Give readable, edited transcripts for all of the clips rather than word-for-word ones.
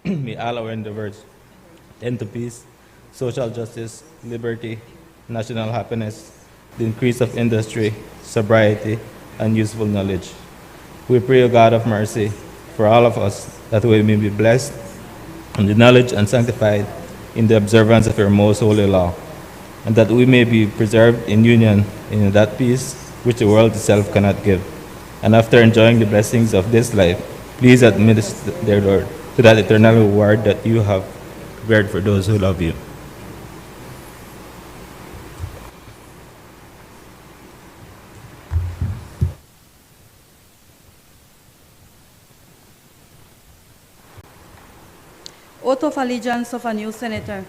may all our endeavors tend to peace, social justice, liberty, national happiness, the increase of industry, sobriety, and useful knowledge. We pray, O God of mercy, for all of us, that we may be blessed in the knowledge and sanctified in the observance of your most holy law, and that we may be preserved in union in that peace which the world itself cannot give. And after enjoying the blessings of this life, please administer, dear Lord, to that eternal reward that you have prepared for those who love you. Oath of allegiance of a new senator.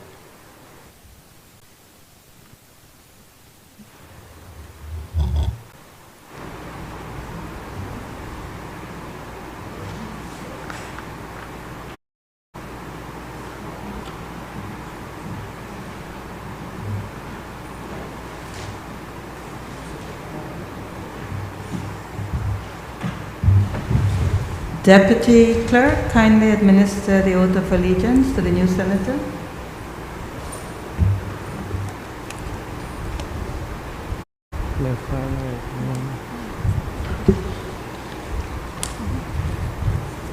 Deputy Clerk, kindly administer the oath of allegiance to the new senator. Left hand, right.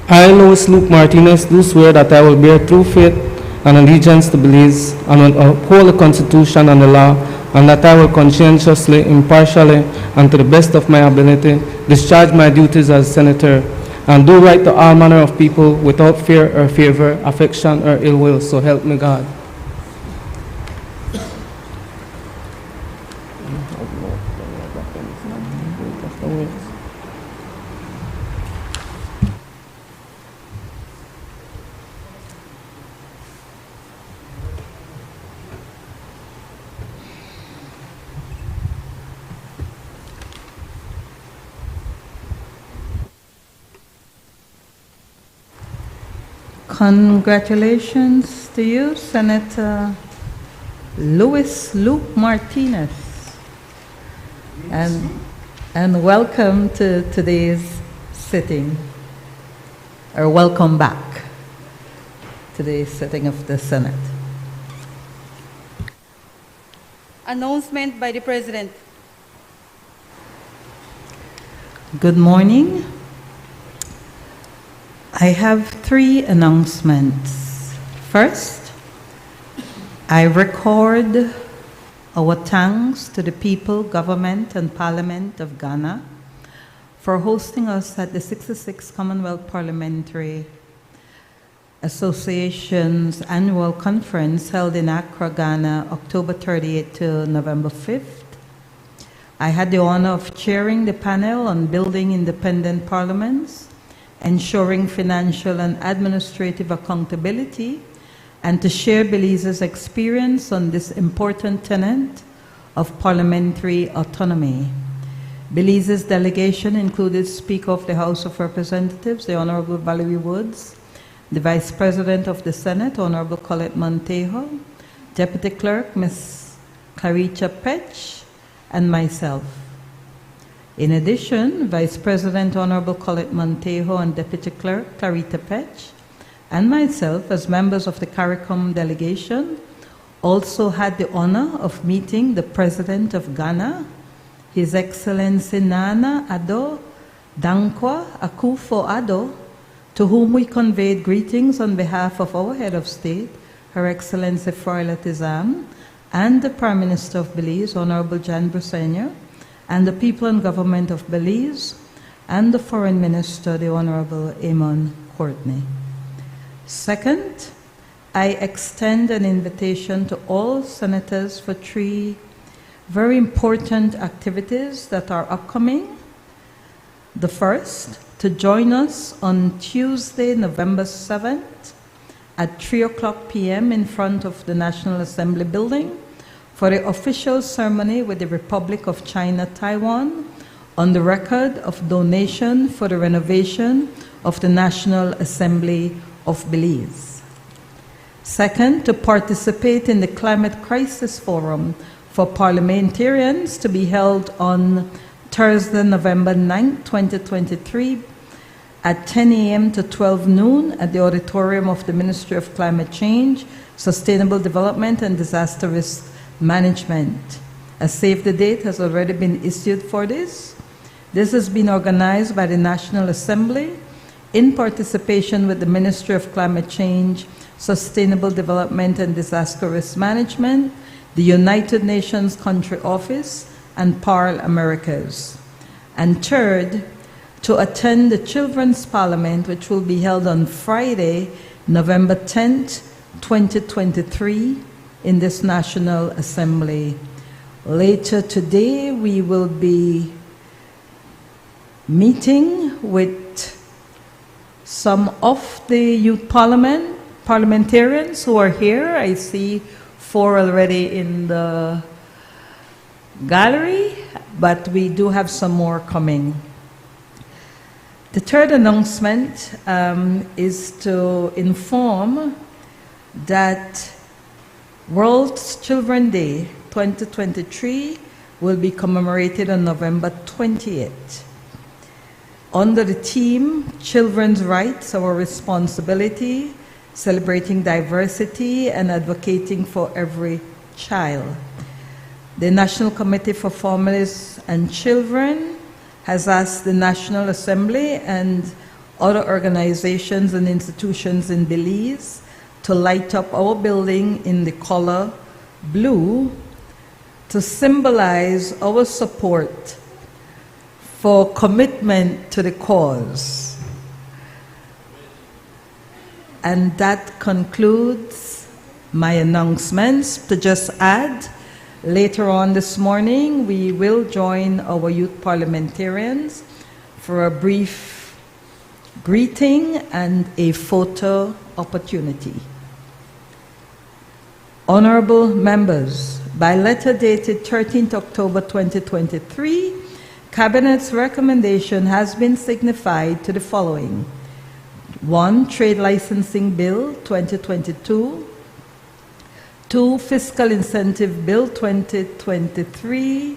I, Louis Luke Martinez, do swear that I will bear true faith and allegiance to Belize and will uphold the Constitution and the law, and that I will conscientiously, impartially, and to the best of my ability discharge my duties as senator and do right to all manner of people without fear or favor, affection or ill will. So help me God. Congratulations to you, Senator Louis Luke Martinez, and welcome to today's sitting, or welcome back to the sitting of the Senate. Announcement by the President. Good morning. I have 3 announcements. First, I record our thanks to the people, government, and Parliament of Ghana for hosting us at the 66th Commonwealth Parliamentary Association's annual conference held in Accra, Ghana, October 30th to November 5th. I had the honor of chairing the panel on building independent parliaments, ensuring financial and administrative accountability, and to share Belize's experience on this important tenet of parliamentary autonomy. Belize's delegation included Speaker of the House of Representatives, the Honorable Valerie Woods, the Vice President of the Senate, Honorable Colette Montejo, Deputy Clerk, Ms. Clarita Petch, and myself. In addition, Vice President Honorable Colette Montejo and Deputy Clerk Clarita Petch and myself, as members of the CARICOM delegation, also had the honor of meeting the President of Ghana, His Excellency Nana Addo Dankwa Akufo-Addo, to whom we conveyed greetings on behalf of our Head of State, Her Excellency Froila Tizam, and the Prime Minister of Belize, Honorable Jan Brusenyo, and the people and government of Belize, and the Foreign Minister, the Honorable Amon Courtney. Second, I extend an invitation to all senators for 3 very important activities that are upcoming. The first, to join us on Tuesday, November 7th at 3:00 p.m. in front of the National Assembly building for the official ceremony with the Republic of China, Taiwan, on the record of donation for the renovation of the National Assembly of Belize. Second, to participate in the Climate Crisis Forum for Parliamentarians to be held on Thursday, November 9, 2023 at 10 a.m. to 12 noon at the auditorium of the Ministry of Climate Change, Sustainable Development and Disaster Risk Management. A save the date has already been issued for this. This has been organized by the National Assembly in participation with the Ministry of Climate Change, Sustainable Development and Disaster Risk Management, the United Nations Country Office, and PARL Americas. And third, to attend the Children's Parliament, which will be held on Friday, November 10th, 2023, in this National Assembly. Later today, we will be meeting with some of the youth parliamentarians who are here. I see 4 already in the gallery, but we do have some more coming. The third announcement is to inform that World Children's Day 2023 will be commemorated on November 28th. Under the theme, Children's Rights, Our Responsibility, Celebrating Diversity and Advocating for Every Child. The National Committee for Families and Children has asked the National Assembly and other organizations and institutions in Belize to light up our building in the color blue to symbolize our support for commitment to the cause. And that concludes my announcements. To just add, later on this morning, we will join our youth parliamentarians for a brief greeting and a photo opportunity. Honorable members, by letter dated 13th October 2023, Cabinet's recommendation has been signified to the following. 1. Trade Licensing Bill 2022. 2. Fiscal Incentive Bill 2023.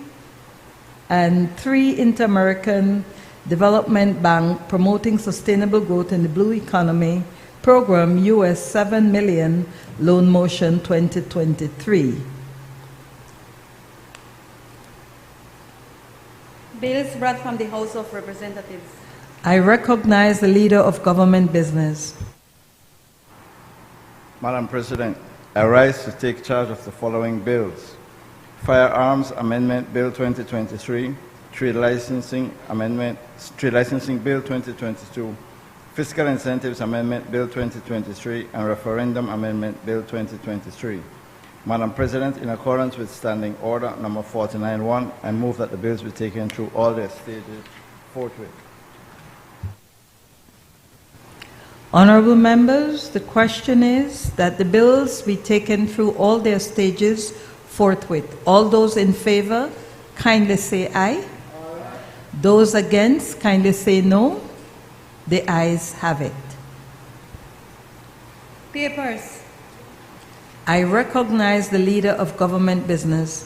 And 3. Inter-American Development Bank Promoting Sustainable Growth in the Blue Economy Program US $7 million Loan Motion 2023. Bills brought from the House of Representatives. I recognize the Leader of Government Business. Madam President, I rise to take charge of the following bills. Firearms Amendment Bill 2023, Trade Licensing Bill 2022, Fiscal Incentives Amendment Bill 2023, and Referendum Amendment Bill 2023. Madam President, in accordance with Standing Order number 49-1, I move that the bills be taken through all their stages forthwith. Honorable members, the question is that the bills be taken through all their stages forthwith. All those in favor, kindly say aye. Aye. Those against, kindly say no. The ayes have it. Papers. I recognize the Leader of Government Business.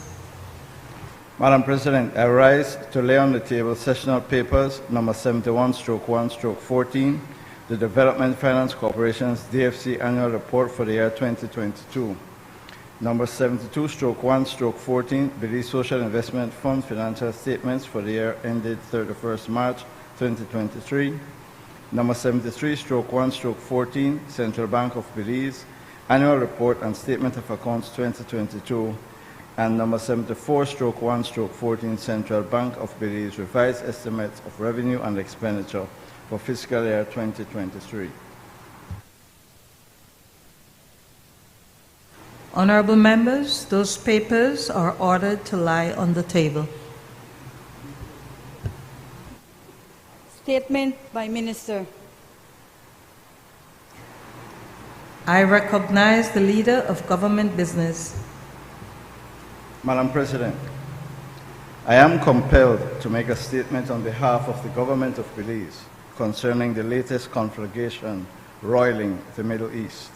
Madam President, I rise to lay on the table sessional papers number 71/1/14, the Development Finance Corporation's DFC Annual Report for the year 2022. Number 72/1/14, Belize Social Investment Fund Financial Statements for the year ended 31st March 2023. Number 73/1/14, Central Bank of Belize Annual Report and Statement of Accounts 2022, and number 74/1/14, Central Bank of Belize Revised Estimates of Revenue and Expenditure for fiscal year 2023. Honorable members, those papers are ordered to lie on the table. Statement by Minister. I recognize the Leader of Government Business. Madam President, I am compelled to make a statement on behalf of the Government of Belize concerning the latest conflagration roiling the Middle East.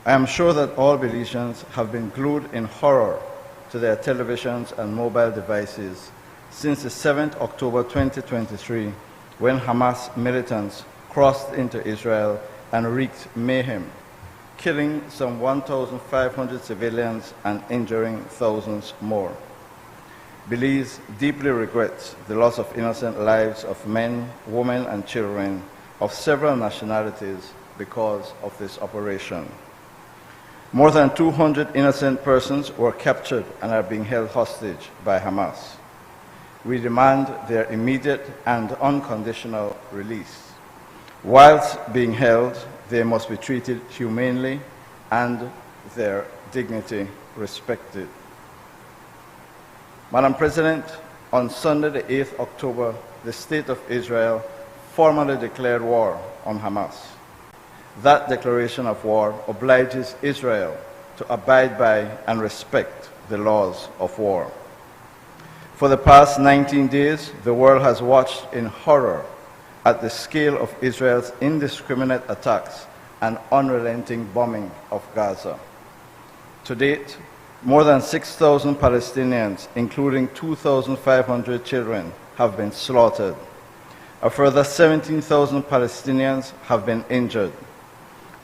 I am sure that all Belizeans have been glued in horror to their televisions and mobile devices since the 7th October 2023 when Hamas militants crossed into Israel and wreaked mayhem, killing some 1,500 civilians and injuring thousands more. Belize deeply regrets the loss of innocent lives of men, women, and children of several nationalities because of this operation. More than 200 innocent persons were captured and are being held hostage by Hamas. We demand their immediate and unconditional release. Whilst being held, they must be treated humanely and their dignity respected. Madam President, on Sunday, the 8th October, the State of Israel formally declared war on Hamas. That declaration of war obliges Israel to abide by and respect the laws of war. For the past 19 days, the world has watched in horror at the scale of Israel's indiscriminate attacks and unrelenting bombing of Gaza. To date, more than 6,000 Palestinians, including 2,500 children, have been slaughtered. A further 17,000 Palestinians have been injured.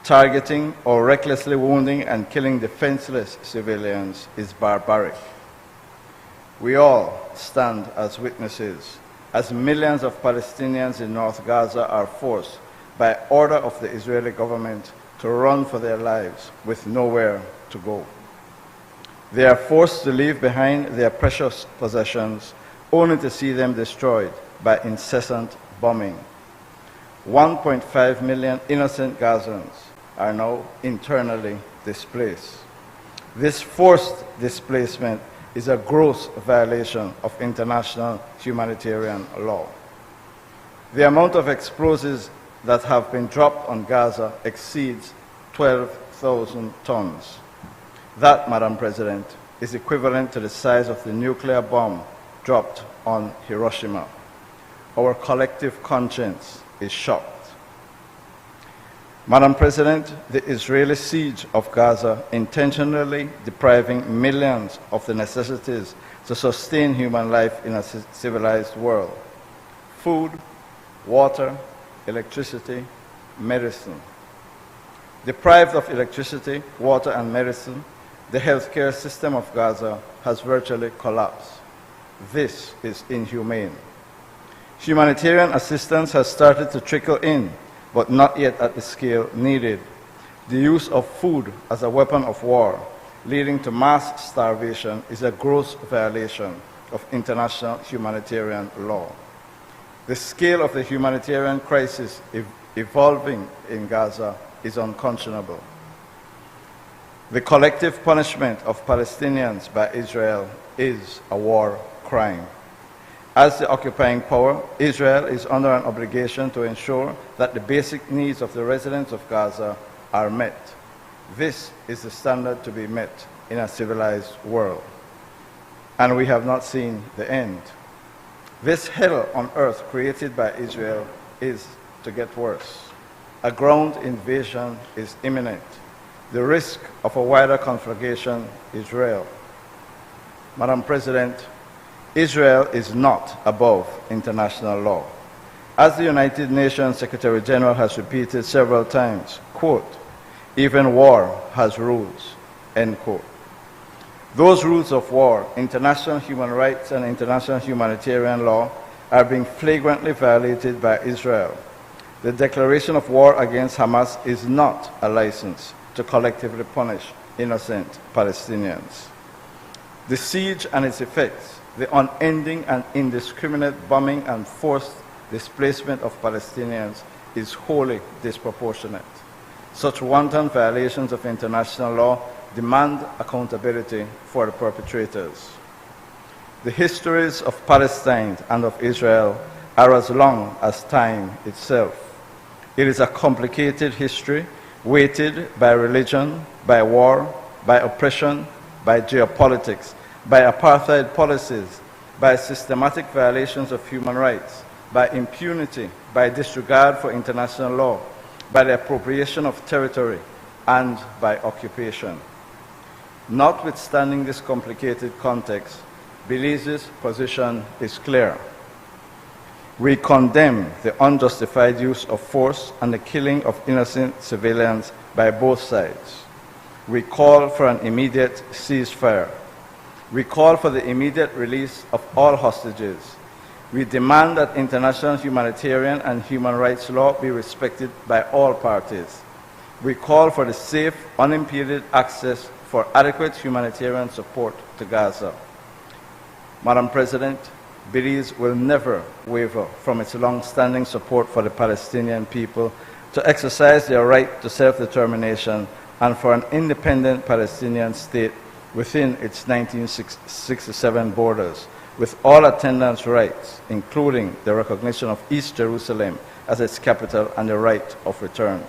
Targeting or recklessly wounding and killing defenseless civilians is barbaric. We all stand as witnesses as millions of Palestinians in North Gaza are forced by order of the Israeli government to run for their lives with nowhere to go. They are forced to leave behind their precious possessions only to see them destroyed by incessant bombing. 1.5 million innocent Gazans are now internally displaced. This forced displacement is a gross violation of international humanitarian law. The amount of explosives that have been dropped on Gaza exceeds 12,000 tons. That, Madam President, is equivalent to the size of the nuclear bomb dropped on Hiroshima. Our collective conscience is shocked. Madam President, the Israeli siege of Gaza, intentionally depriving millions of the necessities to sustain human life in a civilized world: food, water, electricity, medicine. Deprived of electricity, water, and medicine, the healthcare system of Gaza has virtually collapsed. This is inhumane. Humanitarian assistance has started to trickle in, but not yet at the scale needed. The use of food as a weapon of war, leading to mass starvation, is a gross violation of international humanitarian law. The scale of the humanitarian crisis evolving in Gaza is unconscionable. The collective punishment of Palestinians by Israel is a war crime. As the occupying power, Israel is under an obligation to ensure that the basic needs of the residents of Gaza are met. This is the standard to be met in a civilized world. And we have not seen the end. This hell on earth created by Israel is to get worse. A ground invasion is imminent. The risk of a wider conflagration is real. Madam President, Israel is not above international law. As the United Nations Secretary General has repeated several times, quote, "Even war has rules," end quote. Those rules of war, international human rights and international humanitarian law, are being flagrantly violated by Israel. The declaration of war against Hamas is not a license to collectively punish innocent Palestinians. The siege and its effects, the unending and indiscriminate bombing and forced displacement of Palestinians, is wholly disproportionate. Such wanton violations of international law demand accountability for the perpetrators. The histories of Palestine and of Israel are as long as time itself. It is a complicated history weighted by religion, by war, by oppression, by geopolitics, by apartheid policies, by systematic violations of human rights, by impunity, by disregard for international law, by the appropriation of territory, and by occupation. Notwithstanding this complicated context, Belize's position is clear. We condemn the unjustified use of force and the killing of innocent civilians by both sides. We call for an immediate ceasefire. We call for the immediate release of all hostages. We demand that international humanitarian and human rights law be respected by all parties. We call for the safe, unimpeded access for adequate humanitarian support to Gaza. Madam President, Belize will never waver from its long-standing support for the Palestinian people to exercise their right to self-determination and for an independent Palestinian state within its 1967 borders, with all attendance rights, including the recognition of East Jerusalem as its capital and the right of return.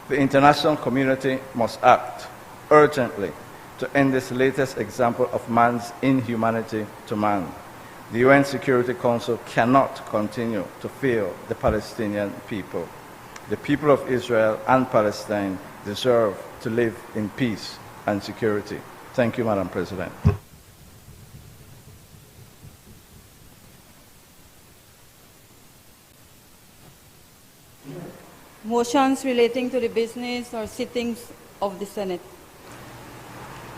The international community must act urgently to end this latest example of man's inhumanity to man. The UN Security Council cannot continue to fail the Palestinian people. The people of Israel and Palestine deserve to live in peace and security. Thank you, Madam President. Motions relating to the business or sittings of the Senate.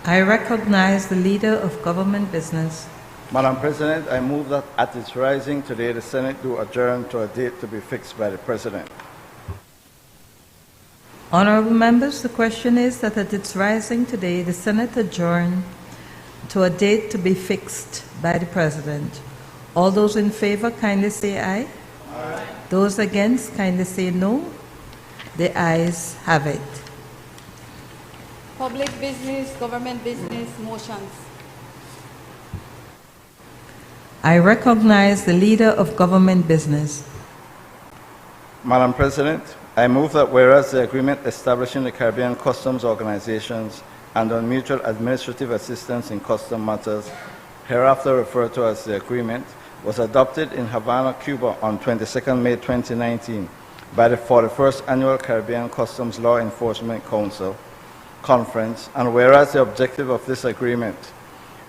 I recognize the Leader of Government Business. Madam President, I move that at its rising today, the Senate do adjourn to a date to be fixed by the President. Honorable members, the question is that at its rising today, the Senate adjourn to a date to be fixed by the President. All those in favor, kindly say aye. Aye. Those against, kindly say no. The ayes have it. Public business, government business, motions. I recognize the Leader of Government Business. Madam President, I move that whereas the agreement establishing the Caribbean Customs Organizations and on mutual administrative assistance in custom matters, hereafter referred to as the agreement, was adopted in Havana, Cuba on 22nd May 2019 by the 41st Annual Caribbean Customs Law Enforcement Council Conference, and whereas the objective of this agreement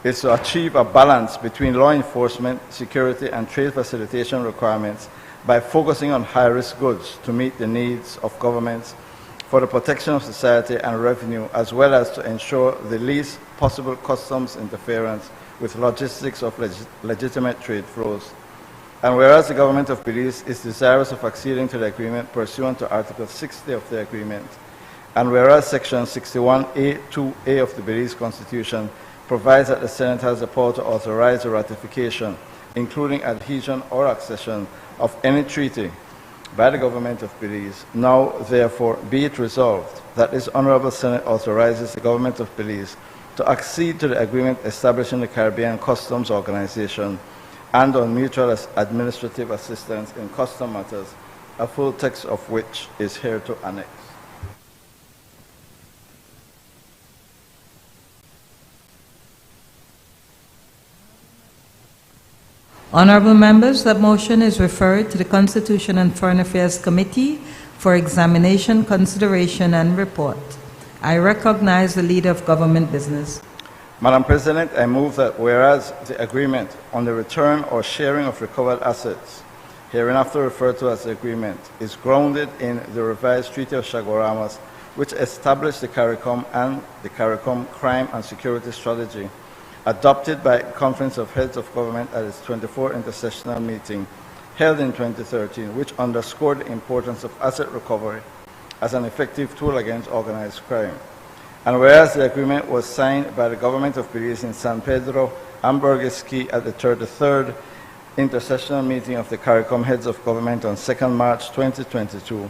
is to achieve a balance between law enforcement, security, and trade facilitation requirements by focusing on high-risk goods to meet the needs of governments for the protection of society and revenue, as well as to ensure the least possible customs interference with logistics of legitimate trade flows. And whereas the government of Belize is desirous of acceding to the agreement pursuant to Article 60 of the agreement, and whereas Section 61A(2)(a) of the Belize Constitution provides that the Senate has the power to authorize the ratification, including adhesion or accession, of any treaty by the government of Belize, now therefore be it resolved that this Honorable Senate authorizes the government of Belize to accede to the agreement establishing the Caribbean Customs Organization and on mutual administrative assistance in custom matters, a full text of which is hereto annexed. Honorable members, that motion is referred to the Constitution and Foreign Affairs Committee for examination, consideration, and report. I recognize the Leader of Government Business. Madam President, I move that whereas the agreement on the return or sharing of recovered assets, hereinafter referred to as the agreement, is grounded in the revised Treaty of Chaguaramas, which established the CARICOM and the CARICOM Crime and Security Strategy, adopted by Conference of Heads of Government at its 24th intersessional meeting held in 2013, which underscored the importance of asset recovery as an effective tool against organized crime. And whereas the agreement was signed by the government of Belize in San Pedro and Burgess Key at the 33rd intersessional meeting of the CARICOM Heads of Government on 2nd March 2022,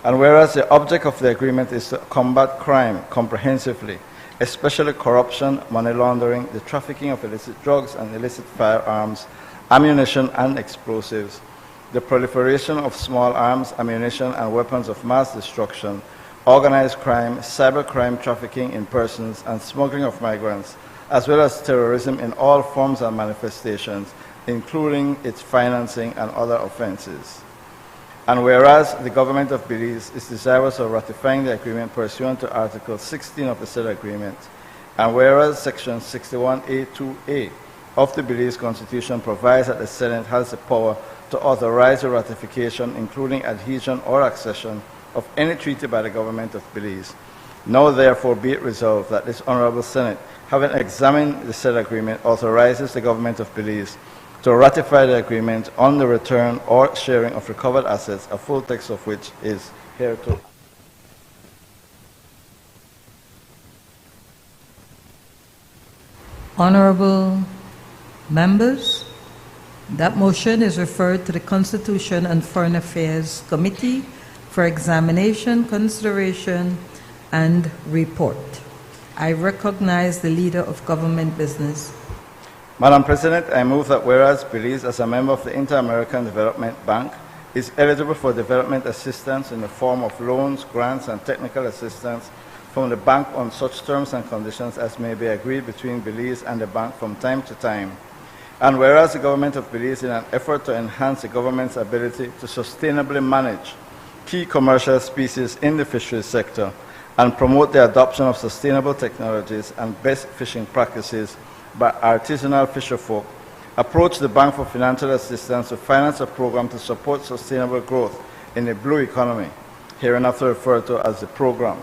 and whereas the object of the agreement is to combat crime comprehensively, especially corruption, money laundering, the trafficking of illicit drugs and illicit firearms, ammunition and explosives, the proliferation of small arms, ammunition and weapons of mass destruction, organized crime, cybercrime, trafficking in persons, and smuggling of migrants, as well as terrorism in all forms and manifestations, including its financing and other offenses. And whereas the government of Belize is desirous of ratifying the agreement pursuant to Article 16 of the said agreement, and whereas Section 61A(2)(a) of the Belize Constitution provides that the Senate has the power to authorize the ratification, including adhesion or accession, of any treaty by the government of Belize. Now therefore be it resolved that this Honorable Senate, having examined the said agreement, authorizes the government of Belize to ratify the agreement on the return or sharing of recovered assets, a full text of which is hereto. Honorable members, that motion is referred to the Constitution and Foreign Affairs Committee for examination, consideration, and report. I recognize the Leader of Government Business. Madam President, I move that whereas Belize, as a member of the Inter-American Development Bank, is eligible for development assistance in the form of loans, grants, and technical assistance from the bank on such terms and conditions as may be agreed between Belize and the bank from time to time. And whereas the government of Belize, in an effort to enhance the government's ability to sustainably manage key commercial species in the fisheries sector and promote the adoption of sustainable technologies and best fishing practices by artisanal fisherfolk, approached the Bank for Financial Assistance to finance a program to support sustainable growth in the blue economy, hereinafter referred to as the program.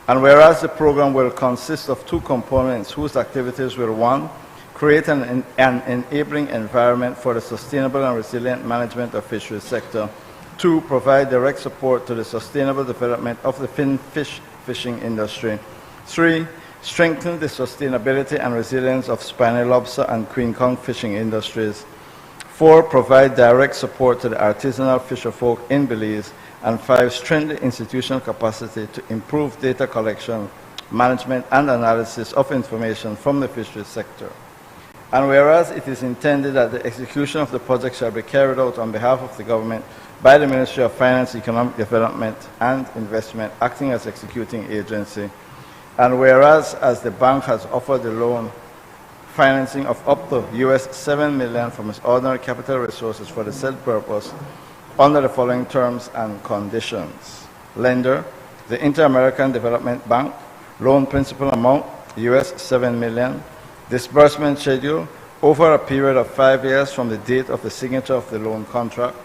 And whereas the program will consist of two components whose activities will, one, create an enabling environment for the sustainable and resilient management of fisheries sector, two, provide direct support to the sustainable development of the fish fishing industry, three, strengthen the sustainability and resilience of spiny lobster and queen conch fishing industries, four, provide direct support to the artisanal fisherfolk in Belize, and five, strengthen institutional capacity to improve data collection, management, and analysis of information from the fisheries sector. And whereas it is intended that the execution of the project shall be carried out on behalf of the government by the Ministry of Finance, Economic Development, and Investment, acting as executing agency, and whereas as the bank has offered the loan financing of up to $7 million from its ordinary capital resources for the said purpose, under the following terms and conditions. Lender, the Inter-American Development Bank, loan principal amount, $7 million, disbursement schedule, over a period of 5 years from the date of the signature of the loan contract,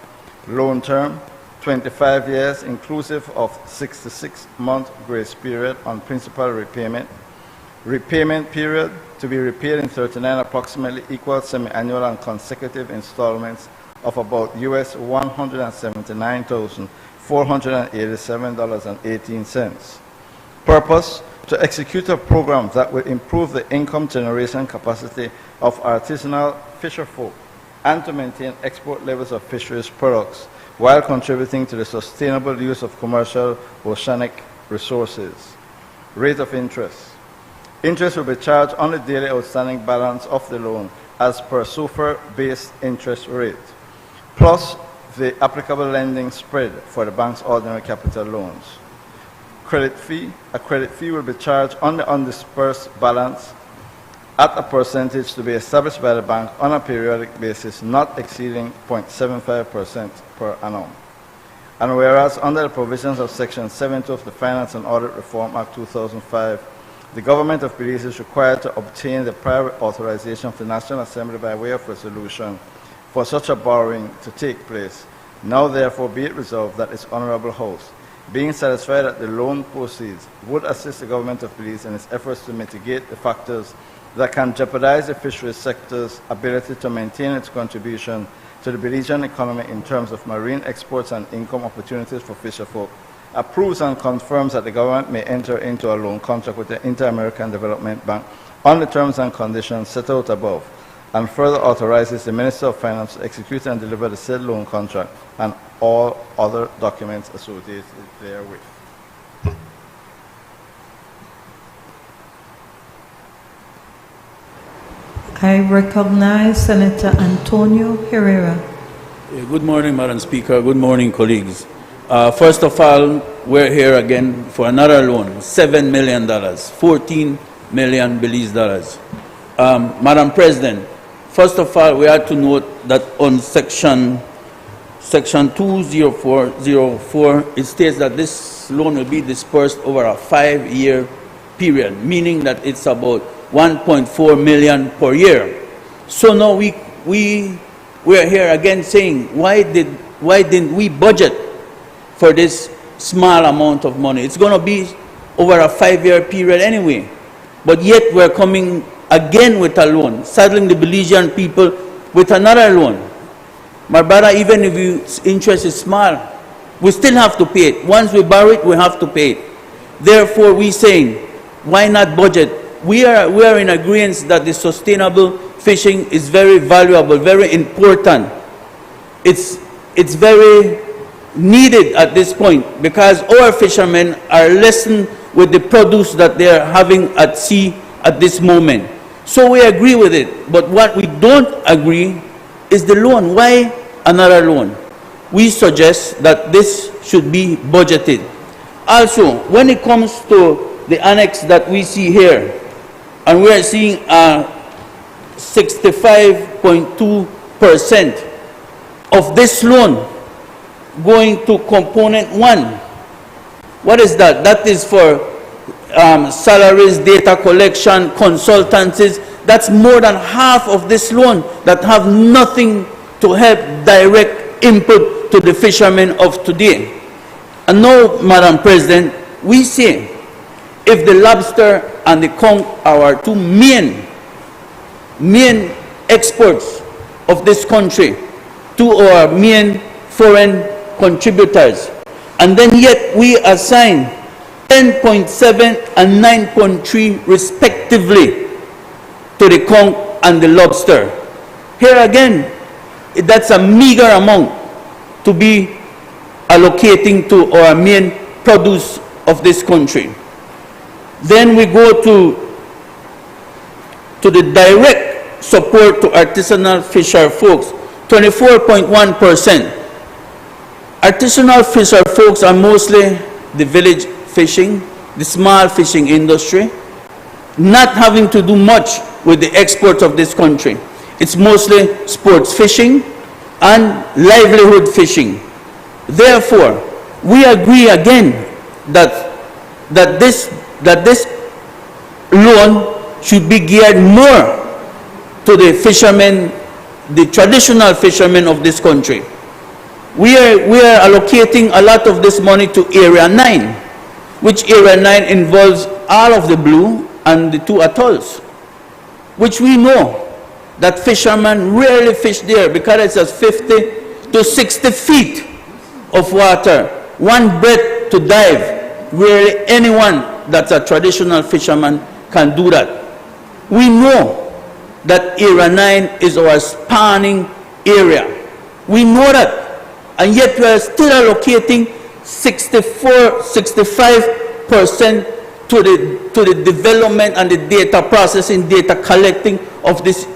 loan term, 25 years, inclusive of 66-month grace period on principal repayment, repayment period to be repaid in 39 approximately equal semi-annual and consecutive installments of about $179,487.18. Purpose, to execute a program that will improve the income generation capacity of artisanal fisherfolk and to maintain export levels of fisheries products while contributing to the sustainable use of commercial oceanic resources. Rate of interest. Interest will be charged on the daily outstanding balance of the loan as per SOFR-based interest rate, plus the applicable lending spread for the bank's ordinary capital loans. Credit fee. A credit fee will be charged on the undisbursed balance at a percentage to be established by the bank on a periodic basis not exceeding 0.75% per annum. And whereas under the provisions of Section 70 of the Finance and Audit Reform Act 2005, the government of Belize is required to obtain the prior authorization of the National Assembly by way of resolution for such a borrowing to take place. Now therefore be it resolved that its Honorable House, being satisfied that the loan proceeds would assist the government of Belize in its efforts to mitigate the factors that can jeopardize the fisheries sector's ability to maintain its contribution to the Belizean economy in terms of marine exports and income opportunities for fisherfolk, approves and confirms that the government may enter into a loan contract with the Inter-American Development Bank on the terms and conditions set out above, and further authorizes the Minister of Finance to execute and deliver the said loan contract and all other documents associated therewith. I recognize Senator Antonio Herrera. Good morning, Madam Speaker. Good morning, colleagues. First of all, we're here again for another loan, $7 million, 14 million Belize dollars. Madam President, first of all, we have to note that on Section 20404, it states that this loan will be dispersed over a 5-year period, meaning that it's about 1.4 million per year. So now we we are here again saying, why didn't we budget for this small amount of money? It's going to be over a 5-year period anyway. But yet we're coming again with a loan, saddling the Belizean people with another loan. My brother, even if your interest is small, we still have to pay it. Once we borrow it, we have to pay it. Therefore, we're saying, why not budget? We are in agreement that the sustainable fishing is very valuable, very important. It's very needed at this point because our fishermen are lessened with the produce that they are having at sea at this moment. So we agree with it. But what we don't agree is the loan. Why another loan? We suggest that this should be budgeted. Also, when it comes to the annex that we see here, and we are seeing 65.2% of this loan going to component 1. What is that? That is for salaries, data collection, consultancies. That's more than half of this loan that have nothing to help direct input to the fishermen of today. And now, Madam President, we say if the lobster and the conch are our two main exports of this country to our main foreign contributors, and then yet we assign 10.7 and 9.3 respectively to the conch and the lobster. Here again, that's a meager amount to be allocating to our main produce of this country. Then we go to the direct support to artisanal fisher folks, 24.1%. Artisanal fisher folks are mostly the village fishing, the small fishing industry, not having to do much with the exports of this country. It's mostly sports fishing and livelihood fishing. Therefore, we agree again that this loan should be geared more to the fishermen, the traditional fishermen of this country. We are allocating a lot of this money to Area 9, which Area 9 involves all of the blue and the 2 atolls, which we know that fishermen rarely fish there because it's just 50 to 60 feet of water, one breath to dive. Rarely anyone that's a traditional fisherman can do that. We know that Area 9 is our spanning area. We know that. And yet we are still allocating 65% to the development and the data processing, data collecting of this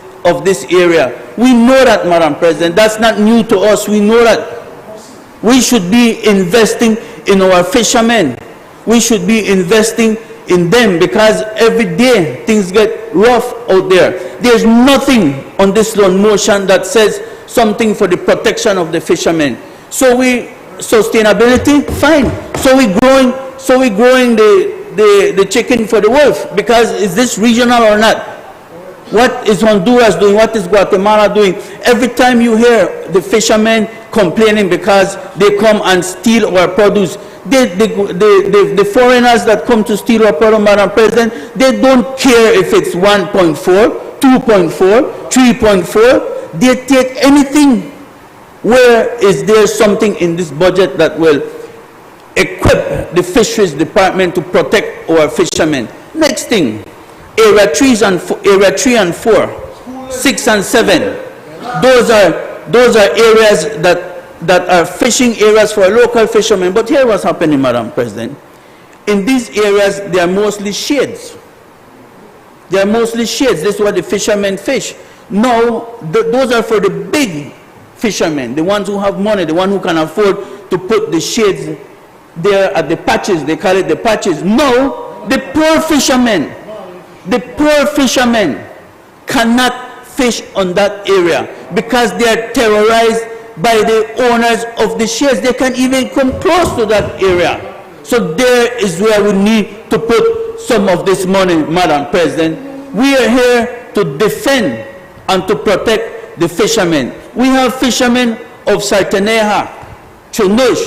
area. We know that, Madam President. That's not new to us. We know that. We should be investing in our fishermen. We should be investing in them because every day things get rough out there. There's nothing on this loan motion that says something for the protection of the fishermen. So sustainability, fine. So we growing the chicken for the wolf, because is this regional or not? What is Honduras doing? What is Guatemala doing? Every time you hear the fishermen complaining because they come and steal our produce, the foreigners that come to steal our produce, Madam President, they don't care if it's 1.4, 2.4, 3.4. They take anything. Where is there something in this budget that will equip the fisheries department to protect our fishermen? Next thing, Area 3 and 4, 6 and 7. Those are areas that are fishing areas for local fishermen. But here what's happening, Madam President. In these areas, they are mostly shades. They are mostly shades. This is what the fishermen fish. No, those are for the big fishermen, the ones who have money, the one who can afford to put the shades there at the patches. They call it the patches. No, the poor fishermen cannot fish on that area because they are terrorized by the owners of the shades. They can't even come close to that area. So there is where we need to put some of this money, Madam President. We are here to defend and to protect the fishermen. We have fishermen of Sarteneja, Chunush,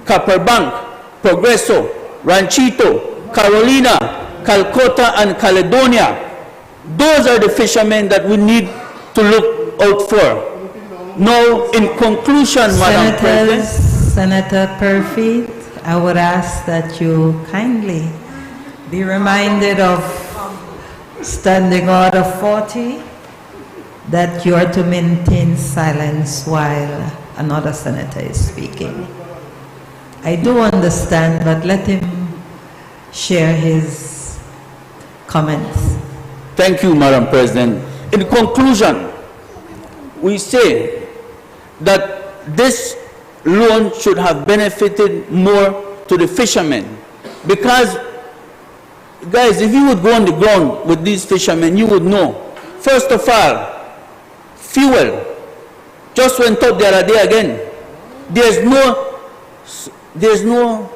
Copperbank, Progreso, Ranchito, Carolina, Calcutta, and Caledonia. Those are the fishermen that we need to look out for. Now, in conclusion, Madam President. Senator Perfit, I would ask that you kindly be reminded of Standing Order 40, that you are to maintain silence while another senator is speaking. I do understand, but let him share his comments. Thank you, Madam President. In conclusion, we say that this loan should have benefited more to the fishermen, because, guys, if you would go on the ground with these fishermen, you would know. First of all, fuel just went up the other day again. There's no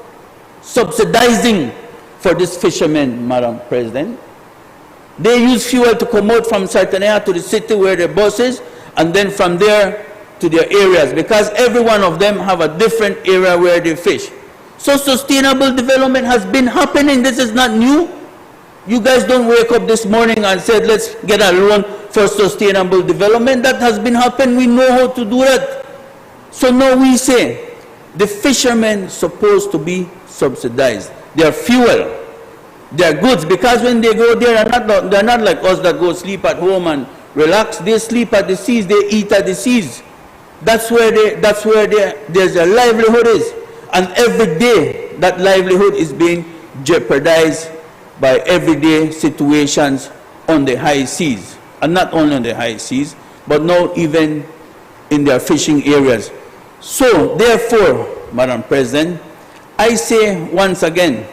subsidizing for these fishermen, Madam President. They use fuel to come out from Sarteneja to the city where their bus is, and then from there to their areas, because every one of them have a different area where they fish. So sustainable development has been happening. This is not new. You guys don't wake up this morning and said, let's get a loan for sustainable development. That has been happening. We know how to do that. So now we say the fishermen supposed to be subsidized. Their fuel, their goods, because when they go there, they're not like us that go sleep at home and relax. They sleep at the seas, they eat at the seas. That's where their livelihood is. And every day that livelihood is being jeopardized by everyday situations on the high seas. And not only on the high seas, but now even in their fishing areas. So therefore, Madam President, I say once again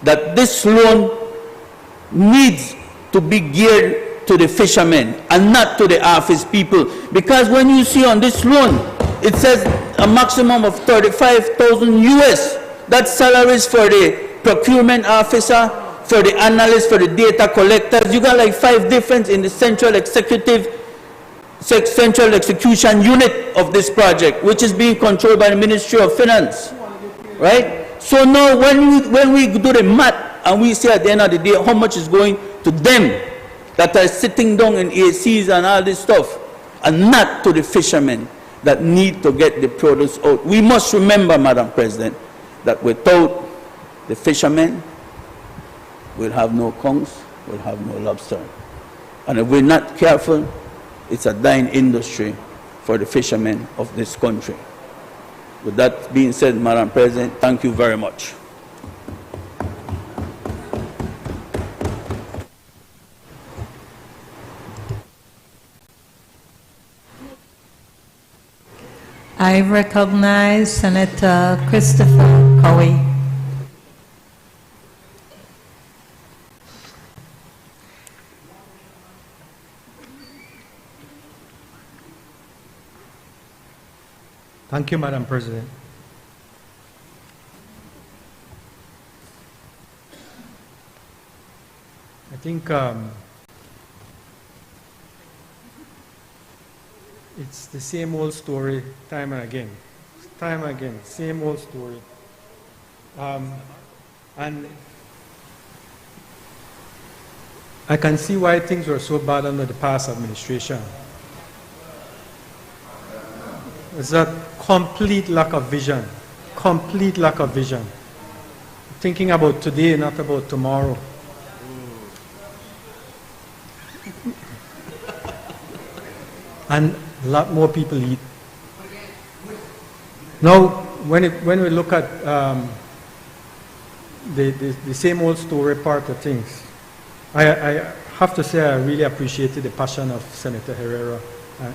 that this loan needs to be geared to the fishermen and not to the office people. Because when you see on this loan, it says a maximum of $35,000 US. That's salaries for the procurement officer, for the analyst, for the data collectors. You got like 5 different in the central execution unit of this project, which is being controlled by the Ministry of Finance, right? So now when we do the math and we say at the end of the day how much is going to them that are sitting down in ACs and all this stuff, and not to the fishermen that need to get the produce out. We must remember, Madam President, that without the fishermen, we'll have no conchs, we'll have no lobster. And if we're not careful, it's a dying industry for the fishermen of this country. With that being said, Madam President, thank you very much. I recognize Senator Christopher Cowie. Thank you, Madam President. I think it's the same old story time and again. Time and again, same old story. And I can see why things were so bad under the past administration. It's a complete lack of vision. Complete lack of vision. Thinking about today, not about tomorrow. And a lot more people eat. Now, when we look at the same old story part of things, I have to say I really appreciated the passion of Senator Herrera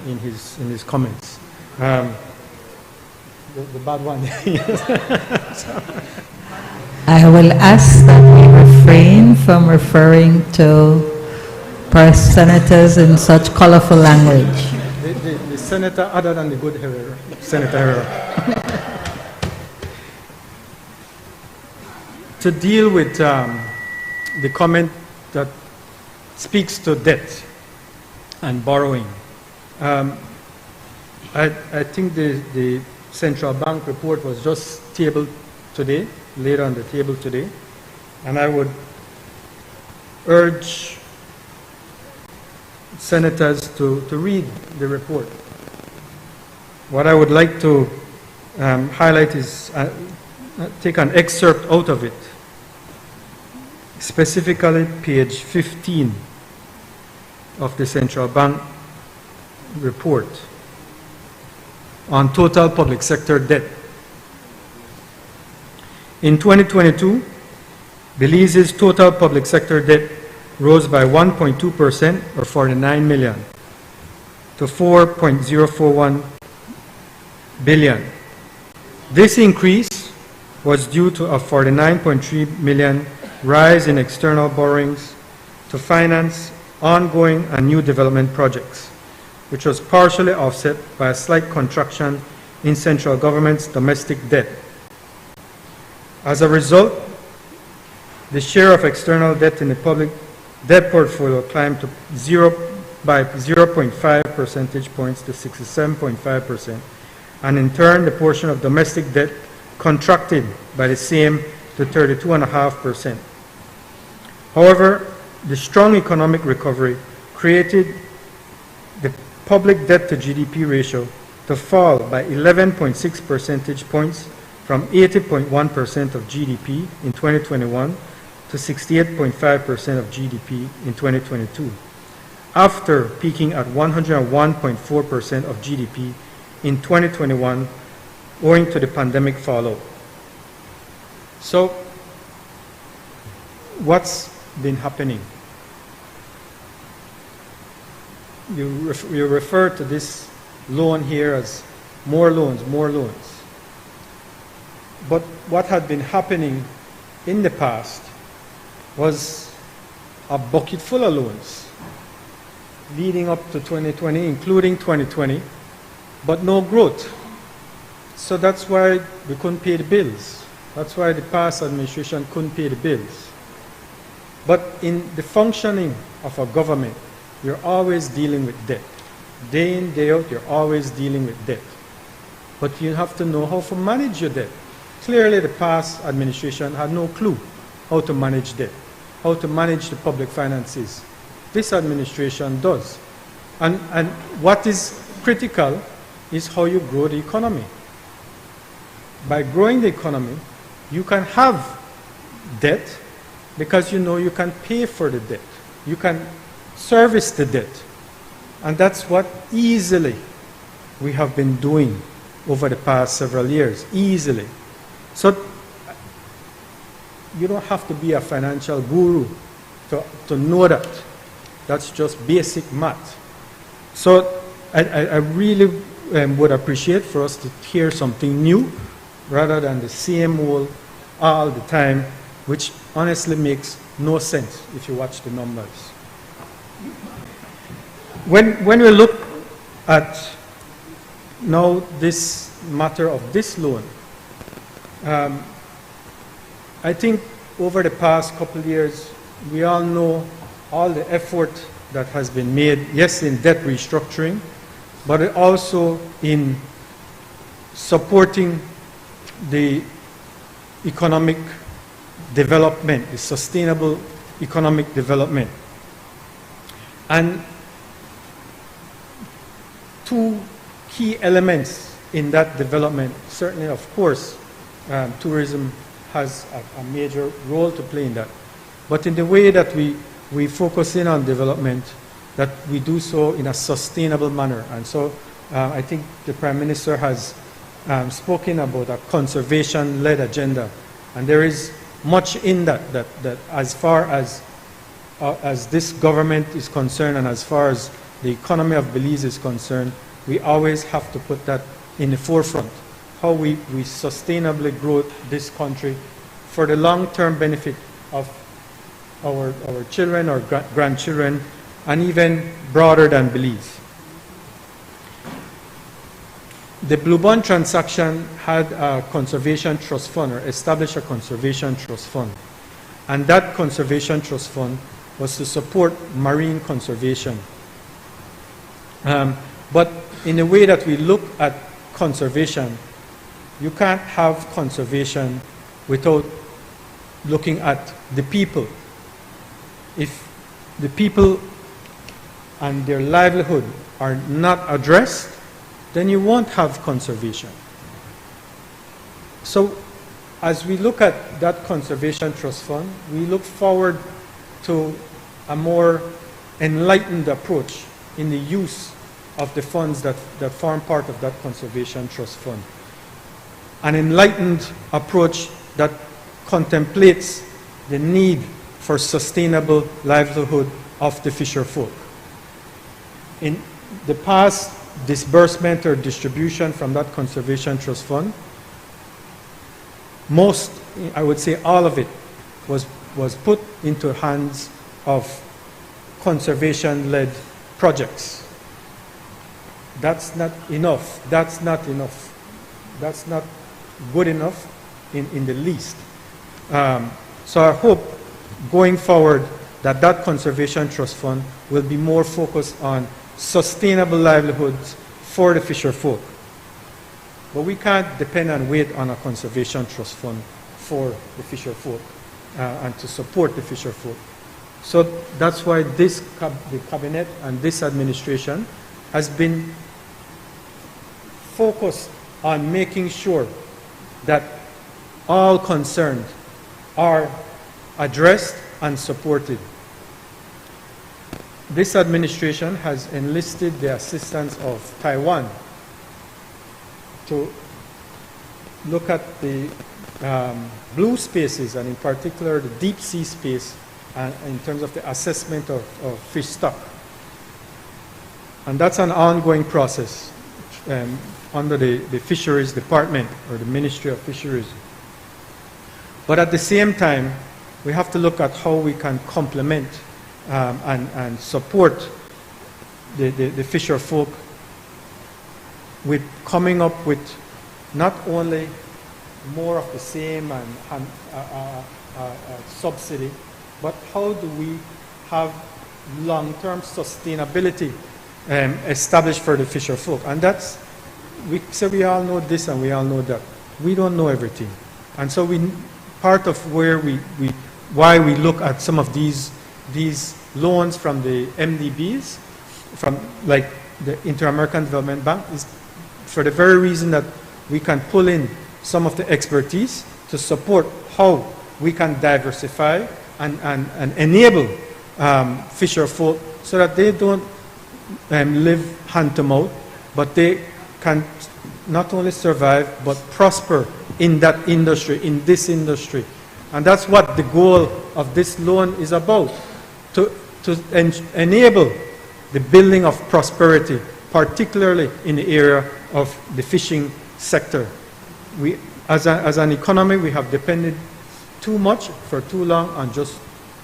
in his comments. The bad one. I will ask that we refrain from referring to senators in such colorful language. The senator other than the good Herrera, Senator Herrera. To deal with the comment that speaks to debt and borrowing, I think the central bank report was just tabled today, laid on the table today, and I would urge senators to read the report. What I would like to highlight is, take an excerpt out of it, specifically page 15 of the central bank report on total public sector debt. In 2022, Belize's total public sector debt rose by 1.2% or 49 million to 4.041 billion. This increase was due to a 49.3 million rise in external borrowings to finance ongoing and new development projects, which was partially offset by a slight contraction in central government's domestic debt. As a result, the share of external debt in the public debt portfolio climbed to by 0.5 percentage points to 67.5%, and in turn, the portion of domestic debt contracted by the same to 32.5%. However, the strong economic recovery created the public debt to GDP ratio to fall by 11.6 percentage points from 80.1% of GDP in 2021 to 68.5% of GDP in 2022, after peaking at 101.4% of GDP in 2021 owing to the pandemic fallout. So, what's been happening? You refer to this loan here as more loans, more loans. But what had been happening in the past was a bucket full of loans leading up to 2020, including 2020, but no growth. So that's why we couldn't pay the bills. That's why the past administration couldn't pay the bills. But in the functioning of a government, you're always dealing with debt. Day in, day out, you're always dealing with debt. But you have to know how to manage your debt. Clearly, the past administration had no clue how to manage debt, how to manage the public finances. This administration does. And what is critical is how you grow the economy. By growing the economy, you can have debt because you know you can pay for the debt. You can service the debt. And that's what easily we have been doing over the past several years, easily. So you don't have to be a financial guru to know that. That's just basic math. So I really would appreciate for us to hear something new rather than the same old all the time, which honestly makes no sense if you watch the numbers. When we look at now this matter of this loan, I think over the past couple of years, we all know all the effort that has been made, yes, in debt restructuring, but also in supporting the economic development, the sustainable economic development. And two key elements in that development, certainly, of course, tourism has a major role to play in that. But in the way that we focus in on development, that we do so in a sustainable manner. And so I think the Prime Minister has spoken about a conservation-led agenda. And there is much in that as far as this government is concerned and as far as the economy of Belize is concerned, we always have to put that in the forefront. How we sustainably grow this country for the long-term benefit of our children, our grandchildren, and even broader than Belize. The Blue Bond transaction had a conservation trust fund, or established a conservation trust fund. And that conservation trust fund was to support marine conservation. But in the way that we look at conservation, you can't have conservation without looking at the people. If the people and their livelihood are not addressed, then you won't have conservation. So as we look at that Conservation Trust Fund, we look forward to a more enlightened approach in the use of the funds that form part of that Conservation Trust Fund. An enlightened approach that contemplates the need for sustainable livelihood of the fisher folk. In the past disbursement or distribution from that Conservation Trust Fund, most, I would say all of it, was put into hands of conservation-led projects. That's not enough. That's not enough. That's not good enough in the least. So I hope going forward that that Conservation Trust Fund will be more focused on sustainable livelihoods for the fisher folk. But we can't depend and wait on a Conservation Trust Fund for the fisher folk and to support the fisher folk. So that's why the Cabinet and this administration has been focused on making sure that all concerned are addressed and supported. This administration has enlisted the assistance of Taiwan to look at the blue spaces, and in particular the deep sea space, in terms of the assessment of fish stock. And that's an ongoing process under the Fisheries Department or the Ministry of Fisheries. But at the same time, we have to look at how we can complement and support the fisher folk with coming up with not only more of the same and subsidy, but how do we have long-term sustainability established for the fisher folk? And that's, we all know this and we all know that. We don't know everything. And so part of where why we look at some of these loans from the MDBs, from like the Inter-American Development Bank, is for the very reason that we can pull in some of the expertise to support how we can diversify and enable fisher folk so that they don't live hand to mouth, but they can not only survive but prosper in that industry, in this industry. And that's what the goal of this loan is about, to enable the building of prosperity, particularly in the area of the fishing sector. We, as an economy, we have depended too much for too long on just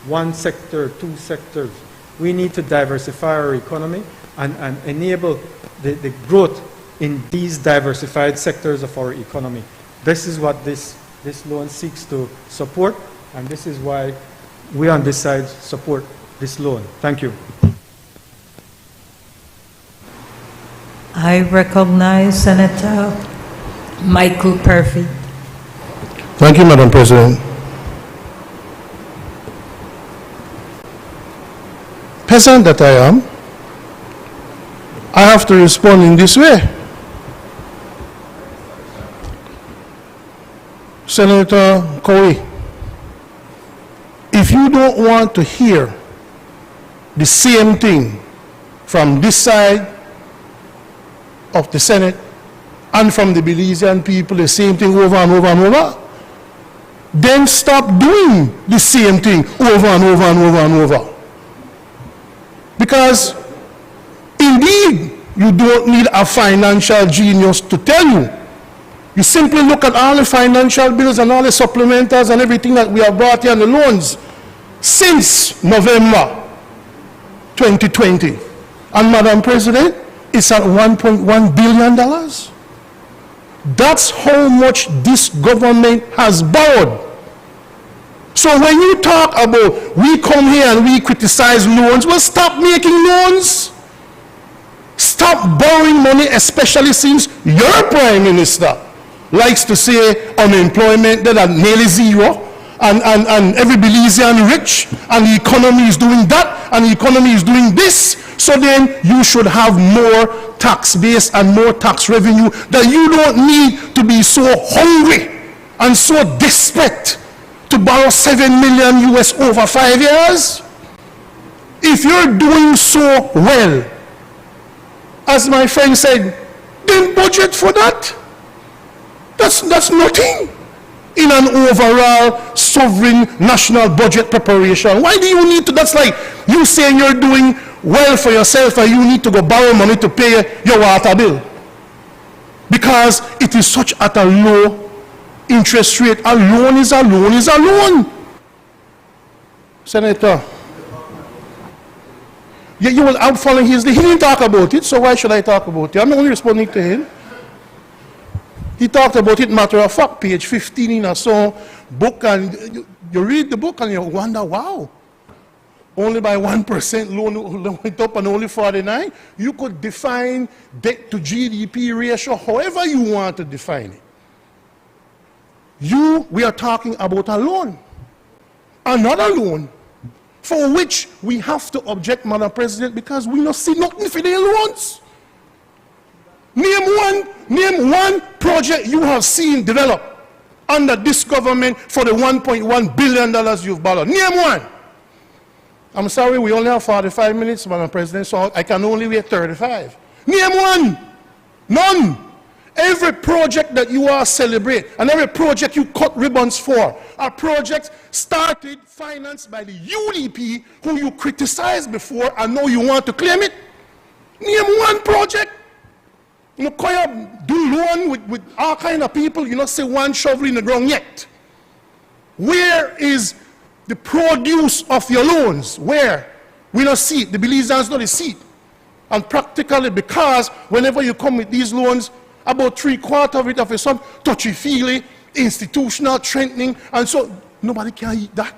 one sector, two sectors. We need to diversify our economy and enable the growth in these diversified sectors of our economy. This is what this loan seeks to support, and this is why we on this side support this loan. Thank you. I recognize Senator Michael Perfy. Thank you, Madam President. Peasant that I am, I have to respond in this way. Senator Cowie, if you don't want to hear the same thing from this side of the Senate and from the Belizean people, the same thing over and over and over, then stop doing the same thing over and over and over and over. Because indeed, you don't need a financial genius to tell you. You simply look at all the financial bills and all the supplementals and everything that we have brought here on the loans since November 2020. And Madam President, it's at $1.1 billion. That's how much this government has borrowed. So when you talk about we come here and we criticize loans, well, stop making loans. Stop borrowing money, especially since your Prime Minister likes to say unemployment that are nearly zero, and every Belizean rich, and the economy is doing that, and the economy is doing this. So then you should have more tax base and more tax revenue, that you don't need to be so hungry and so desperate to borrow $7 million US over 5 years. If you're doing so well, as my friend said, then budget for that. That's nothing in an overall sovereign national budget preparation. Why do you need to? That's like you saying you're doing well for yourself and you need to go borrow money to pay your water bill, because it is such at a low interest rate. A loan is a loan is a loan. Senator, you will out following his lead. He didn't talk about it, so why should I talk about it? I'm only responding to him. He talked about it, matter of fact, page 15 in a song book, and you read the book and you wonder, wow, only by 1% loan went up and only 49. You could define debt to GDP ratio however you want to define it. We are talking about a loan, another loan, for which we have to object, Madam President, because we don't see nothing for their loans. Name one project you have seen develop under this government for the $1.1 billion you've borrowed. Name one. I'm sorry, we only have 45 minutes, Madam President, so I can only wait 35. Name one. None. Every project that you are celebrate and every project you cut ribbons for are projects started, financed by the UDP, who you criticized before and now you want to claim it. Name one project. You know, Koya do loan with all kind of people, you know, say one shovel in the ground yet. Where is the produce of your loans? Where? We don't see it. The Belizeans don't see it. And practically, because whenever you come with these loans, about 3/4 of it of is some touchy-feely, institutional strengthening, and so nobody can eat that.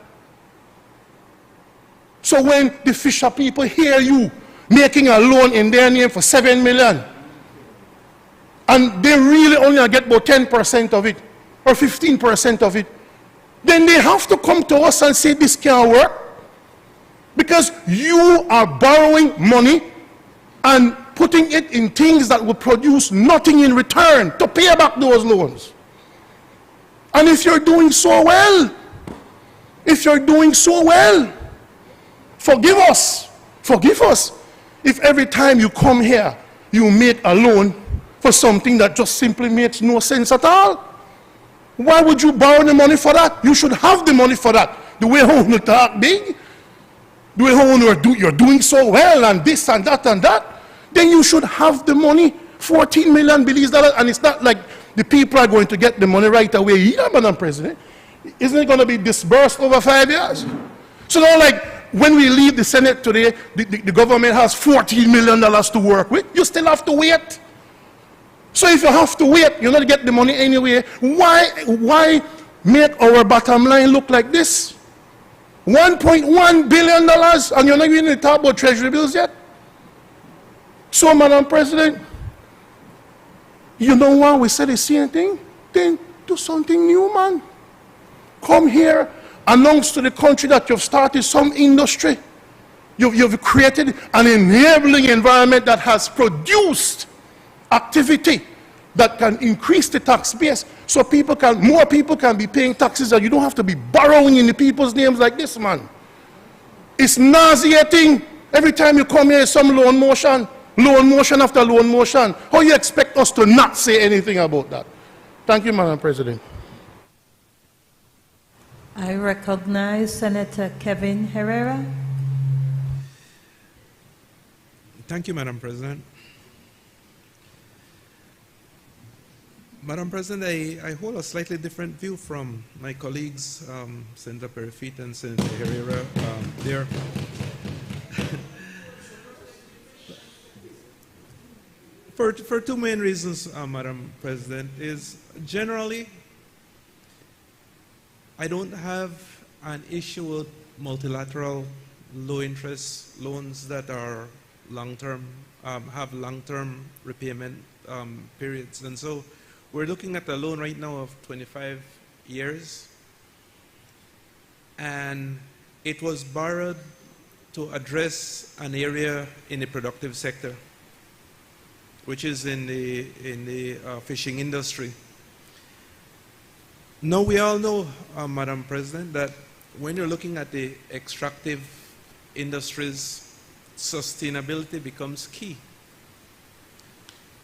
So when the fisher people hear you making a loan in their name for $7 million, and they really only get about 10% of it, or 15% of it, then they have to come to us and say this can't work, because you are borrowing money and putting it in things that will produce nothing in return to pay back those loans. And if you're doing so well, forgive us if every time you come here you make a loan for something that just simply makes no sense at all. Why would you borrow the money for that? You should have the money for that. The way how you talk big, the way how you're doing so well and this and that and that, then you should have the money, 14 million Belize dollars, and it's not like the people are going to get the money right away either, Madam President. Isn't it going to be disbursed over 5 years? So now, like, when we leave the Senate today, the government has $14 million to work with. You still have to wait. So if you have to wait, you're not get the money anyway. Why make our bottom line look like this? $1.1 billion, and you're not even talking about treasury bills yet? So, Madam President, you know why we say the same thing? Then do something new, man. Come here, announce to the country that you've started some industry. You've created an enabling environment that has produced activity that can increase the tax base, so more people can be paying taxes, and you don't have to be borrowing in the people's names like this, man. It's nauseating. Every time you come here, some loan motion after loan motion. How you expect us to not say anything about that? Thank you, Madam President. I recognize Senator Kevin Herrera. Thank you, Madam President. Madam President, I hold a slightly different view from my colleagues, Senator Perifit and Senator Herrera. For two main reasons, Madam President, is generally, I don't have an issue with multilateral low-interest loans that are long-term, have long-term repayment periods. And so we're looking at a loan right now of 25 years. And it was borrowed to address an area in the productive sector, which is in the fishing industry. Now we all know, Madam President, that when you're looking at the extractive industries, sustainability becomes key.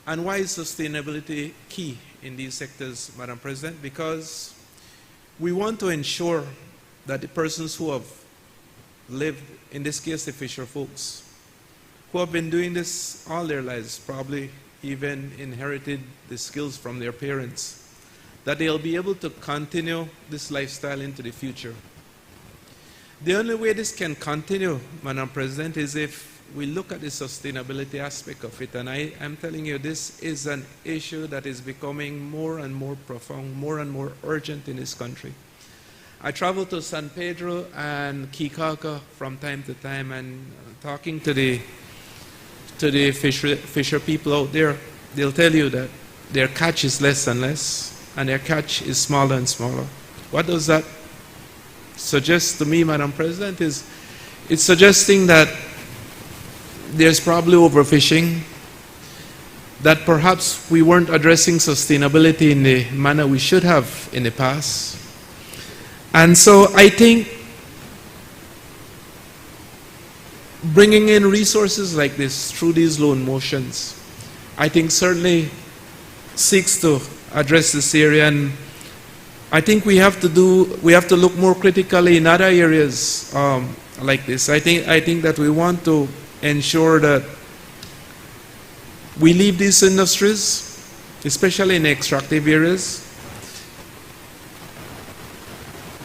And why is sustainability key in these sectors, Madam President? Because we want to ensure that the persons who have lived, in this case the fisher folks, who have been doing this all their lives, probably even inherited the skills from their parents, that they'll be able to continue this lifestyle into the future. The only way this can continue, Madam President, is if we look at the sustainability aspect of it. And I'm telling you, this is an issue that is becoming more and more profound, more and more urgent in this country. I travel to San Pedro and Kikaka from time to time, and talking to the fisher people out there, they'll tell you that their catch is less and less, and their catch is smaller and smaller. What does that suggest to me, Madam President? It's suggesting that there's probably overfishing, that perhaps we weren't addressing sustainability in the manner we should have in the past. And so I think bringing in resources like this through these loan motions, I think certainly seeks to address this area. And I think we have to look more critically in other areas like this. I think that we want to ensure that we leave these industries, especially in extractive areas,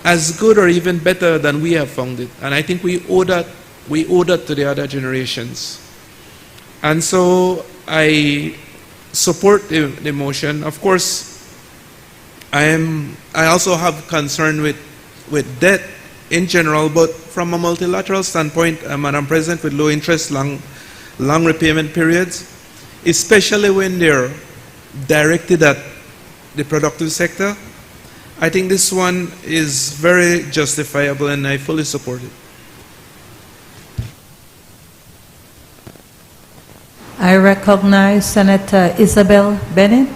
as good or even better than we have found it. And I think we owe that to the other generations. And so I support the motion. Of course, I also have concern with debt in general, but from a multilateral standpoint, Madam President, with low interest, long repayment periods, especially when they're directed at the productive sector, I think this one is very justifiable, and I fully support it. I recognize Senator Isabel Bennett.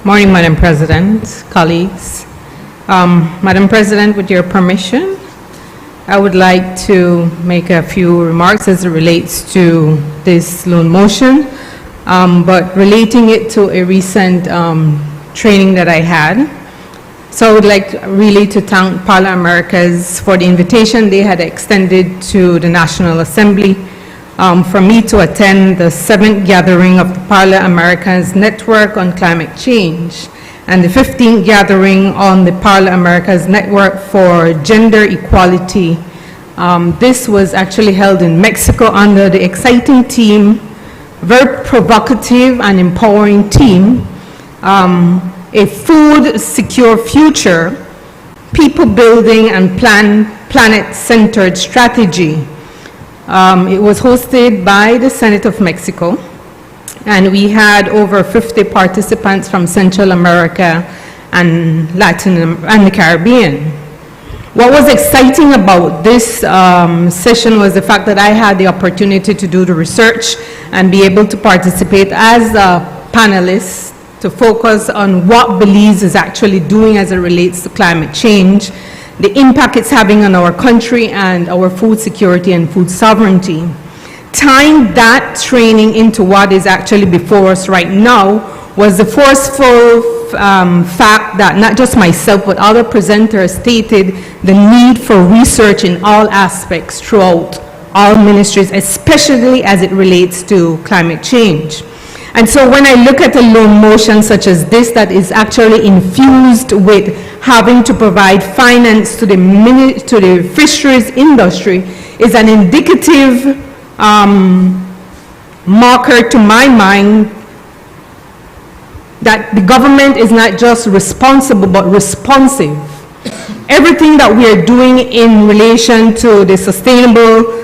Morning, Madam President, colleagues. Madam President, with your permission, I would like to make a few remarks as it relates to this loan motion, but relating it to a recent training that I had. So I would like really to thank Parla Americas for the invitation they had extended to the National Assembly for me to attend the 7th gathering of the Parla Americas Network on Climate Change and the 15th gathering on the Parla Americas Network for Gender Equality. This was actually held in Mexico under the exciting theme, very provocative and empowering theme, a food secure future, people building and planet-centered strategy. It was hosted by the Senate of Mexico, and we had over 50 participants from Central America and the Caribbean. What was exciting about this session was the fact that I had the opportunity to do the research and be able to participate as a panelist to focus on what Belize is actually doing as it relates to climate change, the impact it's having on our country and our food security and food sovereignty. Tying that training into what is actually before us right now was the forceful fact that not just myself but other presenters stated the need for research in all aspects throughout all ministries, especially as it relates to climate change. And so when I look at a loan motion such as this that is actually infused with having to provide finance to the fisheries industry is an indicative marker to my mind that the government is not just responsible but responsive. Everything that we are doing in relation to the sustainable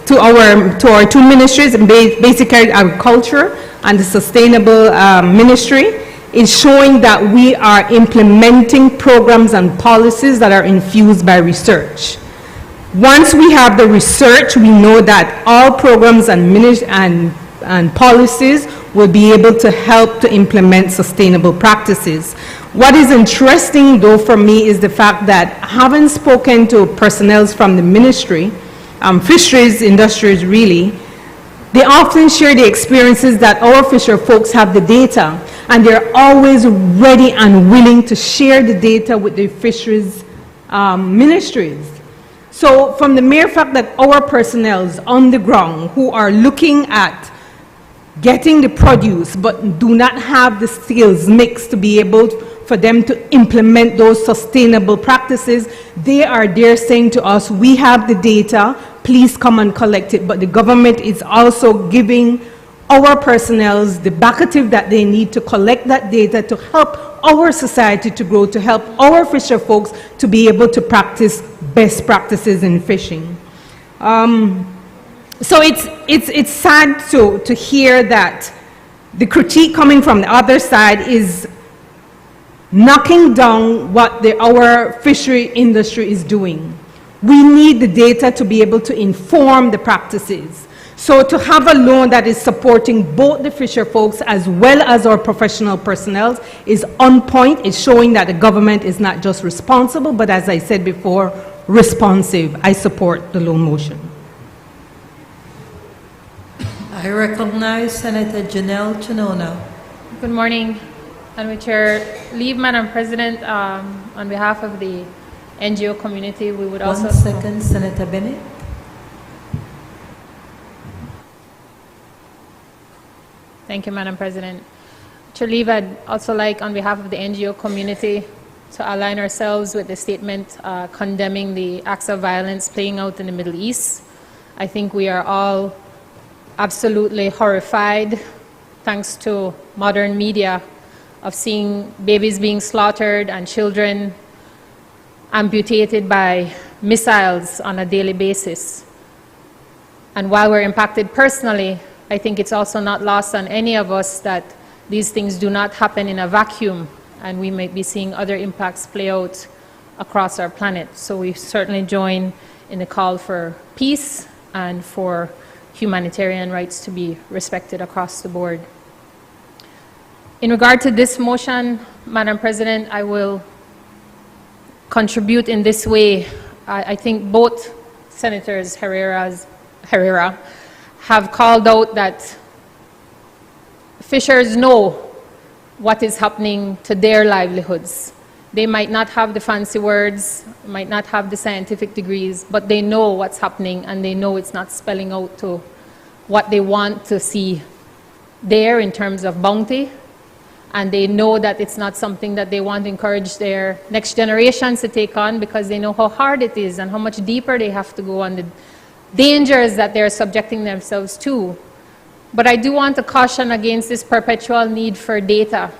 to our two ministries, basically agriculture and the sustainable ministry, is showing that we are implementing programs and policies that are infused by research. Once we have the research, we know that all programs and policies will be able to help to implement sustainable practices. What is interesting, though, for me is the fact that having spoken to personnel from the ministry, fisheries industries really, they often share the experiences that our fisher folks have the data, and they're always ready and willing to share the data with the fisheries ministries. So from the mere fact that our personnel on the ground who are looking at getting the produce but do not have the skills mix to be able for them to implement those sustainable practices, they are there saying to us, we have the data, please come and collect it. But the government is also giving our personnel the backative that they need to collect that data to help our society to grow, to help our fisher folks to be able to practice best practices in fishing. So it's sad to hear that the critique coming from the other side is knocking down what our fishery industry is doing. We need the data to be able to inform the practices. So to have a loan that is supporting both the fisher folks as well as our professional personnel is on point. It's showing that the government is not just responsible, but as I said before, responsive. I support the loan motion. I recognize Senator Janelle Chinona. Good morning. And with your leave, Madam President, on behalf of the NGO community, we would also... 1 second, Senator Bennett. Thank you, Madam President. With your leave, I'd also like, on behalf of the NGO community, to align ourselves with the statement condemning the acts of violence playing out in the Middle East. I think we are all absolutely horrified, thanks to modern media, of seeing babies being slaughtered and children amputated by missiles on a daily basis. And while we're impacted personally, I think it's also not lost on any of us that these things do not happen in a vacuum, and we might be seeing other impacts play out across our planet. So we certainly join in the call for peace and for humanitarian rights to be respected across the board. In regard to this motion, Madam President, I will contribute in this way. I think both Senators Herrera have called out that fishers know what is happening to their livelihoods. They might not have the fancy words, might not have the scientific degrees, but they know what's happening, and they know it's not spelling out to what they want to see there in terms of bounty. And they know that it's not something that they want to encourage their next generations to take on, because they know how hard it is and how much deeper they have to go and the dangers that they're subjecting themselves to. But I do want to caution against this perpetual need for data,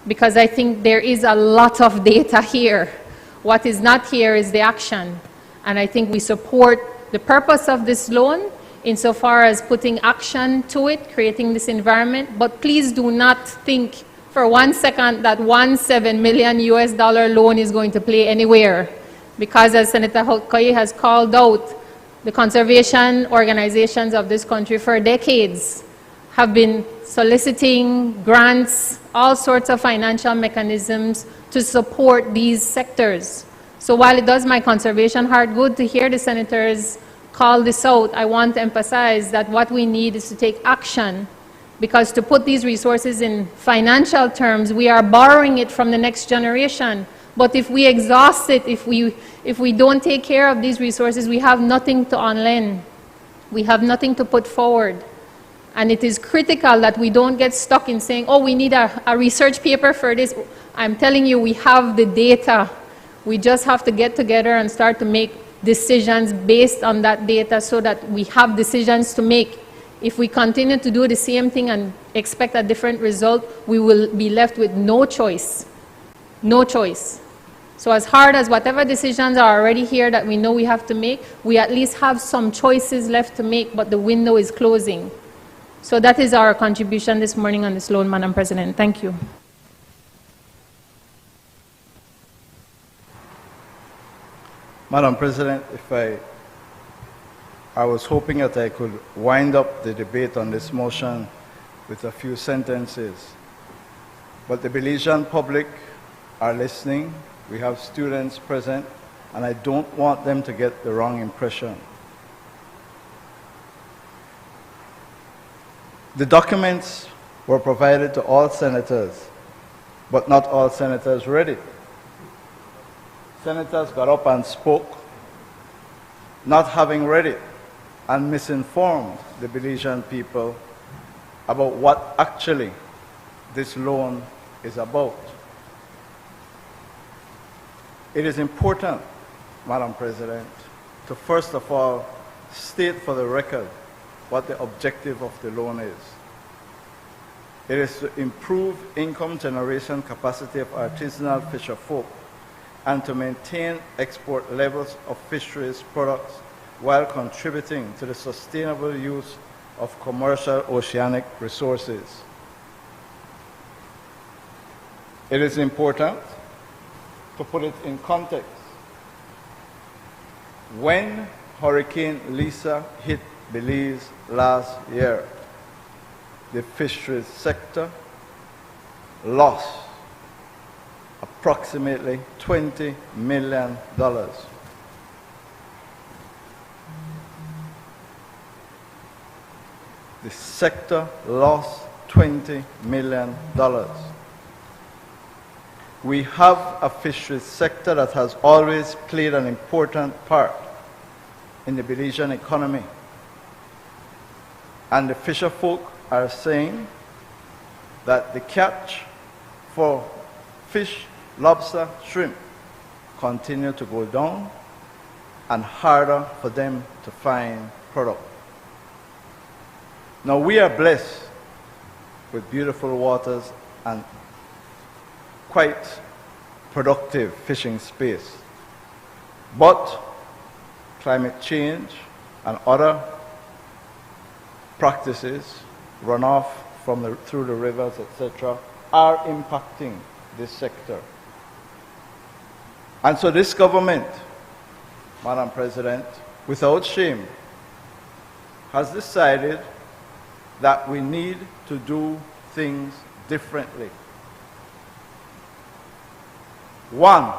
because I think there is a lot of data here. What is not here is the action. And I think we support the purpose of this loan insofar as putting action to it, creating this environment. But please do not think for 1 second that $17 million loan is going to play anywhere. Because as Senator Hotkay has called out, the conservation organizations of this country for decades have been soliciting grants, all sorts of financial mechanisms to support these sectors. So while it does my conservation heart good to hear the senators call this out, I want to emphasize that what we need is to take action, because to put these resources in financial terms, we are borrowing it from the next generation. But if we exhaust it, if we don't take care of these resources, we have nothing to on-lend. We have nothing to put forward. And it is critical that we don't get stuck in saying, oh, we need a research paper for this. I'm telling you, we have the data. We just have to get together and start to make decisions based on that data so that we have decisions to make. If we continue to do the same thing and expect a different result, we will be left with no choice. No choice. So as hard as whatever decisions are already here that we know we have to make, we at least have some choices left to make, but the window is closing. So that is our contribution this morning on this loan, Madam President. Thank you. Madam President, I was hoping that I could wind up the debate on this motion with a few sentences. But the Belizean public are listening. We have students present, and I don't want them to get the wrong impression. The documents were provided to all senators, but not all senators read it. Senators got up and spoke, not having read it, and misinformed the Belizean people about what actually this loan is about. It is important, Madam President, to first of all state for the record what the objective of the loan is. It is to improve income generation capacity of artisanal fisher folk and to maintain export levels of fisheries products while contributing to the sustainable use of commercial oceanic resources. It is important to put it in context. When Hurricane Lisa hit Belize last year, the fisheries sector lost approximately $20 million. The sector lost $20 million. We have a fisheries sector that has always played an important part in the Belizean economy. And the fisher folk are saying that the catch for fish, lobster, shrimp continue to go down and harder for them to find product. Now we are blessed with beautiful waters and quite productive fishing space. But climate change and other practices, runoff through the rivers, etc., are impacting this sector. And so this government, Madam President, without shame, has decided that we need to do things differently. One,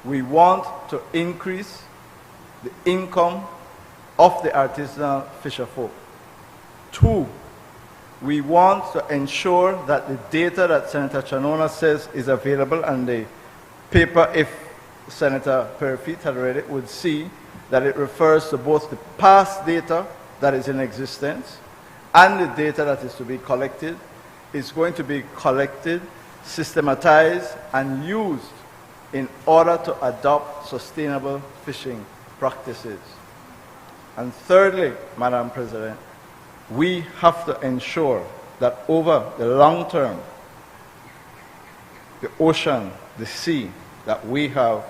we want to increase the income of the artisanal fisher folk. Two, we want to ensure that the data that Senator Chanona says is available, and the paper, if Senator Perifit had read it, would see that it refers to both the past data that is in existence and the data that is to be collected, is going to be collected, systematized, and used in order to adopt sustainable fishing practices. And thirdly, Madam President, we have to ensure that over the long term, the ocean, the sea that we have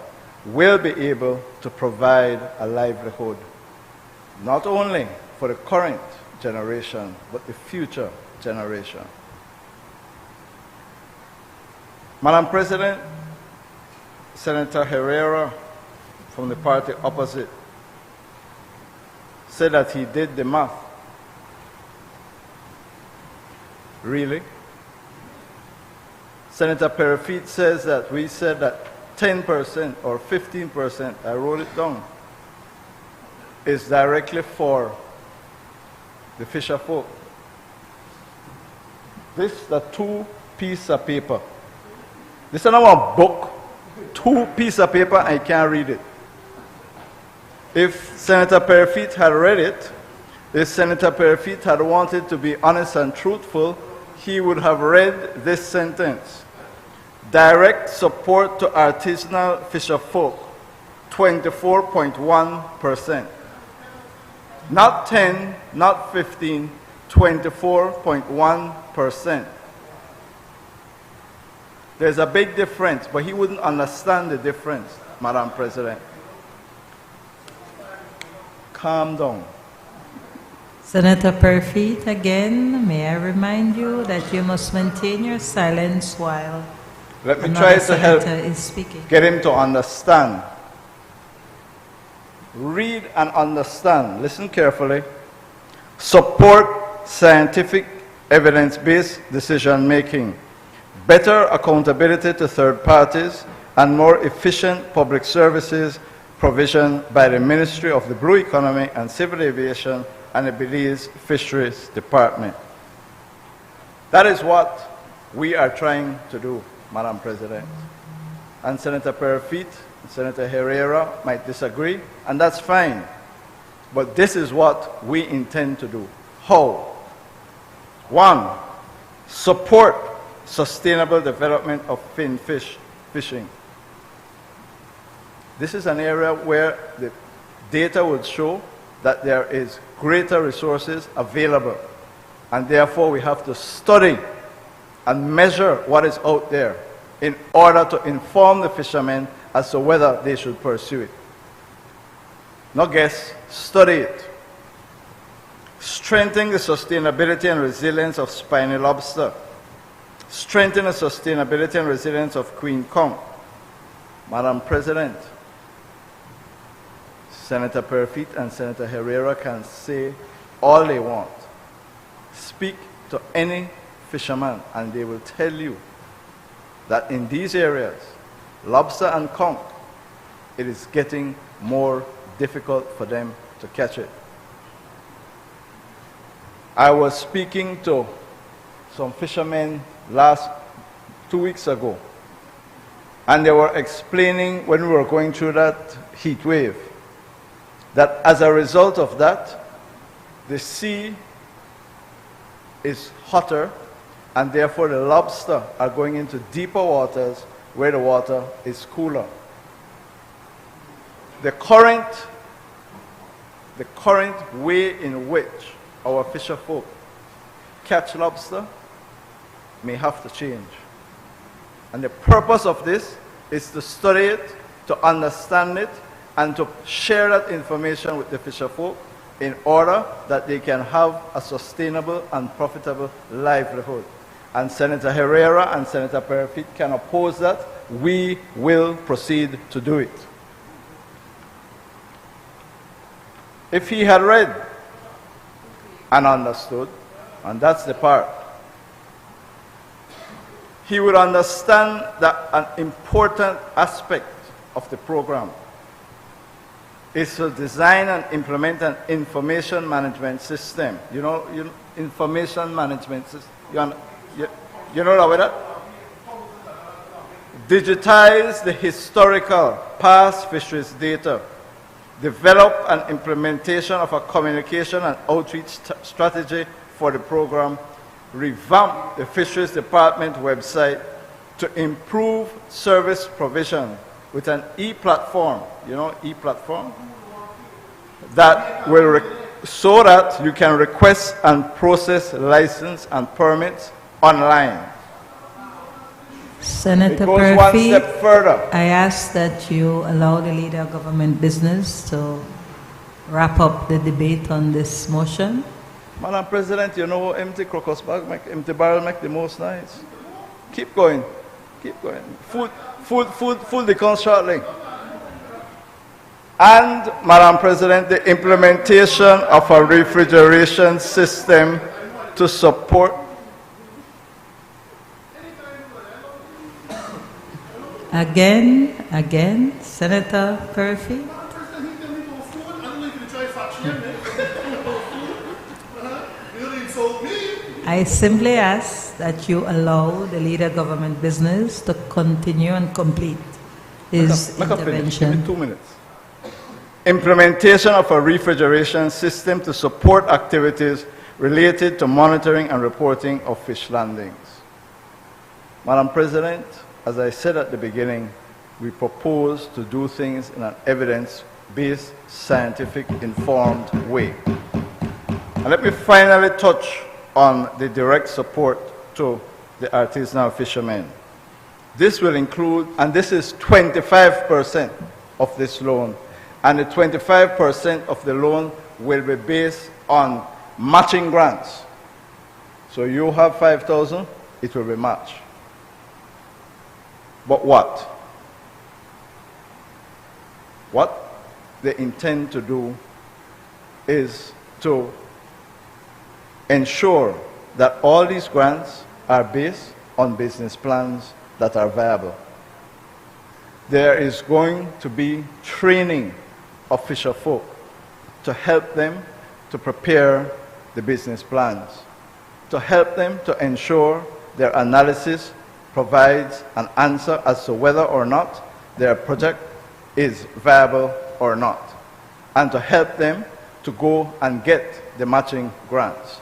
will be able to provide a livelihood, not only for the current generation, but the future generation. Madam President, Senator Herrera from the party opposite said that he did the math. Really? Senator Perifit says that we said that 10% or 15%, I wrote it down, is directly for the fisher folk. This is a 2-piece of paper. This is not a book. 2 pieces of paper, I can't read it. If Senator Perifit had read it, if Senator Perifit had wanted to be honest and truthful, he would have read this sentence. Direct support to artisanal fisher folk, 24.1%. Not 10, not 15, 24.1%. There's a big difference, but he wouldn't understand the difference, Madam President. Calm down. Senator Perfeet, again, may I remind you that you must maintain your silence while Let me another try to help senator is speaking. get him to understand. Read and understand. Listen carefully. Support scientific evidence-based decision-making, better accountability to third parties, and more efficient public services provision by the Ministry of the Blue Economy and Civil Aviation and the Belize Fisheries Department. That is what we are trying to do, Madam President. And Senator Perfeet and Senator Herrera might disagree, and that's fine. But this is what we intend to do. How? One, support sustainable development of fin fishing. This is an area where the data would show that there is greater resources available, and therefore we have to study and measure what is out there in order to inform the fishermen as to whether they should pursue it. Not guess, study it. Strengthen the sustainability and resilience of spiny lobster. Strengthen the sustainability and resilience of queen conch. Madam President, Senator Perfeet and Senator Herrera can say all they want. Speak to any fisherman and they will tell you that in these areas, lobster and conch, it is getting more difficult for them to catch it. I was speaking to some fishermen 2 weeks ago, and they were explaining when we were going through that heat wave, that as a result of that, the sea is hotter, and therefore the lobster are going into deeper waters where the water is cooler. The current way in which our fisher folk catch lobster may have to change. And the purpose of this is to study it, to understand it, and to share that information with the fisher folk in order that they can have a sustainable and profitable livelihood. And Senator Herrera and Senator Perfeet can oppose that. We will proceed to do it. If he had read and understood, and that's the part, he would understand that an important aspect of the program is to design and implement an information management system. You know information management system. You know that? Digitize the historical past fisheries data. Develop an implementation of a communication and outreach strategy for the program. Revamp the Fisheries Department website to improve service provision with an e-platform, e-platform, that will so that you can request and process license and permits online. Senator It goes one Perfeet, step further. I ask that you allow the Leader of Government Business to wrap up the debate on this motion. Madam President, you know empty crocus bag empty barrel make the most nice. Keep going. Keep going. Food becomes shortly. And, Madam President, the implementation of a refrigeration system to support. Again, Senator Perfeet. I simply ask that you allow the Leader of Government Business to continue and complete his intervention. Give me 2 minutes. Implementation of a refrigeration system to support activities related to monitoring and reporting of fish landings. Madam President, as I said at the beginning, we propose to do things in an evidence-based, scientific, informed way. And let me finally touch on the direct support to the artisanal fishermen. This will include, and this is 25% of this loan, and the 25% of the loan will be based on matching grants. So you have 5,000, it will be matched. But what? What they intend to do is to ensure that all these grants are based on business plans that are viable. There is going to be training of fisher folk to help them to prepare the business plans, to help them to ensure their analysis provides an answer as to whether or not their project is viable or not, and to help them to go and get the matching grants.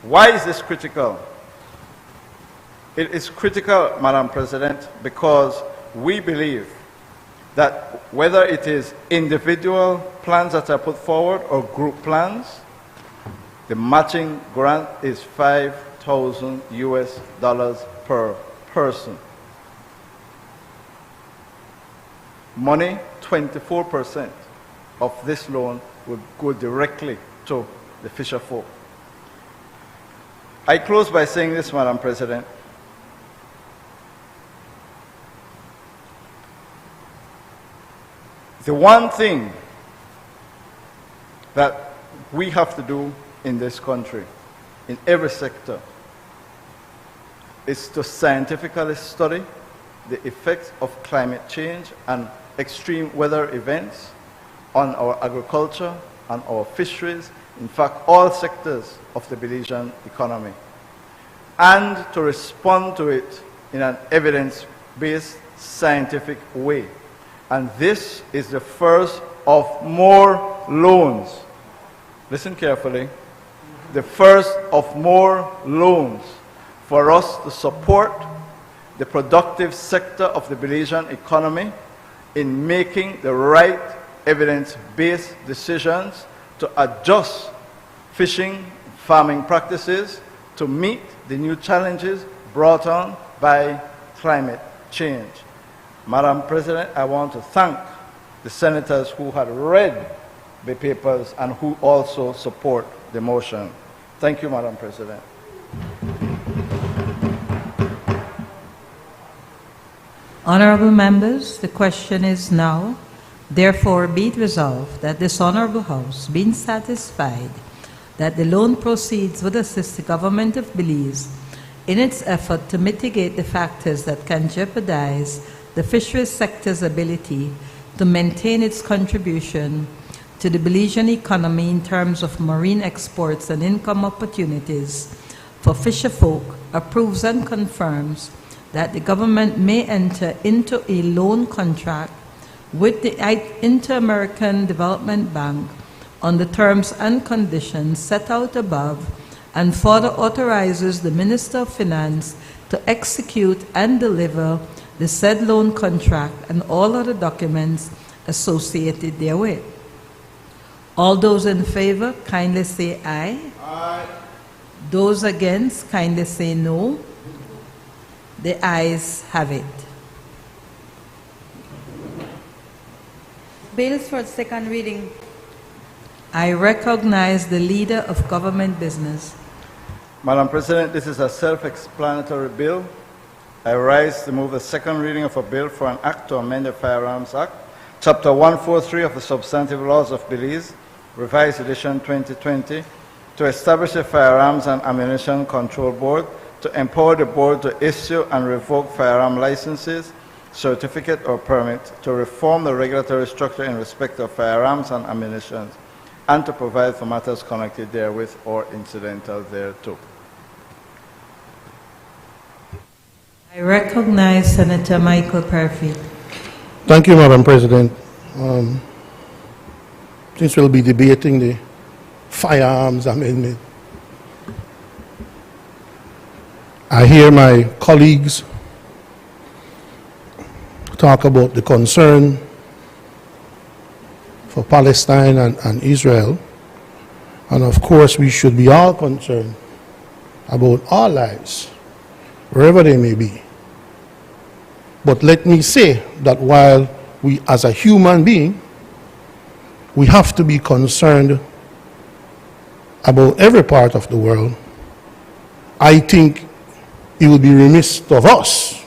Why is this critical? It is critical, Madam President, because we believe that whether it is individual plans that are put forward or group plans, the matching grant is $5,000 US per person. Money, 24% of this loan would go directly to the fisher folk. I close by saying this, Madam President. The one thing that we have to do in this country, in every sector, is to scientifically study the effects of climate change and extreme weather events on our agriculture and our fisheries, in fact, all sectors of the Belizean economy, and to respond to it in an evidence-based scientific way. And this is the first of more loans. Listen carefully. The first of more loans for us to support the productive sector of the Belizean economy in making the right evidence-based decisions to adjust fishing, farming practices to meet the new challenges brought on by climate change. Madam President, I want to thank the senators who had read the papers and who also support the motion. Thank you, Madam President. Honorable members, the question is now, therefore be it resolved that this Honorable House, being satisfied that the loan proceeds would assist the government of Belize in its effort to mitigate the factors that can jeopardize the fisheries sector's ability to maintain its contribution to the Belizean economy in terms of marine exports and income opportunities for fisher folk, approves and confirms that the government may enter into a loan contract with the Inter-American Development Bank on the terms and conditions set out above, and further authorizes the Minister of Finance to execute and deliver the said loan contract and all other documents associated therewith. All those in favor, kindly say aye. Aye. Those against, kindly say no. The ayes have it. Bills for second reading. I recognize the leader of government business. Madam President, this is a self-explanatory bill. I rise to move the second reading of a bill for an act to amend the Firearms Act, Chapter 143 of the Substantive Laws of Belize, Revised Edition 2020, to establish a Firearms and Ammunition Control Board, to empower the board to issue and revoke firearm licenses, certificate or permit, to reform the regulatory structure in respect of firearms and ammunition, and to provide for matters connected therewith or incidental thereto. I recognize Senator Michael Perfit. Thank you, Madam President. Since we'll be debating the Firearms Amendment, I hear my colleagues talk about the concern for Palestine and Israel, and of course we should be all concerned about our lives, wherever they may be. But let me say that while we, as a human being, we have to be concerned about every part of the world, I think it would be remiss of us,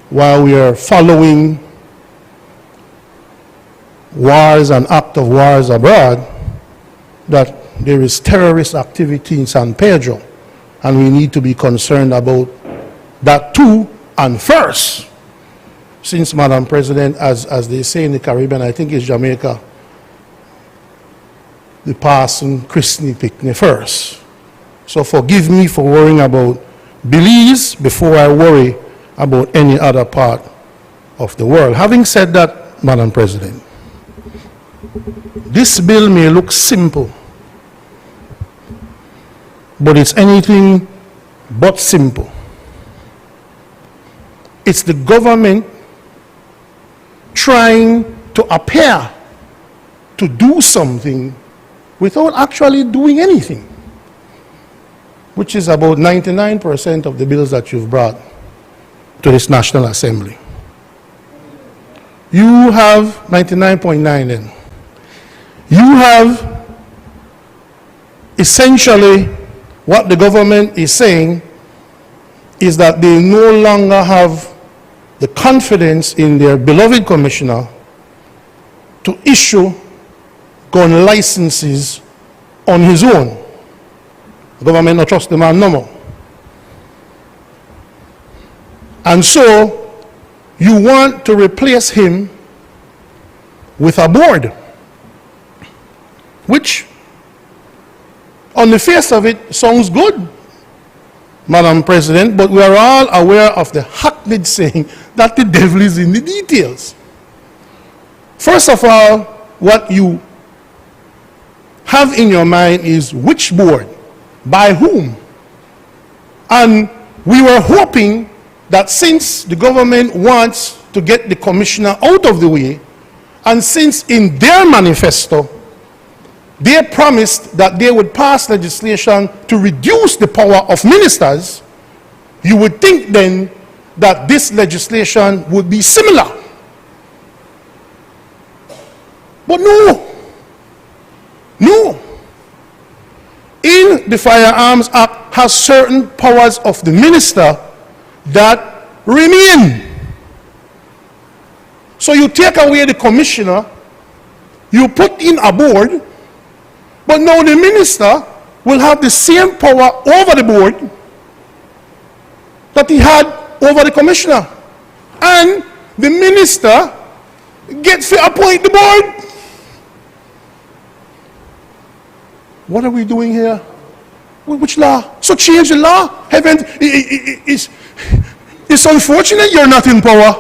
while we are following wars and act of wars abroad, that there is terrorist activity in San Pedro, and we need to be concerned about that too, and first, since, Madam President, as they say in the Caribbean, I think it's Jamaica, the passing christening picnic first. So forgive me for worrying about Belize before I worry about any other part of the world. Having said that, Madam President, this bill may look simple, but it's anything but simple. It's the government trying to appear to do something without actually doing anything, which is about 99% of the bills that you've brought to this National Assembly. You have 99.9 then. You have essentially what the government is saying is that they no longer have the confidence in their beloved commissioner to issue gun licenses on his own. The government don't trust the man no more. And so you want to replace him with a board, which on the face of it sounds good, Madam President, but we are all aware of the hackneyed saying that the devil is in the details. First of all, what you have in your mind is which board, by whom. And we were hoping that since the government wants to get the commissioner out of the way, and since in their manifesto they promised that they would pass legislation to reduce the power of ministers, you would think then that this legislation would be similar. But no. No. In the Firearms Act has certain powers of the minister that remain. So you take away the commissioner, you put in a board, but now the minister will have the same power over the board that he had over the commissioner. And the minister gets to appoint the board. What are we doing here? Which law? So change the law. It's unfortunate you're not in power.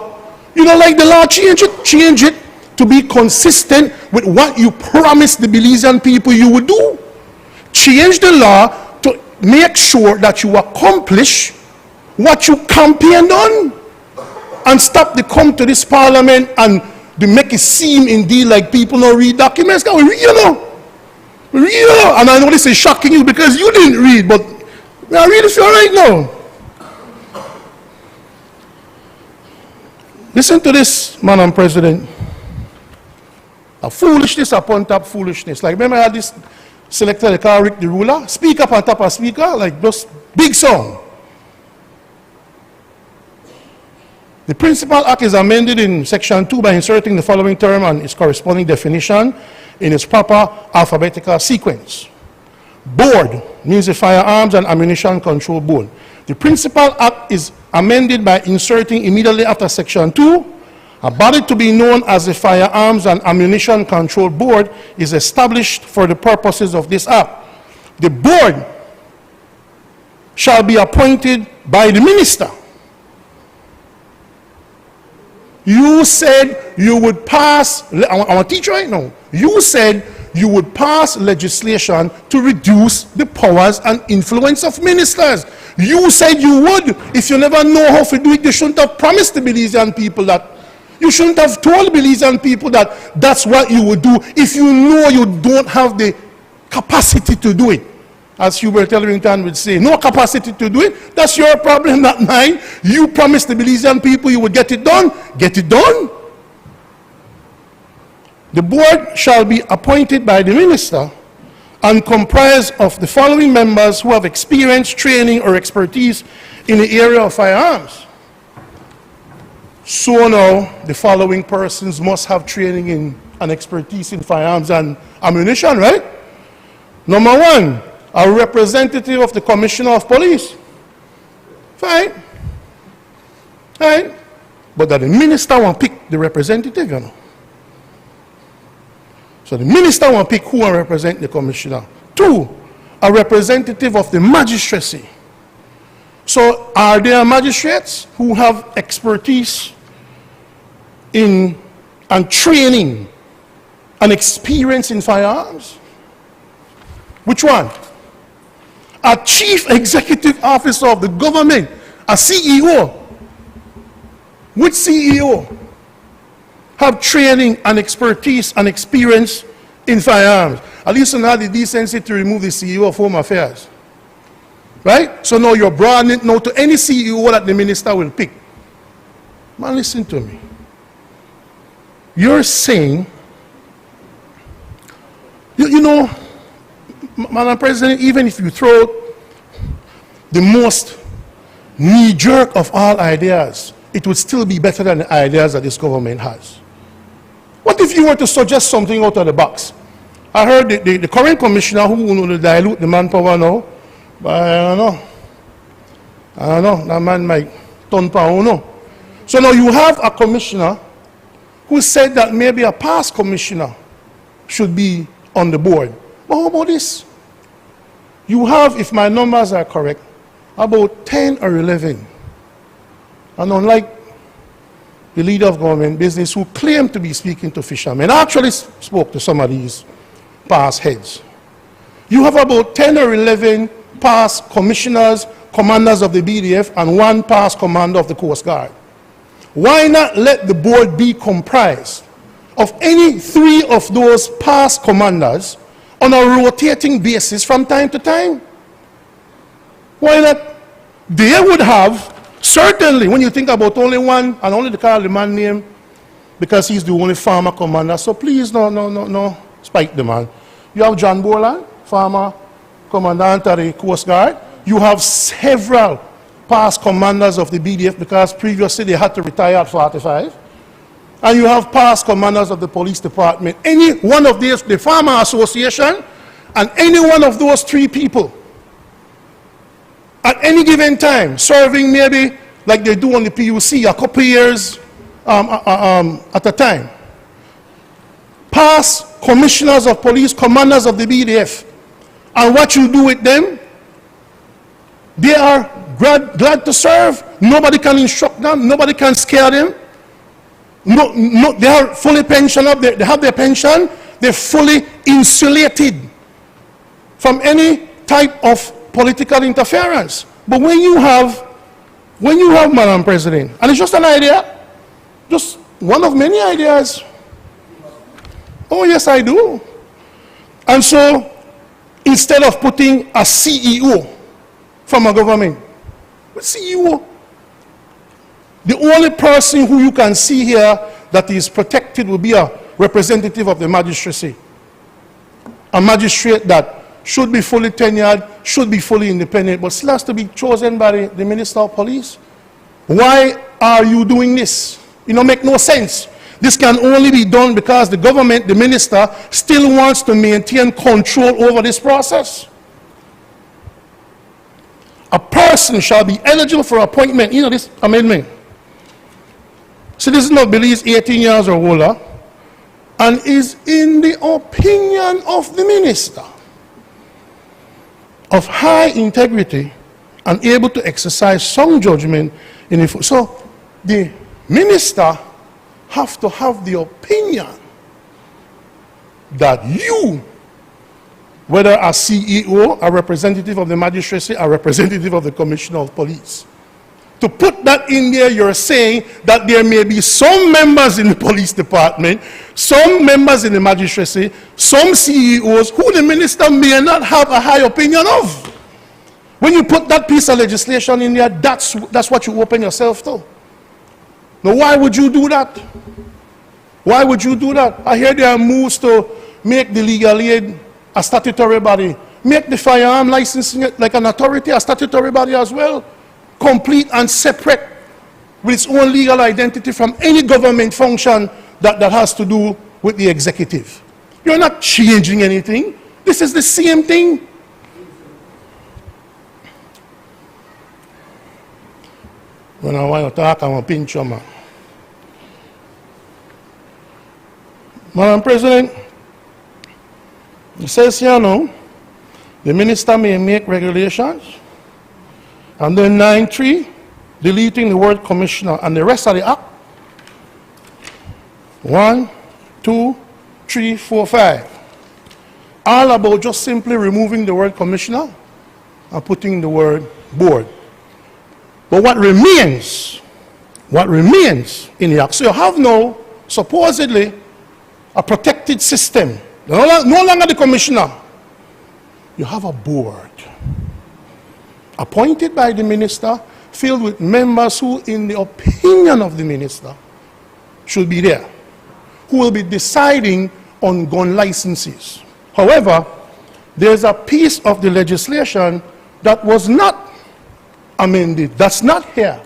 You don't like the law, change it. Change it to be consistent with what you promised the Belizean people you would do. Change the law to make sure that you accomplish what you campaigned on. And stop the come to this parliament and to make it seem indeed like people don't read documents. Can we read, you know? Real, and I know this is shocking you because you didn't read, but I read it for you right now. Listen to this, Madam President. A foolishness upon top foolishness. Like, remember I had this selector, they call Rick the Ruler? Speak up on top of speaker, like just big song. The Principal Act is amended in Section 2 by inserting the following term and its corresponding definition in its proper alphabetical sequence. Board means the Firearms and Ammunition Control Board. The Principal Act is amended by inserting immediately after Section 2, a body to be known as the Firearms and Ammunition Control Board is established for the purposes of this Act. The board shall be appointed by the minister. You said you would pass, I want to teach right now. You said you would pass legislation to reduce the powers and influence of ministers. You said you would. If you never know how to do it, you shouldn't have promised the Belizean people that. You shouldn't have told Belizean people that that's what you would do if you know you don't have the capacity to do it. as Hubert Elrington would say, no capacity to do it, that's your problem, not mine. You promised the Belizean people you would get it done. Get it done. The board shall be appointed by the minister and comprise of the following members who have experience, training, or expertise in the area of firearms. So now, the following persons must have training in and expertise in firearms and ammunition, right? Number one, a representative of the Commissioner of Police. Fine. Fine. But that the minister won't pick the representative, you know. So the minister will pick who will represent the commissioner. Two, a representative of the magistracy. So are there magistrates who have expertise in and training and experience in firearms? Which one? A chief executive officer of the government, a CEO. Which CEO have training and expertise and experience in firearms? At least you have the decency to remove the CEO of Home Affairs. Right? So now you're broadening it now to any CEO that the minister will pick. Man, listen to me. You're saying, you know, Madam President, even if you throw the most knee-jerk of all ideas, it would still be better than the ideas that this government has. What if you were to suggest something out of the box? I heard the current commissioner who will dilute the manpower now, but I don't know, that man might turn power no. So now you have a commissioner who said that maybe a past commissioner should be on the board. But how about this? You have, if my numbers are correct, about 10 or 11. And unlike the leader of government business who claimed to be speaking to fishermen, I actually spoke to some of these past heads. You have about 10 or 11 past commissioners, commanders of the BDF, and one past commander of the Coast Guard. Why not let the board be comprised of any 3 of those past commanders on a rotating basis from time to time? Why not? They would have, certainly, when you think about only one, and only to call the man name, because he's the only farmer commander, so please, no, spike the man. You have John Borland, farmer commandant of the Coast Guard. You have several past commanders of the BDF, because previously they had to retire at 45. And you have past commanders of the police department. Any one of these, the Farmer Association, and any one of those 3 people, at any given time, serving maybe like they do on the PUC, a couple years at a time. Past commissioners of police, commanders of the BDF. And what you do with them, they are glad to serve. Nobody can instruct them. Nobody can scare them. No, they are fully pensioned up. They have their pension. They're fully insulated from any type of political interference. But when you have, Madam President, and it's just an idea, just one of many ideas. Oh yes, I do. And so, instead of putting a CEO from a government, what CEO? The only person who you can see here that is protected will be a representative of the magistracy. A magistrate that should be fully tenured, should be fully independent, but still has to be chosen by the Minister of Police. Why are you doing this? Make no sense. This can only be done because the government, the minister, still wants to maintain control over this process. A person shall be eligible for appointment, this amendment. So this is not Belize 18 years or older, and is in the opinion of the minister of high integrity and able to exercise sound judgment in the so the minister have to have the opinion that you, whether a CEO, a representative of the magistracy, a representative of the Commissioner of Police, to put that in there, you're saying that there may be some members in the police department, some members in the magistracy, some CEOs who the minister may not have a high opinion of. When you put that piece of legislation in there, that's what you open yourself to. Now, why would you do that? Why would you do that? I hear there are moves to make the legal aid a statutory body. Make the firearm licensing like an authority, a statutory body as well. Complete and separate with its own legal identity from any government function that has to do with the executive. You're not changing anything. This is the same thing. When I want to talk, I'm a pinch you, man. Madam President, it says here now, the minister may make regulations, and then 9.3, deleting the word commissioner, and the rest of the act, 1, 2, 3, 4, 5, all about just simply removing the word commissioner and putting the word board. But what remains in the act, so you have now, supposedly, a protected system. No longer the commissioner. You have a board appointed by the minister, filled with members who, in the opinion of the minister, should be there, who will be deciding on gun licenses. However, there's a piece of the legislation that was not amended, that's not here.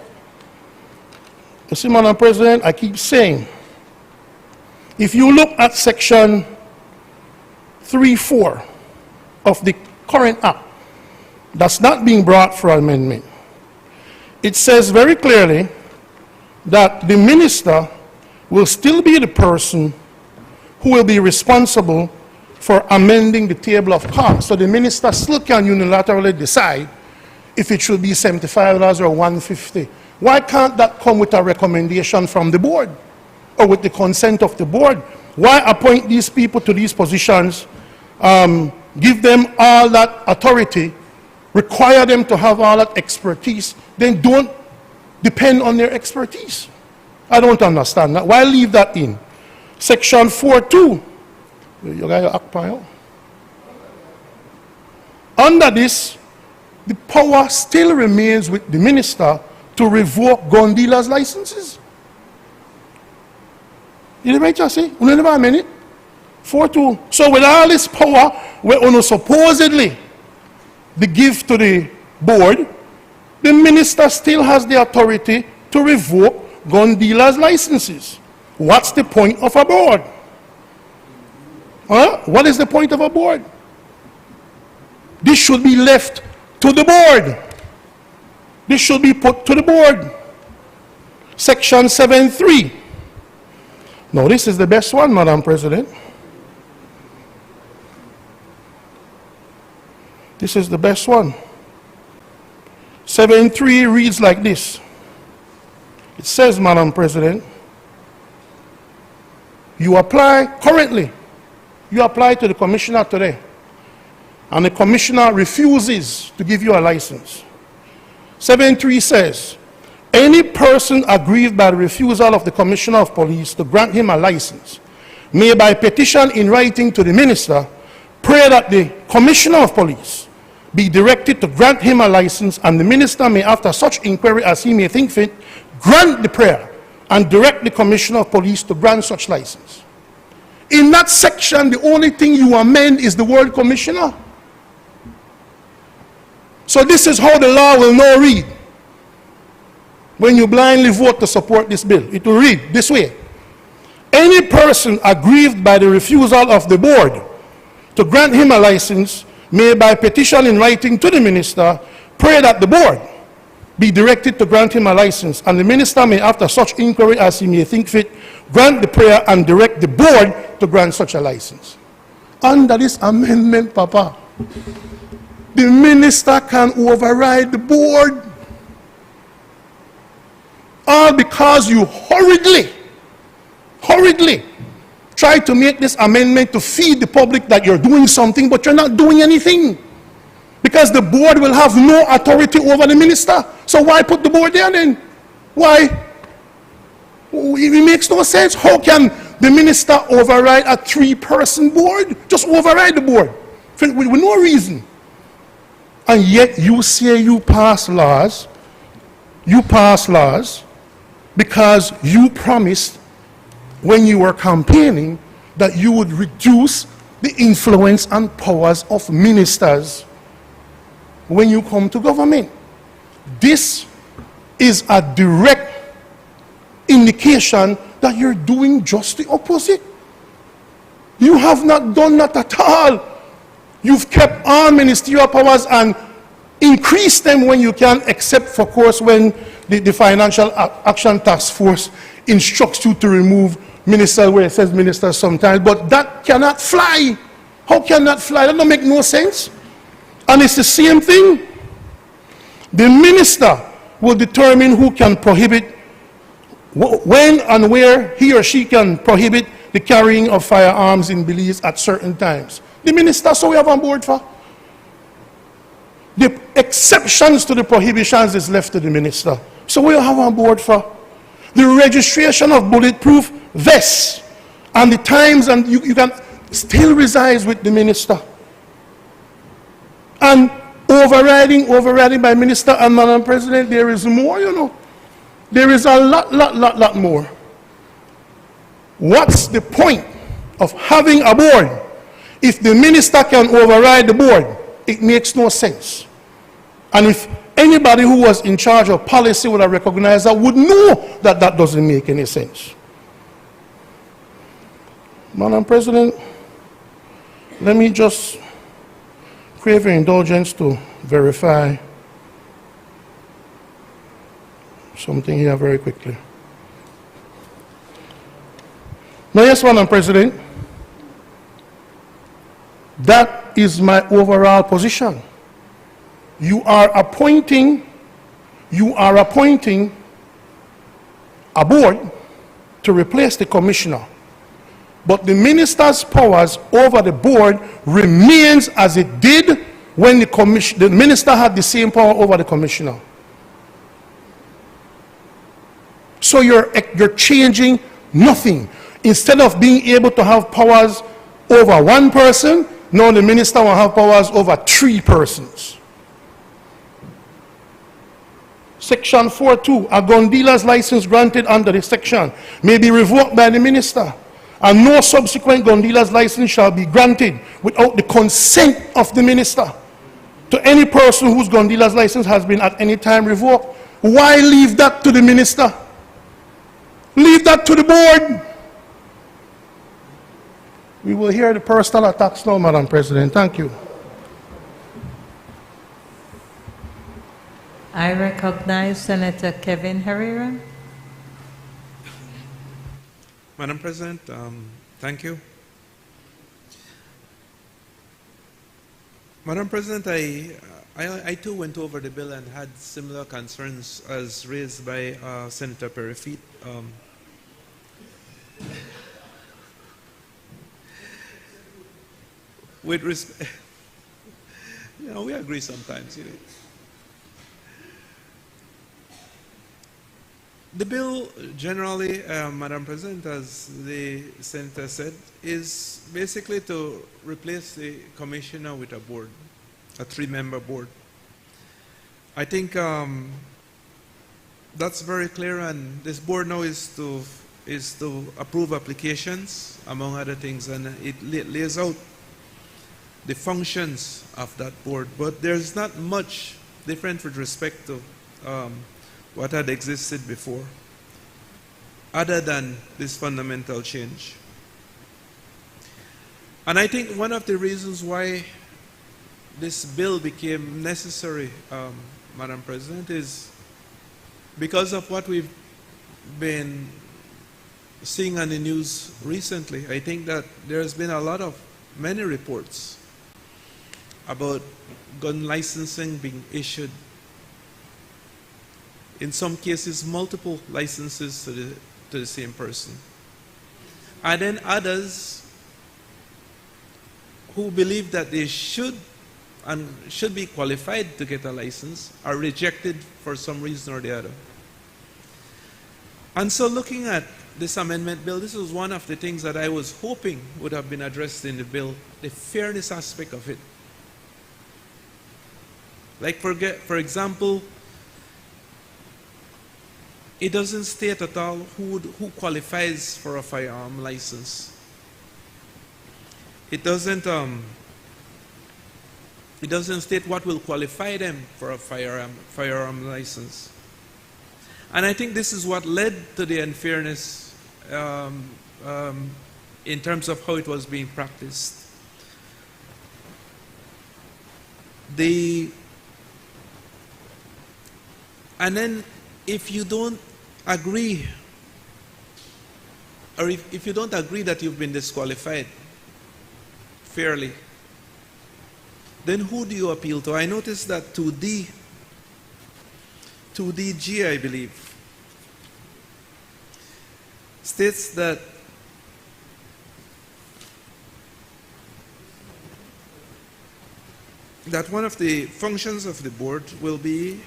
You see, Madam President, I keep saying, if you look at section 3.4 of the current act, that's not being brought for amendment. It says very clearly that the minister will still be the person who will be responsible for amending the table of costs. So the minister still can unilaterally decide if it should be $75 or $150. Why can't that come with a recommendation from the board or with the consent of the board? Why appoint these people to these positions, give them all that authority, require them to have all that expertise, then don't depend on their expertise? I don't understand that. Why leave that in? Section 4.2. You got your act file? Under this, the power still remains with the minister to revoke gun dealers' licenses. You know what say? You never a minute? 4.2. So with all this power, we're going to supposedly the gift to the board, the minister still has the authority to revoke gun dealers' licenses. What's the point of a board? What is the point of a board? This should be left to the board. This should be put to the board. Section 7.3. Now this is the best one, Madam President. This is the best one. 7.3 reads like this. It says, Madam President, you apply currently, you apply to the commissioner today, and the commissioner refuses to give you a license. 7.3 says, any person aggrieved by the refusal of the commissioner of police to grant him a license may by petition in writing to the minister pray that the commissioner of police be directed to grant him a license, and the minister may, after such inquiry as he may think fit, grant the prayer and direct the commissioner of police to grant such license. In that section, the only thing you amend is the word commissioner. So this is how the law will now read. When you blindly vote to support this bill, it will read this way. Any person aggrieved by the refusal of the board to grant him a license may by petition in writing to the minister pray that the board be directed to grant him a license, and the minister may, after such inquiry as he may think fit, grant the prayer and direct the board to grant such a license. Under this amendment, Papa, the minister can override the board, all because you hurriedly try to make this amendment to feed the public that you're doing something, but you're not doing anything. Because the board will have no authority over the minister. So why put the board there then? Why? It makes no sense. How can the minister override a 3-person board? Just override the board with no reason. And yet you say you pass laws because you promised when you were campaigning that you would reduce the influence and powers of ministers when you come to government. This is a direct indication that you're doing just the opposite. You have not done that at all. You've kept all ministerial powers and increased them when you can, except for course when the Financial Action Task Force instructs you to remove minister where it says minister sometimes, but that cannot fly. How can that fly? That don't make no sense. And it's the same thing. The minister will determine who can prohibit, when and where he or she can prohibit the carrying of firearms in Belize at certain times. The minister, so we have on board for. The exceptions to the prohibitions is left to the minister. So we have on board for. The registration of bulletproof vests and the times, and you can still resides with the minister. And overriding by minister and Madam President, there is more, you know. There is a lot more. What's the point of having a board if the minister can override the board? It makes no sense. And if anybody who was in charge of policy would have recognized that, would know that that doesn't make any sense. Madam President, let me just crave your indulgence to verify something here very quickly. Now, yes, Madam President, that is my overall position. You are appointing a board to replace the commissioner. But the minister's powers over the board remains as it did when the minister had the same power over the commissioner. So you're changing nothing. Instead of being able to have powers over 1 person, now the minister will have powers over 3 persons. Section 4.2, a gun dealer's license granted under this section may be revoked by the minister, and no subsequent gun dealer's license shall be granted without the consent of the minister to any person whose gun dealer's license has been at any time revoked. Why leave that to the minister? Leave that to the board. We will hear the personal attacks now, Madam President. Thank you. I recognize Senator Kevin Herrera. Madam President, thank you. Madam President, I too went over the bill and had similar concerns as raised by Senator Perifeet. With respect, you know, we agree sometimes. You know. The bill generally, Madam President, as the Senator said, is basically to replace the commissioner with a board, a 3-member board. I think that's very clear, and this board now is to approve applications, among other things, and it lays out the functions of that board. But there's not much different with respect to what had existed before, other than this fundamental change. And I think one of the reasons why this bill became necessary, Madam President, is because of what we've been seeing on the news recently. I think that there's been many reports about gun licensing being issued, in some cases multiple licenses to the same person, and then others who believe that they should and should be qualified to get a license are rejected for some reason or the other. And so looking at this amendment bill, this was one of the things that I was hoping would have been addressed in the bill, the fairness aspect of it. Like for example, it doesn't state at all who qualifies for a firearm license. It doesn't state what will qualify them for a firearm license. And I think this is what led to the unfairness in terms of how it was being practiced. And then if you don't agree, or if you don't agree that you've been disqualified fairly, then who do you appeal to? I noticed that 2DG, I believe, states that one of the functions of the board will be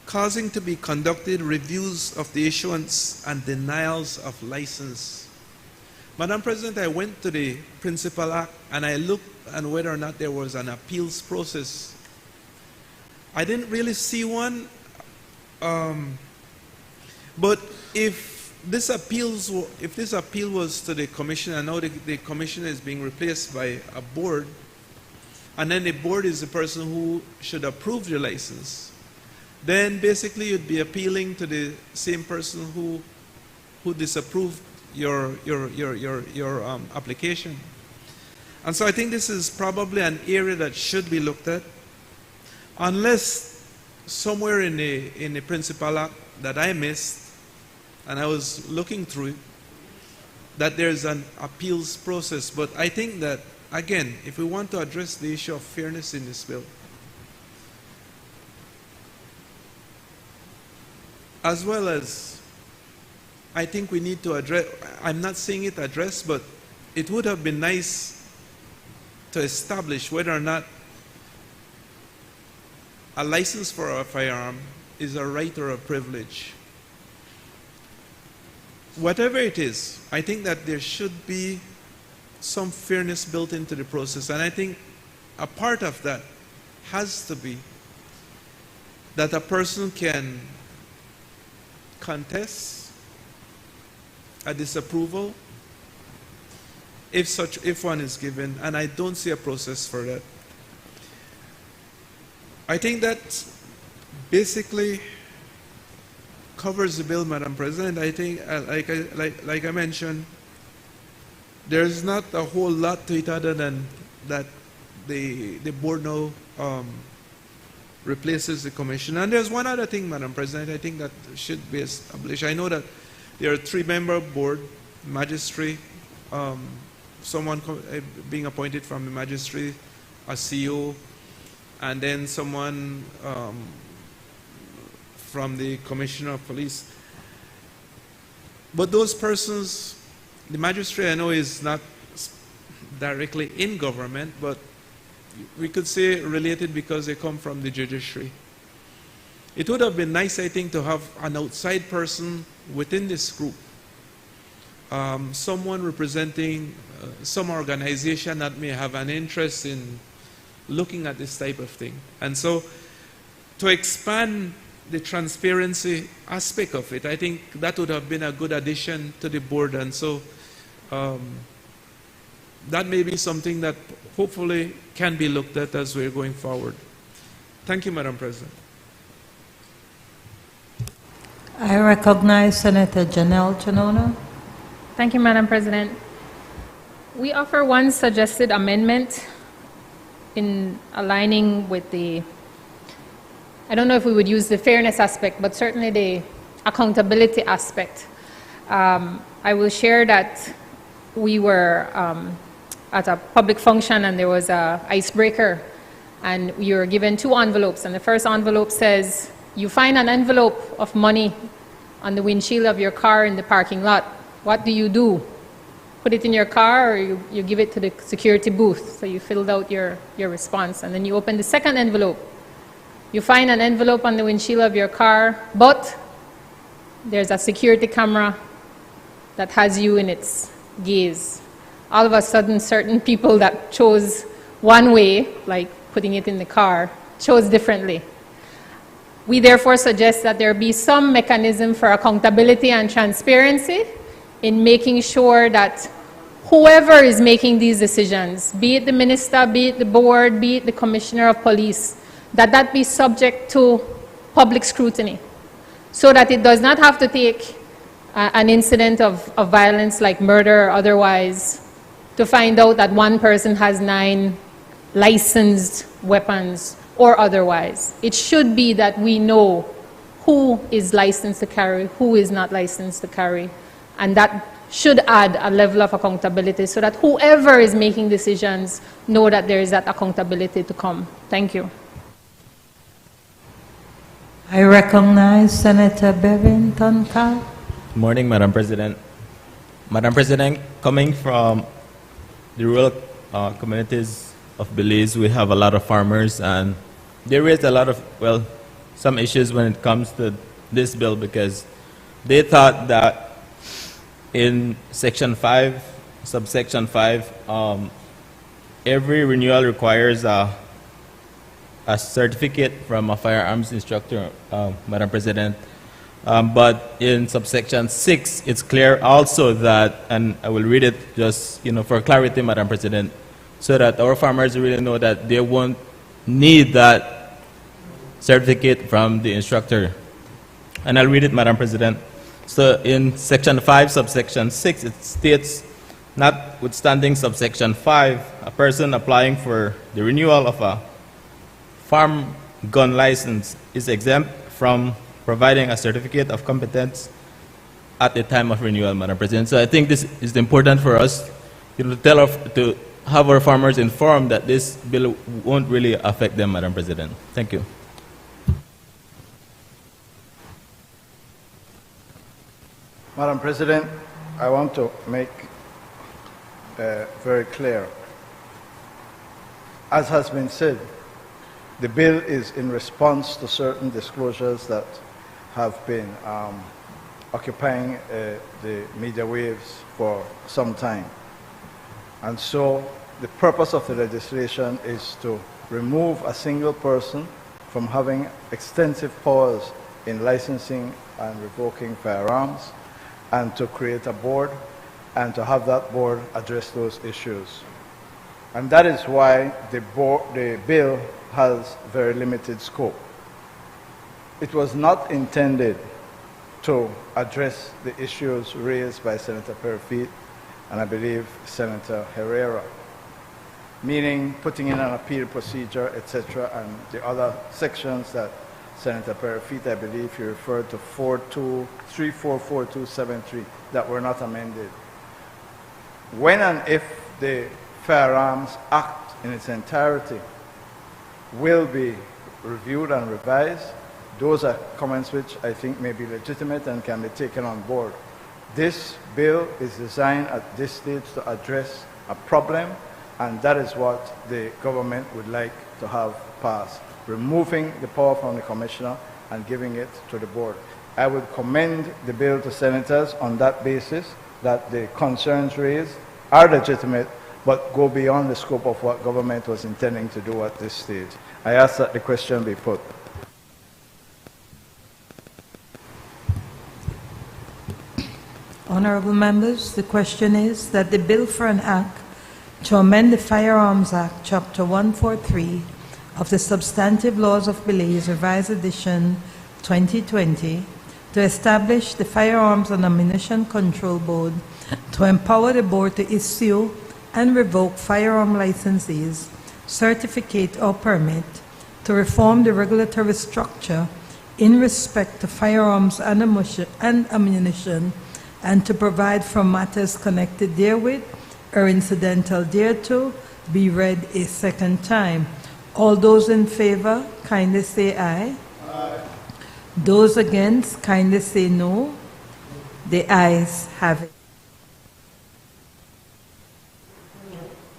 causing to be conducted reviews of the issuance and denials of license. Madam President, I went to the Principal Act and I looked at whether or not there was an appeals process. I didn't really see one, but if this appeal was to the commission, and now the commission is being replaced by a board, and then the board is the person who should approve the license, then basically you'd be appealing to the same person who disapproved your application. And so I think this is probably an area that should be looked at, unless somewhere in the Principal Act that I missed, and I was looking through it, that there's an appeals process. But I think that, again, if we want to address the issue of fairness in this bill, as well as I think we need to address, I'm not saying it addressed, but it would have been nice to establish whether or not a license for a firearm is a right or a privilege. Whatever it is, I think that there should be some fairness built into the process, and I think a part of that has to be that a person can contest a disapproval if one is given, and I don't see a process for that. I think that basically covers the bill, Madam President. I think, like I mentioned, there's not a whole lot to it other than that the board now replaces the commission. And there's one other thing, Madam President, I think that should be established. I know that there are 3-member board, magistrate, someone being appointed from the magistrate, a CEO, and then someone from the Commissioner of Police. But those persons, the magistrate I know is not directly in government, but we could say related because they come from the judiciary. It would have been nice, I think, to have an outside person within this group, someone representing some organization that may have an interest in looking at this type of thing. And so to expand the transparency aspect of it, I think that would have been a good addition to the board. And so that may be something that hopefully can be looked at as we're going forward. Thank you, Madam President. I recognize Senator Janelle Chanono. Thank you, Madam President. We offer one suggested amendment in aligning with the, I don't know if we would use the fairness aspect, but certainly the accountability aspect. I will share that we were at a public function and there was an icebreaker, and you were given 2 envelopes, and the first envelope says, you find an envelope of money on the windshield of your car in the parking lot. What do you do? put it in your car or you give it to the security booth. So you filled out your response, and then you open the second envelope. You find an envelope on the windshield of your car, but there's a security camera that has you in its gaze. All of a sudden, certain people that chose one way, like putting it in the car, chose differently. We therefore suggest that there be some mechanism for accountability and transparency in making sure that whoever is making these decisions, be it the minister, be it the board, be it the commissioner of police, that be subject to public scrutiny, so that it does not have to take an incident of violence like murder or otherwise to find out that one person has 9 licensed weapons or otherwise. It should be that we know who is licensed to carry, who is not licensed to carry, and that should add a level of accountability so that whoever is making decisions know that there is that accountability to come. Thank you. I recognize Senator Bevin Carr. Good morning, Madam President. Madam President, coming from the rural communities of Belize, we have a lot of farmers, and they raised a lot of, well, some issues when it comes to this bill, because they thought that in Section 5, subsection 5, every renewal requires a certificate from a firearms instructor, Madam President. But in subsection 6, it's clear also that, and I will read it just for clarity, Madam President, so that our farmers really know that they won't need that certificate from the instructor. And I'll read it, Madam President. So in section 5, subsection 6, it states, notwithstanding subsection 5, a person applying for the renewal of a farm gun license is exempt from providing a certificate of competence at the time of renewal, Madam President. So I think this is important for us to have our farmers informed that this bill won't really affect them, Madam President. Thank you. Madam President, I want to make very clear. As has been said, the bill is in response to certain disclosures that have been occupying the media waves for some time. And so the purpose of the legislation is to remove a single person from having extensive powers in licensing and revoking firearms, and to create a board and to have that board address those issues. And that is why the bill has very limited scope. It was not intended to address the issues raised by Senator Perifit and I believe Senator Herrera, meaning putting in an appeal procedure, etc., and the other sections that Senator Perifit, I believe you referred to 344273 that were not amended. When and if the Firearms Act in its entirety will be reviewed and revised, those are comments which I think may be legitimate and can be taken on board. This bill is designed at this stage to address a problem, and that is what the government would like to have passed, removing the power from the commissioner and giving it to the board. I would commend the bill to senators on that basis, that the concerns raised are legitimate, but go beyond the scope of what government was intending to do at this stage. I ask that the question be put. Honorable members, the question is that the bill for an act to amend the Firearms Act, Chapter 143 of the Substantive Laws of Belize, Revised Edition 2020, to establish the Firearms and Ammunition Control Board, to empower the board to issue and revoke firearm licenses, certificate or permit, to reform the regulatory structure in respect to firearms and ammunition, and to provide for matters connected therewith or incidental thereto, be read a second time. All those in favor, kindly say aye. Aye. Those against, kindly say no. The ayes have it.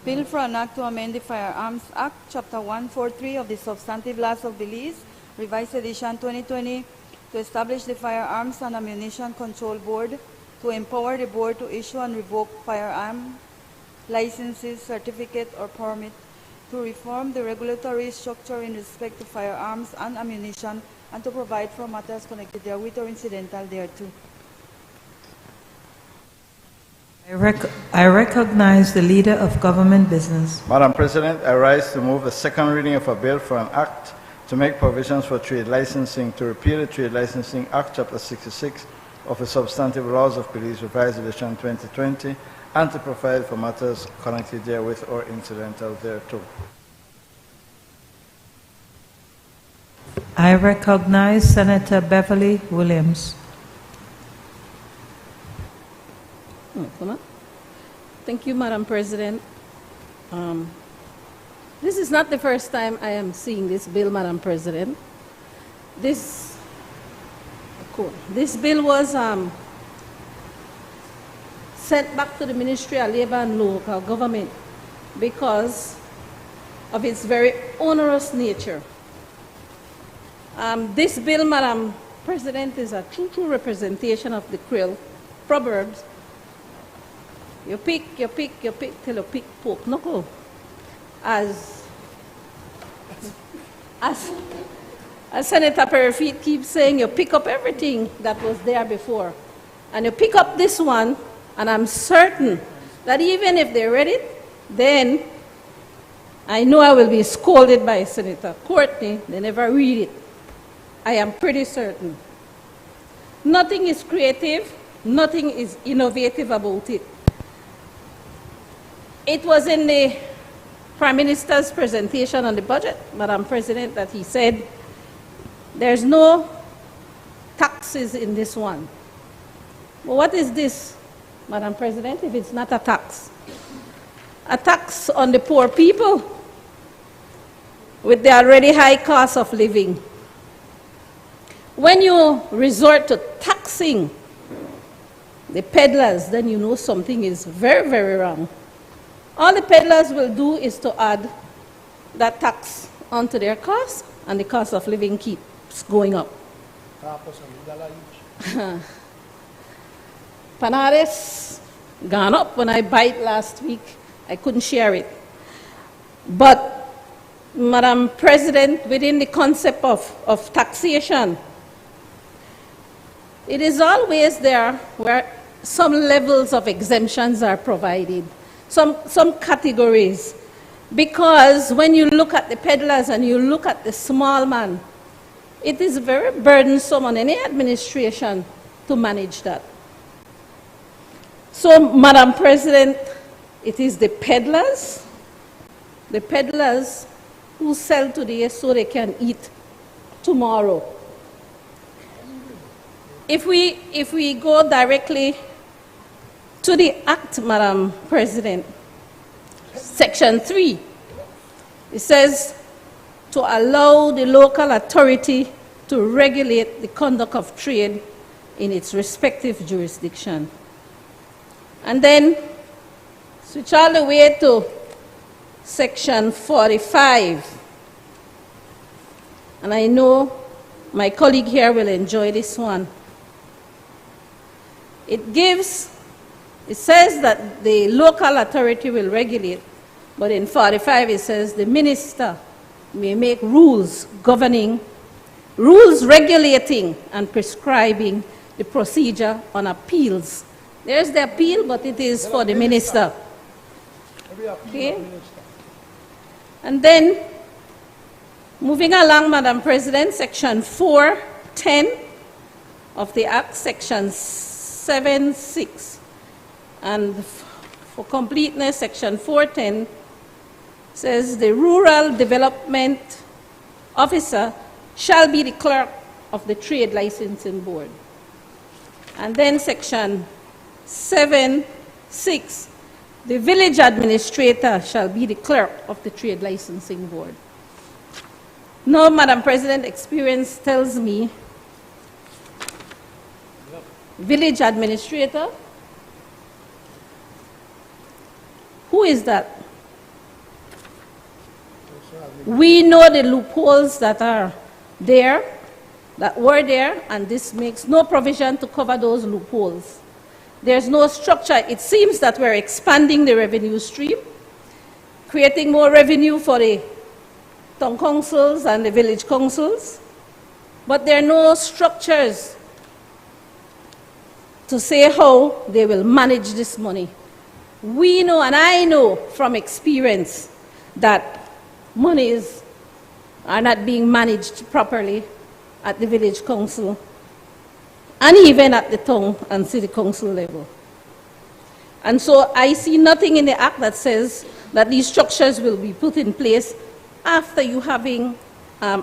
Bill for an act to amend the Firearms Act, Chapter 143 of the Substantive Laws of Belize, Revised Edition 2020, to establish the Firearms and Ammunition Control Board, to empower the board to issue and revoke firearm licenses, certificate, or permit, to reform the regulatory structure in respect to firearms and ammunition, and to provide for matters connected therewith or incidental thereto. I recognize the Leader of Government Business. Madam President, I rise to move the second reading of a bill for an act to make provisions for trade licensing, to repeal the Trade Licensing Act, Chapter 66 of the Substantive Laws of Belize, Revised Edition 2020, and to provide for matters connected therewith or incidental thereto. I recognize Senator Beverly Williams. Thank you, Madam President. This is not the first time I am seeing this bill, Madam President. This bill was sent back to the Ministerial Labor and Local Government because of its very onerous nature. This bill, Madam President, is a true representation of the Creole proverbs. You pick till you pick pork knuckle. As Senator Perifeet keeps saying, you pick up everything that was there before. And you pick up this one, and I'm certain that even if they read it, then I know I will be scolded by Senator Courtney. They never read it. I am pretty certain. Nothing is creative, nothing is innovative about it. It was in the Prime Minister's presentation on the budget, Madam President, that he said there's no taxes in this one. Well, what is this, Madam President, if it's not a tax? A tax on the poor people with the already high cost of living. When you resort to taxing the peddlers, then you know something is very, very wrong. All the peddlers will do is to add that tax onto their cost, and the cost of living keeps going up. Panares gone up when I bite last week. I couldn't share it. But, Madam President, within the concept of taxation, it is always there where some levels of exemptions are provided. Some categories, because when you look at the peddlers and you look at the small man, it is very burdensome on any administration to manage that. So, Madam President, it is the peddlers who sell today so they can eat tomorrow. If we go directly to the Act, Madam President, Section 3, it says to allow the local authority to regulate the conduct of trade in its respective jurisdiction. And then switch all the way to Section 45. And I know my colleague here will enjoy this one. It says that the local authority will regulate, but in 45 it says the minister may make rules regulating and prescribing the procedure on appeals. There's the appeal, but it is for the minister. Okay? And then, moving along, Madam President, Section 410 of the Act, Section 7.6. And for completeness, Section 410 says the Rural Development Officer shall be the clerk of the Trade Licensing Board. And then Section 7.6, the Village Administrator shall be the clerk of the Trade Licensing Board. Now, Madam President, experience tells me Village Administrator, who is that? We know the loopholes that are there, that were there, and this makes no provision to cover those loopholes. There's no structure. It seems that we're expanding the revenue stream, creating more revenue for the town councils and the village councils, but there are no structures to say how they will manage this money. We know, and I know from experience, that monies are not being managed properly at the village council and even at the town and city council level. And so I see nothing in the act that says that these structures will be put in place after you having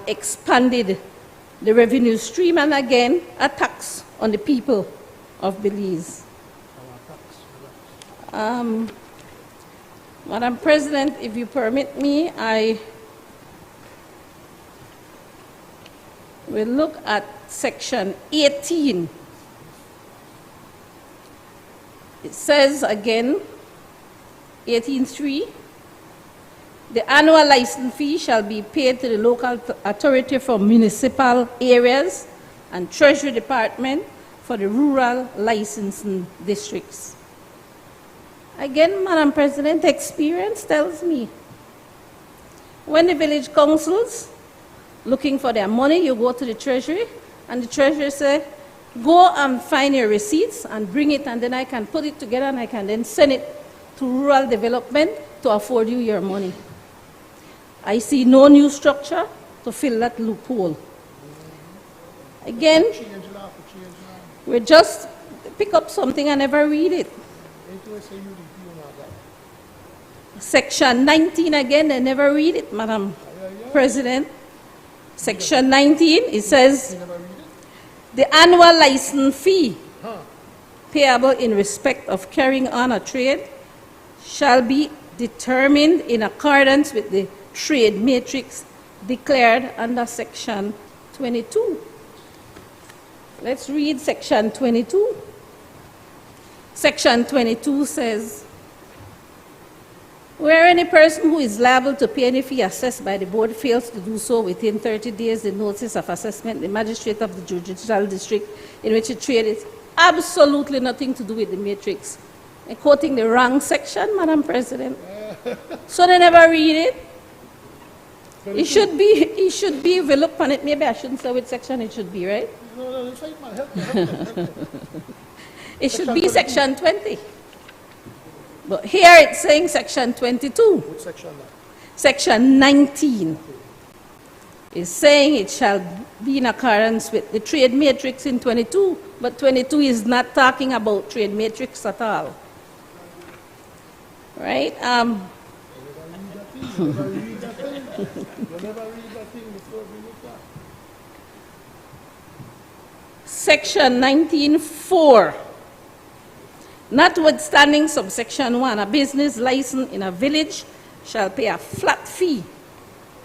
expanded the revenue stream and again a tax on the people of Belize. Madam President, if you permit me, I will look at section 18. It says again, 18.3, the annual license fee shall be paid to the local authority for municipal areas and Treasury Department for the rural licensing districts. Again, Madam President, experience tells me when the village councils looking for their money, you go to the Treasury, and the Treasury say, go and find your receipts and bring it, and then I can put it together and I can then send it to rural development to afford you your money. I see no new structure to fill that loophole. Again, we just pick up something and never read it. Section 19 again, they never read it, Madam President. Section 19, it says, the annual license fee payable in respect of carrying on a trade shall be determined in accordance with the trade matrix declared under Section 22. Let's read Section 22. Section 22 says, where any person who is liable to pay any fee assessed by the board fails to do so within 30 days, the notice of assessment, the magistrate of the judicial district in which the trade is absolutely nothing to do with the matrix. I'm quoting the wrong section, Madam President. So they never read it. It should be, if we look on it, maybe I shouldn't say which section it should be, right? No, it should be Section 20. But here it's saying Section 22. Which section now? Section 19 is saying it shall be in accordance with the trade matrix in 22, but 22 is not talking about trade matrix at all. Right? Section 19(4). Notwithstanding subsection 1, a business license in a village shall pay a flat fee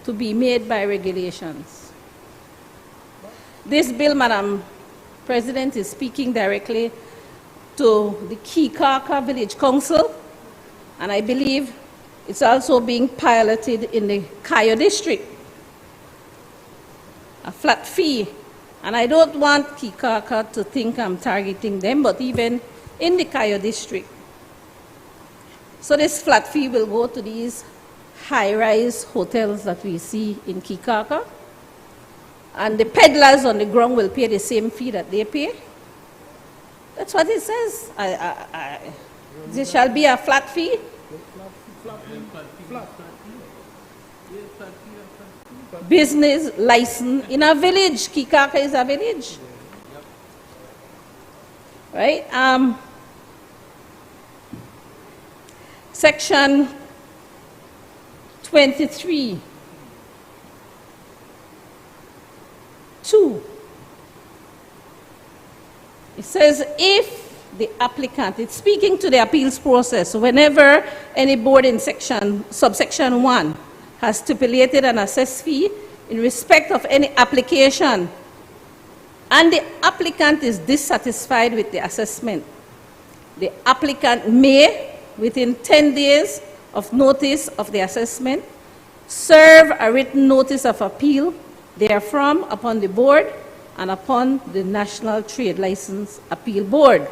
to be made by regulations. This bill, Madam President, is speaking directly to the Kikaka Village Council, and I believe it's also being piloted in the Kayo district. A flat fee. And I don't want Kikaka to think I'm targeting them, but even in the Kayo district. So this flat fee will go to these high-rise hotels that we see in Kikaka. And the peddlers on the ground will pay the same fee that they pay. That's what it says. There shall be a flat fee. Business license in a village. Kikaka is a village. Right? Section 23. 2. It says if the applicant, it's speaking to the appeals process, whenever any board in subsection 1 has stipulated an assessed fee in respect of any application and the applicant is dissatisfied with the assessment, the applicant may, within 10 days of notice of the assessment, serve a written notice of appeal therefrom upon the board and upon the National Trade License Appeal Board.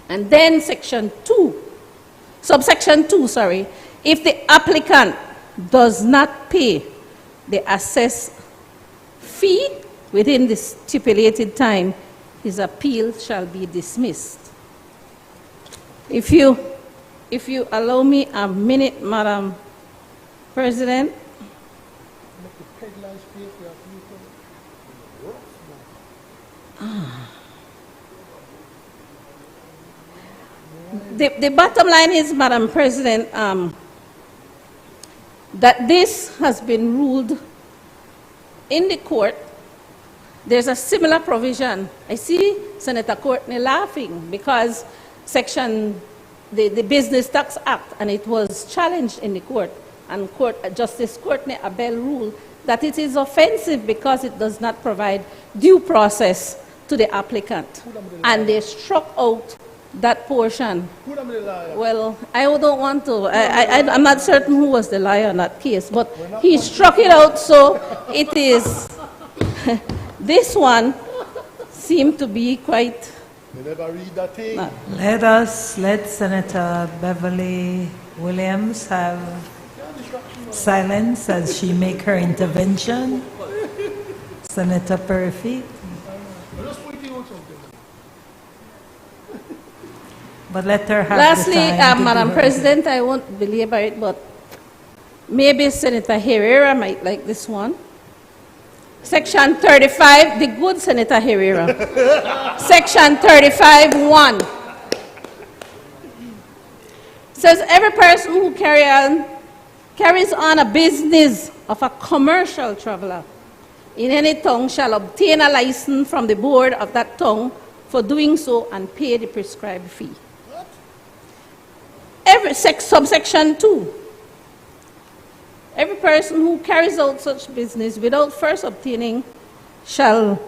And then subsection 2, if the applicant does not pay the assessed fee within the stipulated time, his appeal shall be dismissed. If you allow me a minute, Madam President. The bottom line is, Madam President, that this has been ruled in the court. There's a similar provision. I see Senator Courtney laughing because the Business Tax Act, and it was challenged in the court, and Justice Courtney Abel ruled that it is offensive because it does not provide due process to the applicant. And they struck out that portion. Well, I don't want to. I'm not certain who was the liar in that case, but he struck it out, so it is. This one seemed to be quite. Let Senator Beverly Williams have silence as she make her intervention. Senator Perfy. But let her have Lastly, the time Madam President, I won't belabor it, but maybe Senator Herrera might like this one. Section 35, the good Senator Herrera. Section 35(1) says every person who carries on a business of a commercial traveler in any tongue shall obtain a license from the board of that tongue for doing so and pay the prescribed fee. Subsection 2. Every person who carries out such business without first obtaining shall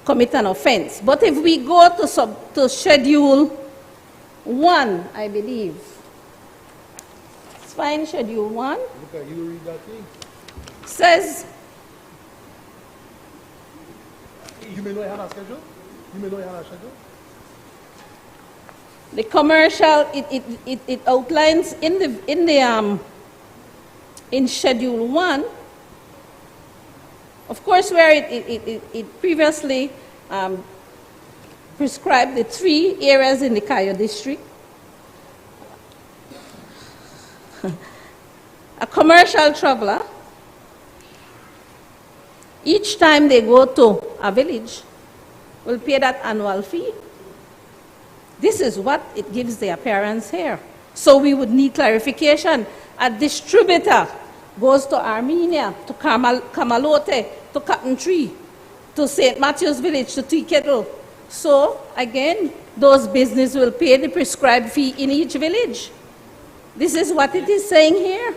commit an offense. But if we go to Schedule 1, I believe. It's fine, Schedule 1. Look at you read that thing. Says. You may know you have a schedule? You may know you have a schedule? The commercial, it outlines in Schedule 1, of course, where it previously prescribed the 3 areas in the Cayo district. A commercial traveler, each time they go to a village, will pay that annual fee. This is what it gives the appearance here. So we would need clarification. A distributor goes to Armenia, to Kamalote, to Cotton Tree, to St. Matthew's Village, to Tea Kettle. So, again, those businesses will pay the prescribed fee in each village. This is what it is saying here.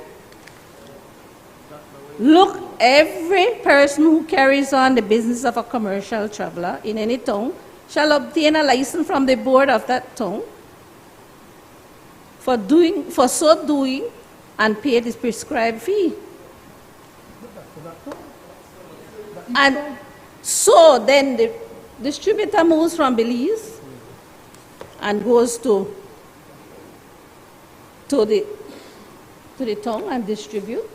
Look, every person who carries on the business of a commercial traveler in any tongue shall obtain a license from the board of that tongue for so doing and pay the prescribed fee. And so then the distributor moves from Belize and goes to the tongue and distribute.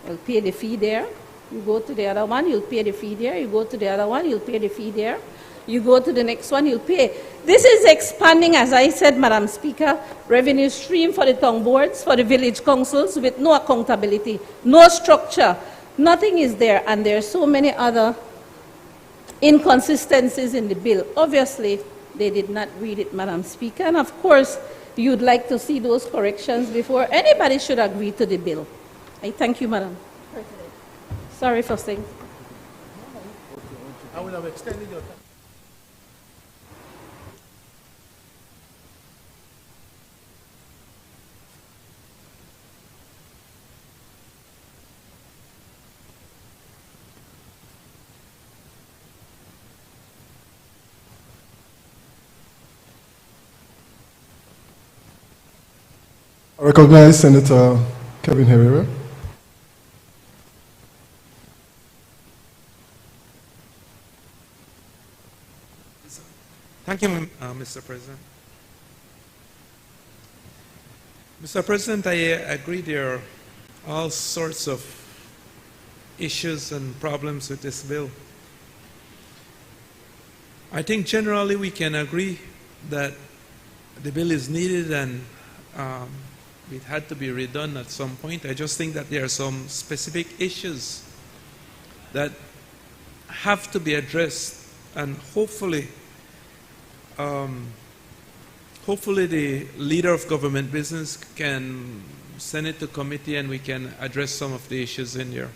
You'll pay the fee there. You go to the other one, you'll pay the fee there. You go to the other one, you'll pay the fee there. You go to the next one, you'll pay. This is expanding, as I said, Madam Speaker, revenue stream for the tongue boards, for the village councils with no accountability, no structure. Nothing is there, and there are so many other inconsistencies in the bill. Obviously, they did not read it, Madam Speaker, and of course, you'd like to see those corrections before anybody should agree to the bill. I thank you, Madam President. Sorry for saying. I would have extended your time. I recognize Senator Kevin Herrera. Thank you, Mr. President. Mr. President, I agree there are all sorts of issues and problems with this bill. I think generally we can agree that the bill is needed and it had to be redone at some point. I just think that there are some specific issues that have to be addressed, and hopefully the leader of government business can send it to committee and we can address some of the issues in there.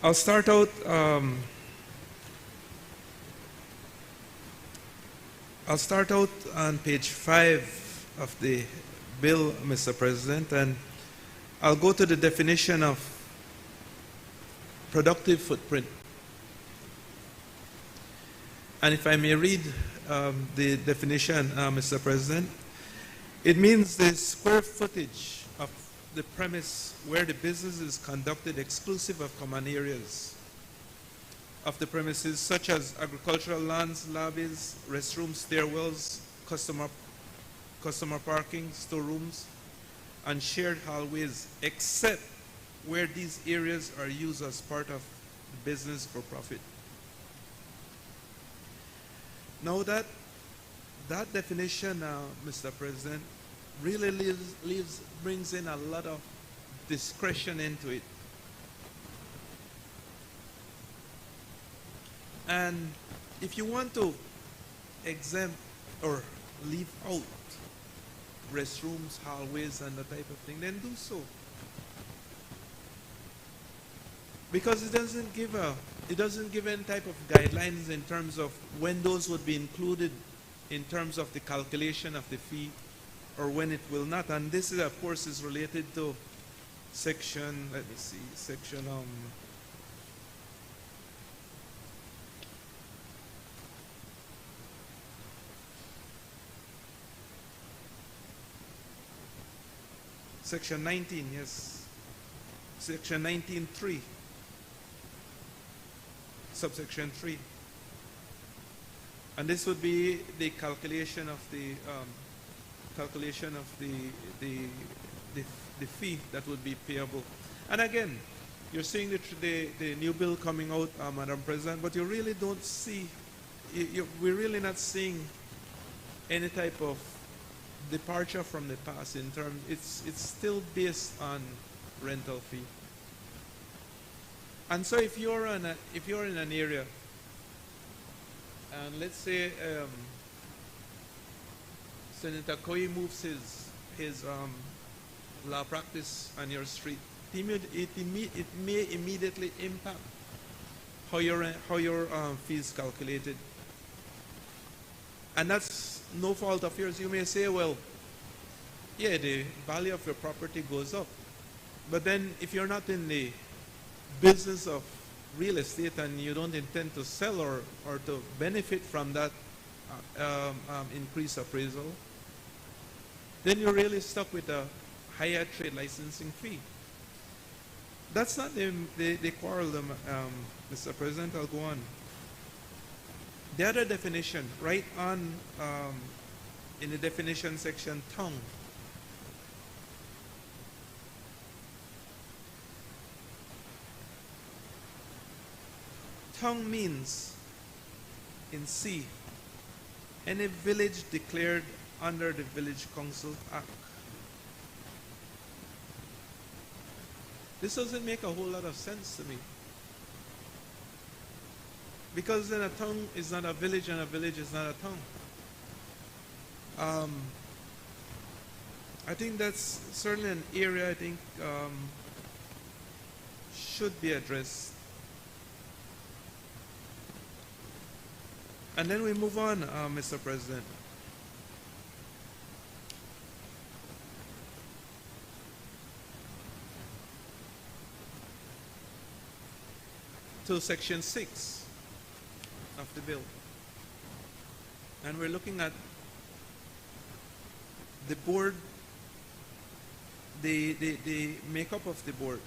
I'll start out on page 5 of the bill, Mr. President, and I'll go to the definition of productive footprint. And if I may read the definition, Mr. President, it means the square footage of the premise where the business is conducted exclusive of common areas of the premises, such as agricultural lands, lobbies, restrooms, stairwells, customer parking, storerooms, and shared hallways, except where these areas are used as part of the business for profit. Now that definition, Mr. President, really brings in a lot of discretion into it. And if you want to exempt or leave out restrooms, hallways, and that type of thing, then do so. Because it doesn't give any type of guidelines in terms of when those would be included in terms of the calculation of the fee or when it will not. And this is, of course, is related to section, let me see, section Section 19, yes. Section 19.3. Subsection 3. And this would be the calculation of the fee that would be payable. And again, you're seeing the new bill coming out, Madam President, but you really don't see, we're really not seeing any type of departure from the past in terms, it's still based on rental fee. And so if you're in an area, and let's say Senator Koi moves his law practice on your street, it may immediately impact how your fee is calculated. And that's no fault of yours. You may say, well, yeah, the value of your property goes up. But then if you're not in the business of real estate and you don't intend to sell or to benefit from that increased appraisal, then you're really stuck with a higher trade licensing fee. That's not the quarrel, Mr. President. I'll go on. The other definition, right on in the definition section, tongue. Tongue means, in C, any village declared under the Village Council Act. This doesn't make a whole lot of sense to me. Because then a town is not a village and a village is not a town. I think that's certainly an area I think should be addressed. And then we move on, Mr. President. To section 6 of the bill. And we're looking at the board, the makeup of the board.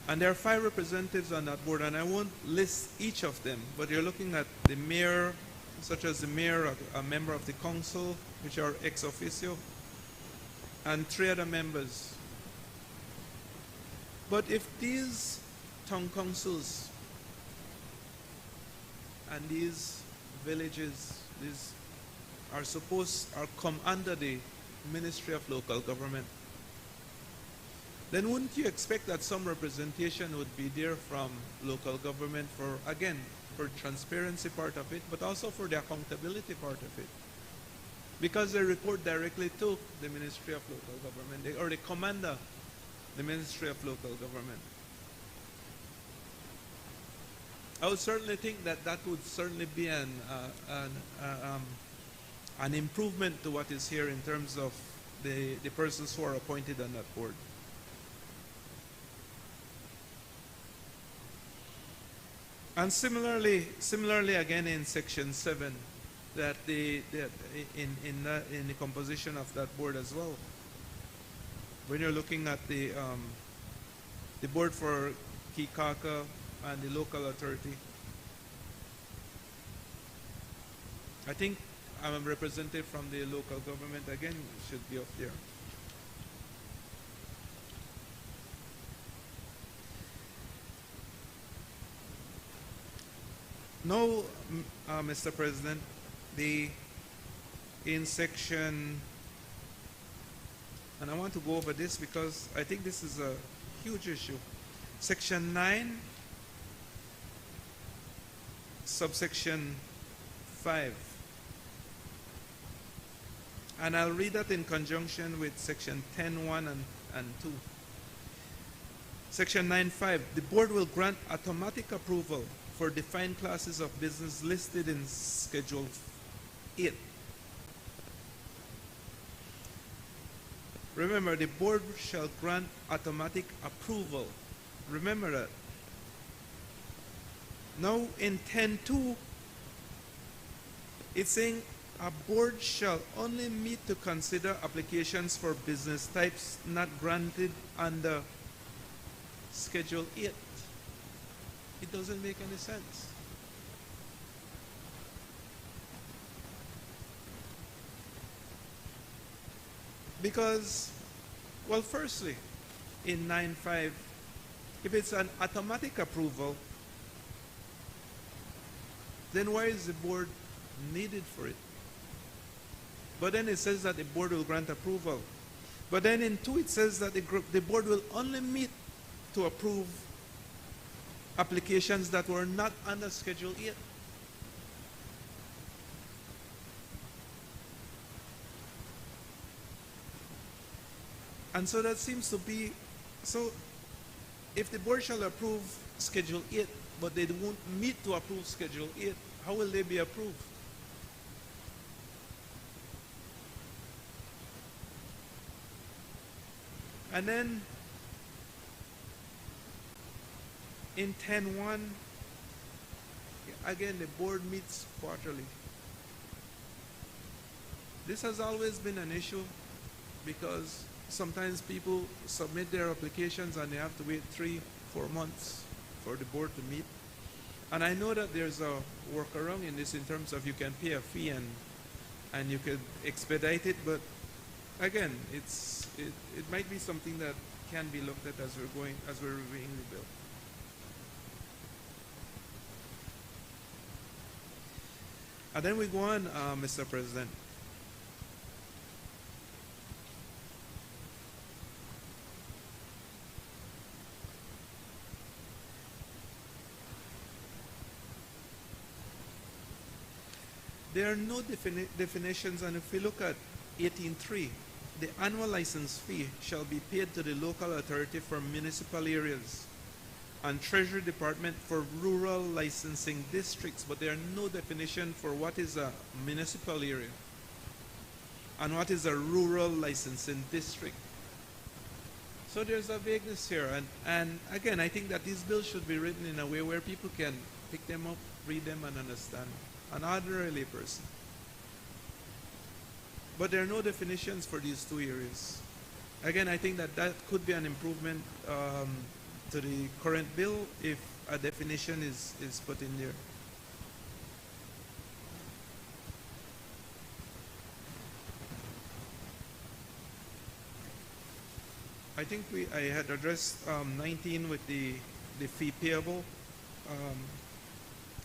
And there are 5 representatives on that board, and I won't list each of them, but you're looking at the mayor, such as the mayor, a member of the council, which are ex officio, and 3 other members. But if these town councils and these villages, these are come under the Ministry of Local Government, then wouldn't you expect that some representation would be there from local government for, again, for transparency part of it, but also for the accountability part of it? Because they report directly to the Ministry of Local Government, or the commander, the Ministry of Local Government. I would certainly think that that would certainly be an improvement to what is here in terms of the persons who are appointed on that board. And similarly again in Section 7, that in the composition of that board as well, when you're looking at the board for Kikaka and the local authority, I think I'm a representative from the local government again should be up there. Now, Mr. President, in section, and I want to go over this because I think this is a huge issue. Section 9, subsection 5. And I'll read that in conjunction with section 10.1 and 2. Section 9.5, the board will grant automatic approval for defined classes of business listed in Schedule 8. Remember, the board shall grant automatic approval. Remember that. Now in 10.2, it's saying a board shall only meet to consider applications for business types not granted under Schedule 8. It doesn't make any sense. Because, well, firstly, in 9.5, if it's an automatic approval, then why is the board needed for it? But then it says that the board will grant approval. But then in 2 it says that the board will only meet to approve applications that were not under Schedule 8. And so that seems to be, so if the board shall approve Schedule 8, but they won't meet to approve Schedule 8, how will they be approved? And then in 10.1, again, the board meets quarterly. This has always been an issue because sometimes people submit their applications and they have to wait 3-4 months for the board to meet. And I know that there's a workaround in this in terms of you can pay a fee and you could expedite it, but again, it might be something that can be looked at as we're reviewing the bill. And then we go on, Mr. President. There are no definitions, and if we look at 18.3, the annual license fee shall be paid to the local authority for municipal areas and Treasury Department for rural licensing districts, but there are no definition for what is a municipal area and what is a rural licensing district. So there's a vagueness here, and again, I think that these bills should be written in a way where people can pick them up, read them, and understand. An ordinary person. But there are no definitions for these 2 areas. Again, I think that that could be an improvement to the current bill if a definition is put in there. I think I had addressed 19 with the fee payable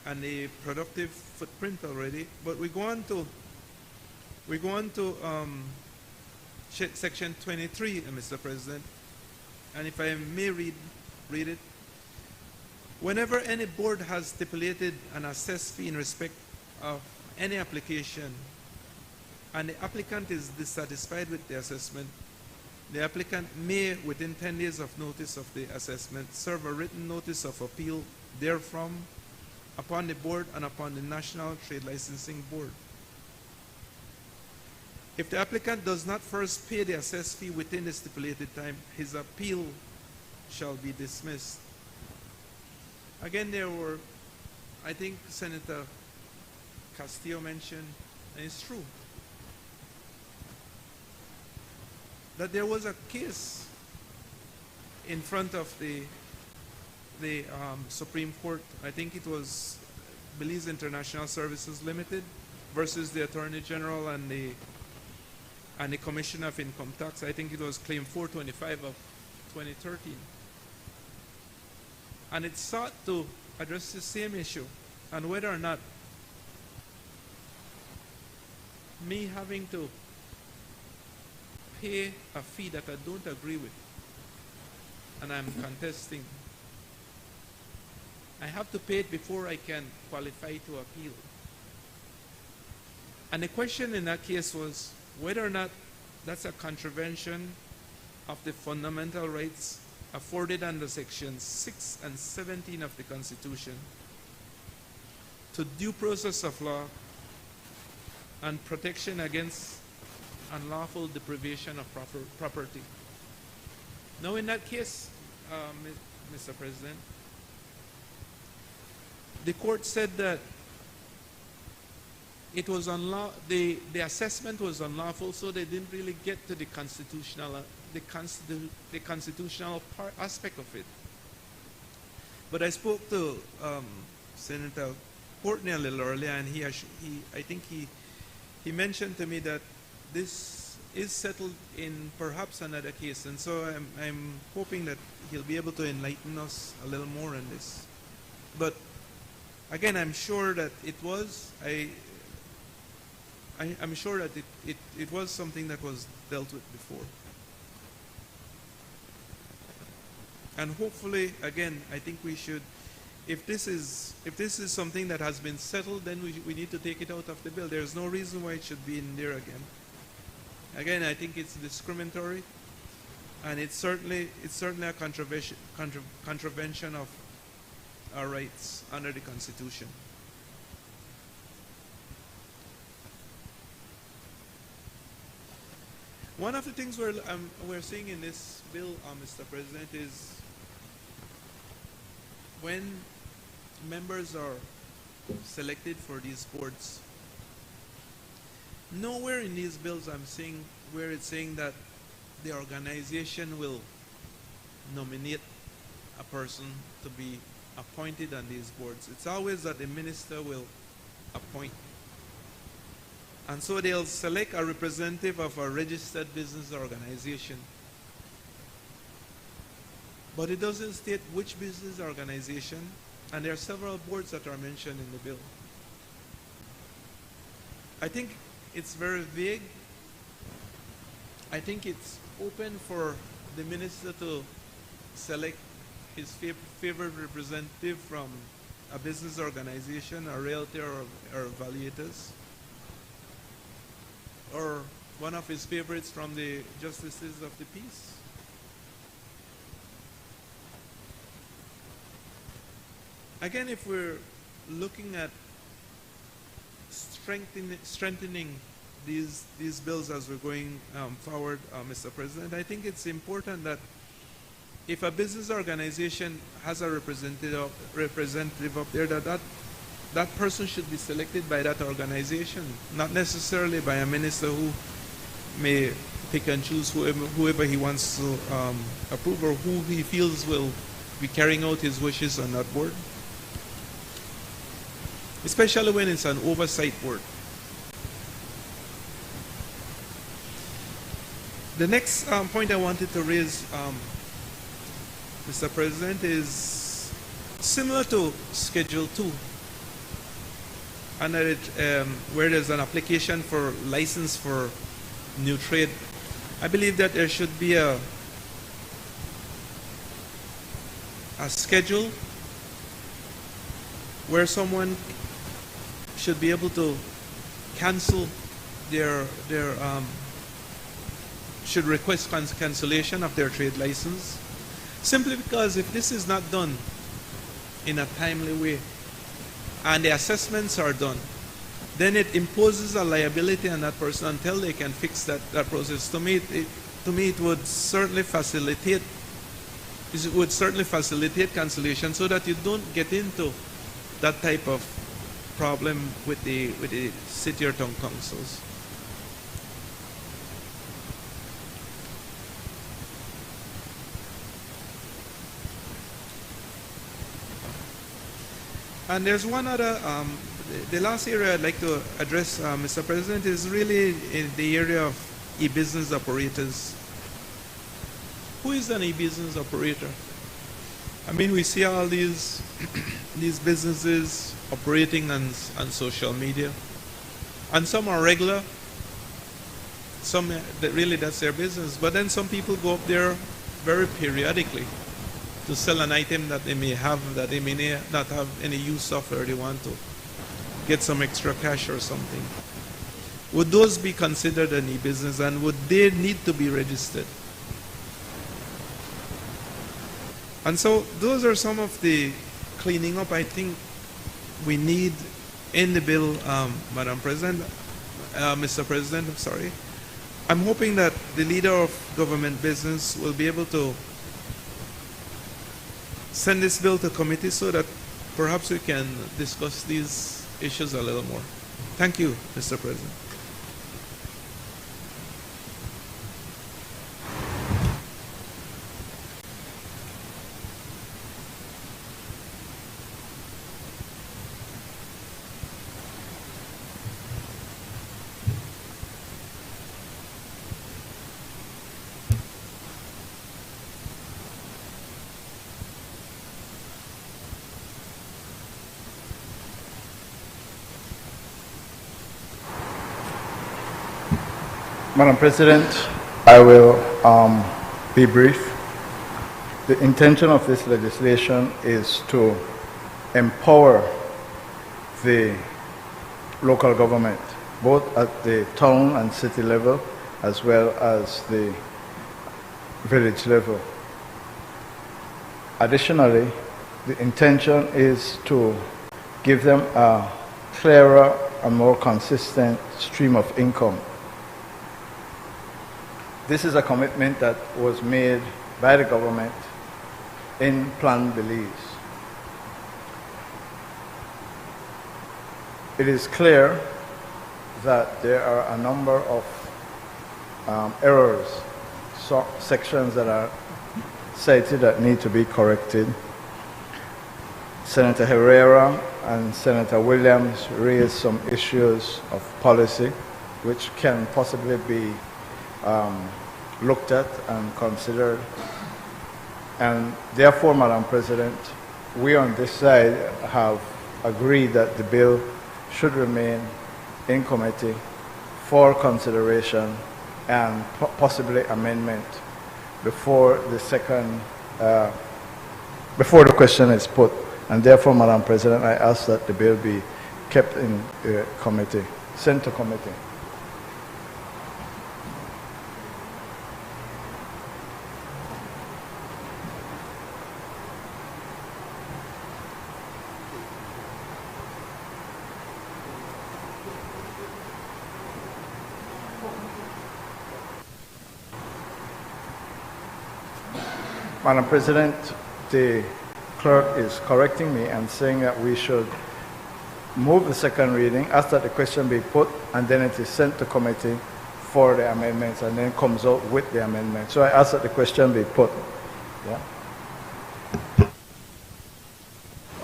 and the productive footprint already, but we go on to section 23, Mr. President, and if I may read it. Whenever any board has stipulated an assessed fee in respect of any application and the applicant is dissatisfied with the assessment, the applicant may, within 10 days of notice of the assessment, serve a written notice of appeal therefrom upon the board and upon the National Trade Licensing Board. If the applicant does not first pay the assessed fee within the stipulated time, his appeal shall be dismissed. Again, there were, I think Senator Castillo mentioned, and it's true, that there was a case in front of the Supreme Court. I think it was Belize International Services Limited versus the Attorney General and the Commissioner of Income Tax. I think it was Claim 425 of 2013. And it sought to address the same issue and whether or not me having to pay a fee that I don't agree with and I'm contesting, I have to pay it before I can qualify to appeal. And the question in that case was whether or not that's a contravention of the fundamental rights afforded under sections 6 and 17 of the Constitution to due process of law and protection against unlawful deprivation of property. Now, in that case, Mr. President, the court said that it was the assessment was unlawful, so they didn't really get to the constitutional aspect of it. But I spoke to Senator Courtney a little earlier, and I think he mentioned to me that this is settled in perhaps another case, and so I'm hoping that he'll be able to enlighten us a little more on this. But again, I'm sure that it was I'm sure that it was something that was dealt with before. And hopefully, again, I think we should, if this is something that has been settled, then we need to take it out of the bill. There's no reason why it should be in there again. Again, I think it's discriminatory, and it's certainly a contravention of our rights under the Constitution. One of the things we're seeing in this bill, Mr. President, is when members are selected for these boards, nowhere in these bills I'm seeing where it's saying that the organization will nominate a person to be appointed on these boards. It's always that the minister will appoint. And so they'll select a representative of a registered business organization. But it doesn't state which business organization, and there are several boards that are mentioned in the bill. I think it's very vague. I think it's open for the minister to select his favorite representative from a business organization, a realtor, or evaluators, or one of his favorites from the justices of the peace. Again, if we're looking at strengthening these bills as we're going forward, Mr. President, I think it's important that if a business organization has a representative up there, that person should be selected by that organization, not necessarily by a minister who may pick and choose whoever he wants to approve or who he feels will be carrying out his wishes on that board, especially when it's an oversight board. The next point I wanted to raise, Mr. President, is similar to Schedule 2, and where there's an application for license for new trade. I believe that there should be a schedule where someone should be able to cancel should request cancellation of their trade license, simply because if this is not done in a timely way and the assessments are done, then it imposes a liability on that person until they can fix that process. To me, it would certainly facilitate. It would certainly facilitate cancellation so that you don't get into that type of problem with the city or town councils. And there's one other, the last area I'd like to address, Mr. President, is really in the area of e-business operators. Who is an e-business operator? I mean, we see all these businesses operating on social media, and some are regular, some that's their business, but then some people go up there very periodically to sell an item that they may have, that they may not have any use of, or they want to get some extra cash or something. Would those be considered an e-business, and would they need to be registered? And so those are some of the cleaning up I think we need in the bill, Madam President, Mr. President, I'm sorry. I'm hoping that the leader of government business will be able to send this bill to committee so that perhaps we can discuss these issues a little more. Thank you, Mr. President. Madam President, I will be brief. The intention of this legislation is to empower the local government, both at the town and city level, as well as the village level. Additionally, the intention is to give them a clearer and more consistent stream of income. This is a commitment that was made by the government in Plan Belize. It is clear that there are a number of errors, sections that are cited that need to be corrected. Senator Herrera and Senator Williams raised some issues of policy which can possibly be looked at and considered. And therefore, Madam President, we on this side have agreed that the bill should remain in committee for consideration and possibly amendment before the question is put. And therefore, Madam President, I ask that the bill be kept in committee, sent to committee. Madam President, the clerk is correcting me and saying that we should move the second reading, ask that the question be put, and then it is sent to committee for the amendments, and then comes out with the amendment. So I ask that the question be put. Yeah.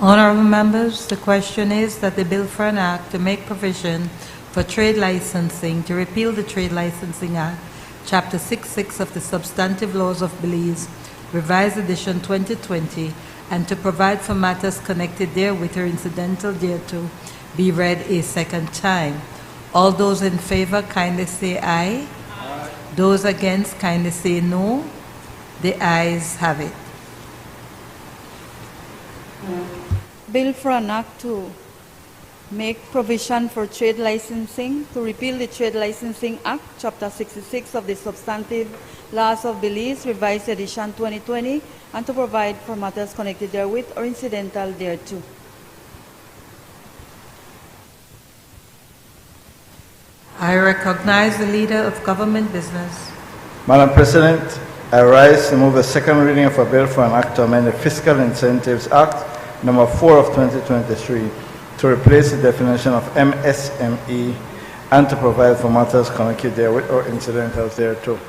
Honorable members, the question is that the bill for an act to make provision for trade licensing, to repeal the Trade Licensing Act, Chapter 66 of the Substantive Laws of Belize, Revised Edition 2020, and to provide for matters connected therewith or incidental thereto, be read a second time. All those in favor, kindly say aye. Aye. Those against, kindly say no. The ayes have it. Bill for an act to make provision for trade licensing, to repeal the Trade Licensing Act, Chapter 66 of the Substantive Laws of Belize, Revised Edition 2020, and to provide for matters connected therewith or incidental thereto. I recognize the Leader of Government Business. Madam President, I rise to move a second reading of a bill for an act to amend the Fiscal Incentives Act, number 4 of 2023, to replace the definition of MSME and to provide for matters connected therewith or incidental thereto.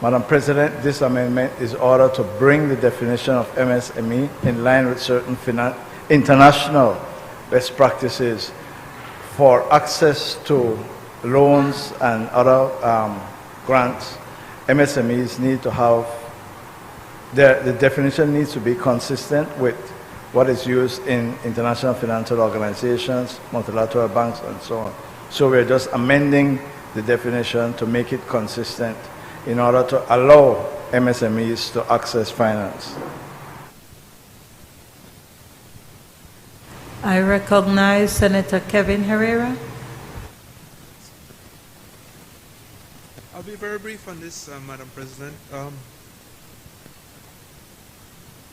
Madam President, this amendment is ordered to bring the definition of MSME in line with certain international best practices for access to loans and other grants. MSMEs need to have, the definition needs to be consistent with what is used in international financial organizations, multilateral banks, and so on. So we're just amending the definition to make it consistent in order to allow MSMEs to access finance. I recognize Senator Kevin Herrera. I'll be very brief on this, Madam President.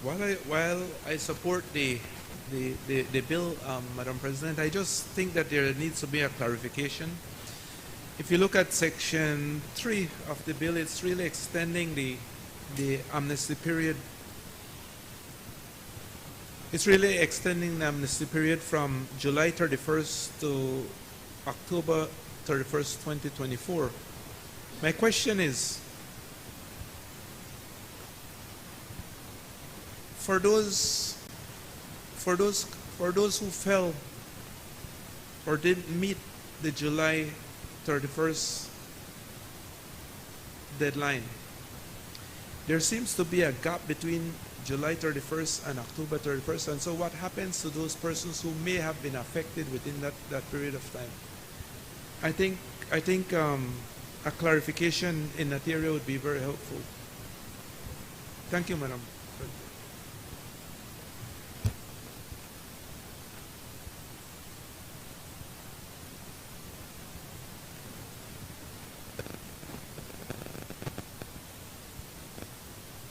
While I support the bill, Madam President, I just think that there needs to be a clarification. If you look at Section 3 of the bill, it's really extending the amnesty period. It's really extending the amnesty period from July 31st to October 31st, 2024. My question is, for those who fell or didn't meet the July 31st deadline, there seems to be a gap between July 31st and October 31st. And so what happens to those persons who may have been affected within that period of time? I think a clarification in that area would be very helpful. Thank you, Madam.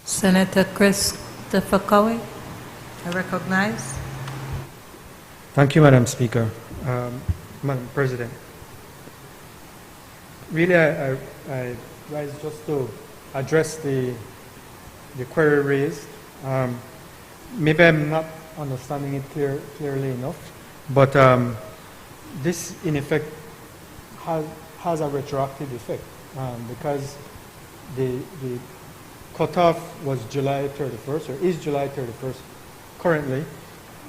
Senator Christopher Cowie, I recognize. Thank you, Madam Speaker. Madam President, really I rise just to address the query raised. Maybe I'm not understanding it clearly enough, but this in effect has a retroactive effect because the cutoff was July 31st, or is July 31st currently,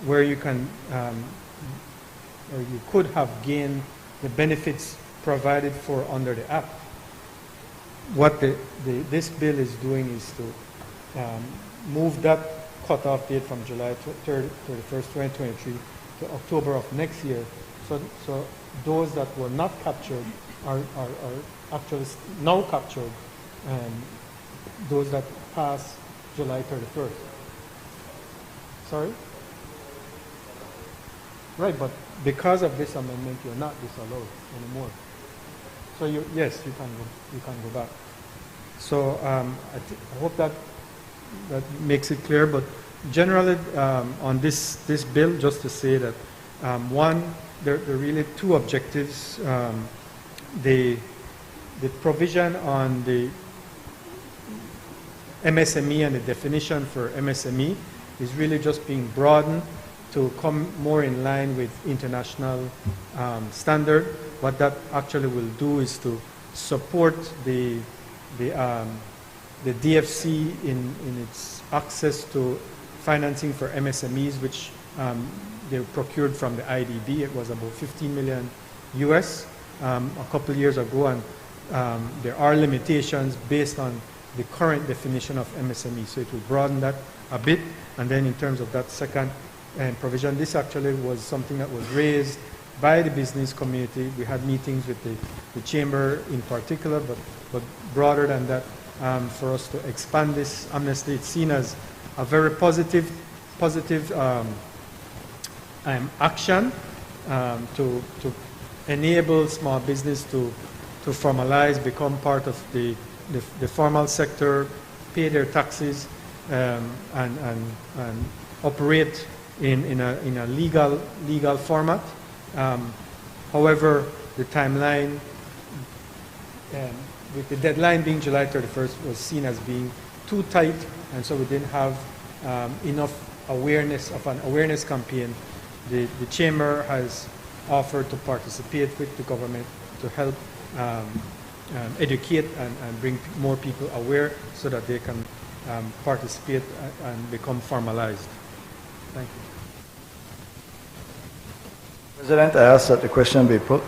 where you can, or you could have gained the benefits provided for under the Act. What this bill is doing is to move that cutoff date from July 31st, 2023 to October of next year. So those that were not captured are actually now captured, those that pass July 31st. Sorry? Right, but because of this amendment, you're not disallowed anymore. So yes, you can go back. So I hope that makes it clear. But generally, on this bill, just to say that one, there are really two objectives. The provision on the MSME and the definition for MSME is really just being broadened to come more in line with international standard. What that actually will do is to support the DFC in its access to financing for MSMEs, which they were procured from the IDB. It was about 15 million US a couple of years ago, and there are limitations based on the current definition of MSME. So it will broaden that a bit. And then in terms of that second provision, this actually was something that was raised by the business community. We had meetings with the chamber in particular, but broader than that, for us to expand this amnesty, it's seen as a very positive action to enable small business to formalize, become part of the formal sector, pay their taxes, and operate in a legal format. However, the timeline, with the deadline being July 31st, was seen as being too tight, and so we didn't have enough awareness of an awareness campaign. The chamber has offered to participate with the government to help educate and bring more people aware so that they can participate and become formalized. Thank you. President, I ask that the question be put.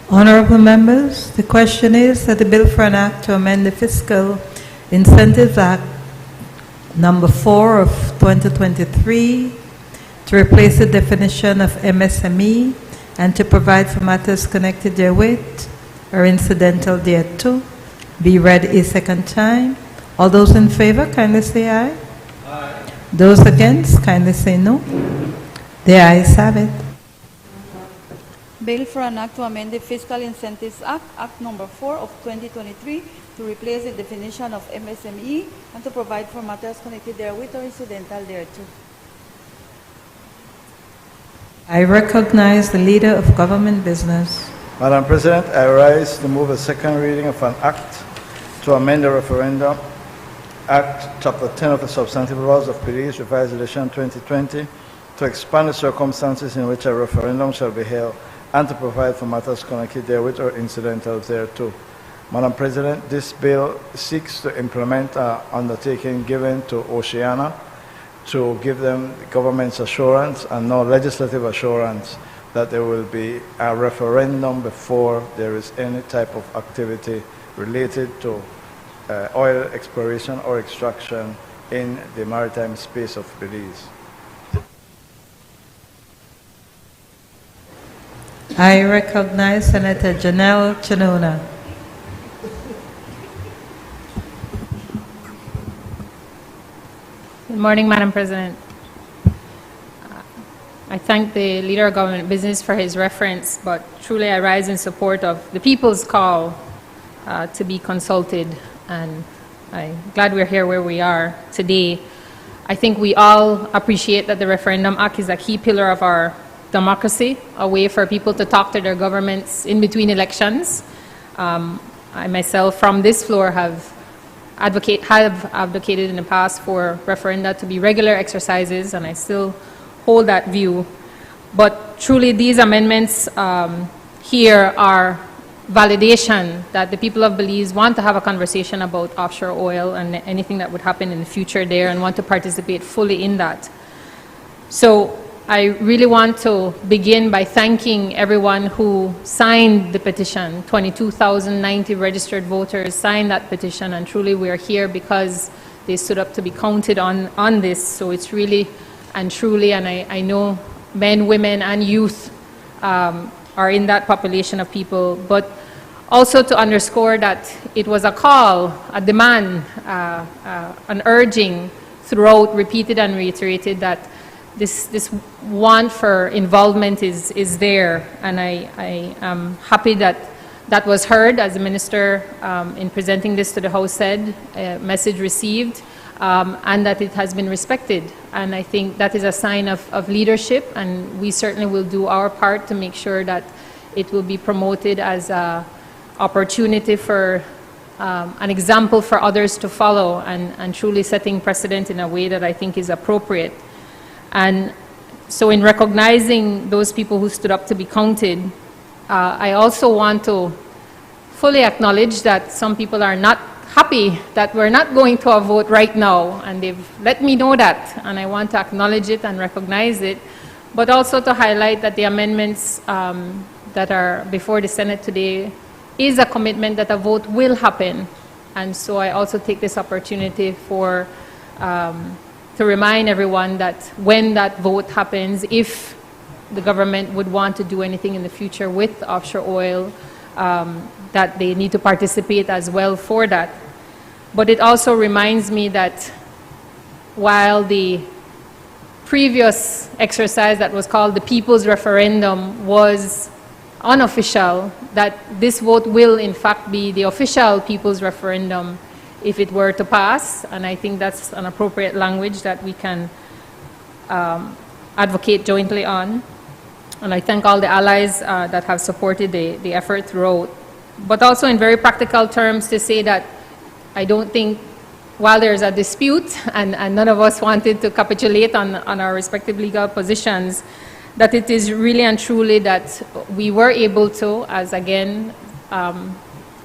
Honorable members, the question is that the bill for an act to amend the Fiscal Incentives Act number 4 of 2023 to replace the definition of MSME and to provide for matters connected therewith or incidental thereto be read a second time. All those in favor, kindly say aye. Aye. Those against, kindly say no. The ayes have it. Bill for an act to amend the Fiscal Incentives Act, Act number 4 of 2023, to replace the definition of MSME and to provide for matters connected therewith or incidental thereto. I recognize the Leader of Government Business. Madam President, I rise to move a second reading of an act to amend the Referendum Act, Chapter 10 of the Substantive Laws of Belize, Revised Edition 2020, to expand the circumstances in which a referendum shall be held and to provide for matters connected therewith or incidental thereto. Madam President, this bill seeks to implement an undertaking given to Oceania to give them government's assurance and now legislative assurance that there will be a referendum before there is any type of activity related to oil exploration or extraction in the maritime space of Belize. I recognize Senator Janelle Chanona. Good morning, Madam President. I thank the Leader of Government Business for his reference, but truly I rise in support of the people's call to be consulted, and I'm glad we're here where we are today. I think we all appreciate that the Referendum Act is a key pillar of our democracy, a way for people to talk to their governments in between elections. I myself, from this floor, have advocated in the past for referenda to be regular exercises, and I still hold that view. But truly, these amendments here are validation that the people of Belize want to have a conversation about offshore oil and anything that would happen in the future there, and want to participate fully in that. So I really want to begin by thanking everyone who signed the petition. 22,090 registered voters signed that petition, and truly we are here because they stood up to be counted on this. So it's really and truly, and I know men, women, and youth are in that population of people, but also to underscore that it was a call, a demand, an urging throughout, repeated and reiterated, that this want for involvement is there, and I am happy that that was heard, as the Minister in presenting this to the House said, message received, and that it has been respected. And I think that is a sign of leadership, and we certainly will do our part to make sure that it will be promoted as an opportunity for an example for others to follow, and truly setting precedent in a way that I think is appropriate. And so in recognizing those people who stood up to be counted, I also want to fully acknowledge that some people are not happy that we're not going to a vote right now, and they've let me know that, and I want to acknowledge it and recognize it, but also to highlight that the amendments that are before the Senate today is a commitment that a vote will happen. And so I also take this opportunity for to remind everyone that when that vote happens, if the government would want to do anything in the future with offshore oil, that they need to participate as well for that. But it also reminds me that while the previous exercise that was called the People's Referendum was unofficial, that this vote will in fact be the official People's Referendum if it were to pass, and I think that's an appropriate language that we can advocate jointly on. And I thank all the allies that have supported the effort throughout. But also in very practical terms to say that I don't think, while there's a dispute and none of us wanted to capitulate on our respective legal positions, that it is really and truly that we were able to, as again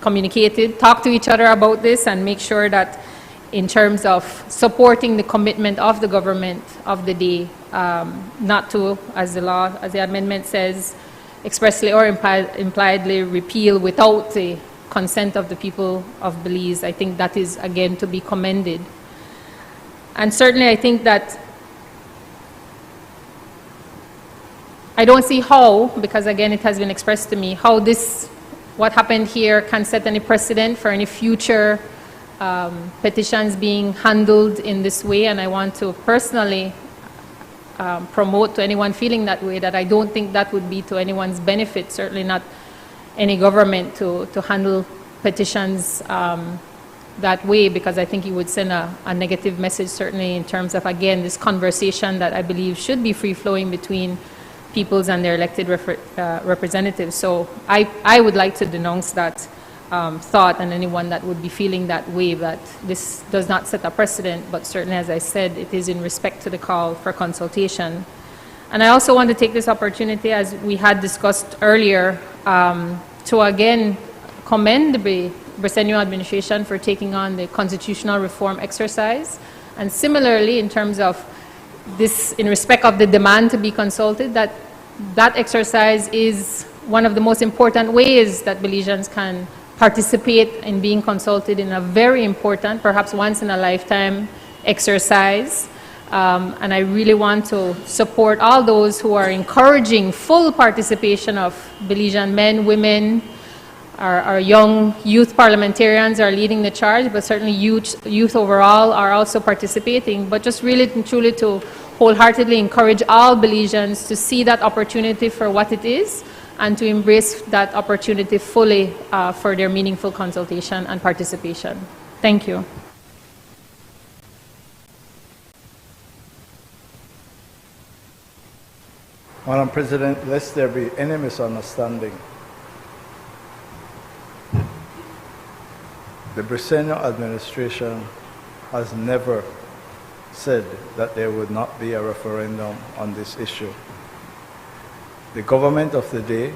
communicated, talk to each other about this and make sure that in terms of supporting the commitment of the government of the day, not to, as the amendment says, expressly or impliedly repeal without the consent of the people of Belize. I think that is, again, to be commended. And certainly I think that I don't see how, because again it has been expressed to me, how what happened here can set any precedent for any future petitions being handled in this way. And I want to personally promote to anyone feeling that way that I don't think that would be to anyone's benefit, certainly not any government to handle petitions that way, because I think it would send a negative message, certainly in terms of, again, this conversation that I believe should be free-flowing between peoples and their elected representatives. So I would like to denounce that thought, and anyone that would be feeling that way, that this does not set a precedent, but certainly, as I said, it is in respect to the call for consultation. And I also want to take this opportunity, as we had discussed earlier, to again commend the Ministerial administration for taking on the constitutional reform exercise. And similarly, in terms of this, in respect of the demand to be consulted, that exercise is one of the most important ways that Belizeans can participate in being consulted in a very important, perhaps once in a lifetime exercise. And I really want to support all those who are encouraging full participation of Belizean men, women, our young youth parliamentarians are leading the charge, but certainly youth overall are also participating. But just really and truly to wholeheartedly encourage all Belizeans to see that opportunity for what it is and to embrace that opportunity fully for their meaningful consultation and participation. Thank you. Madam President, lest there be any misunderstanding, the Ministerial administration has never said that there would not be a referendum on this issue. The government of the day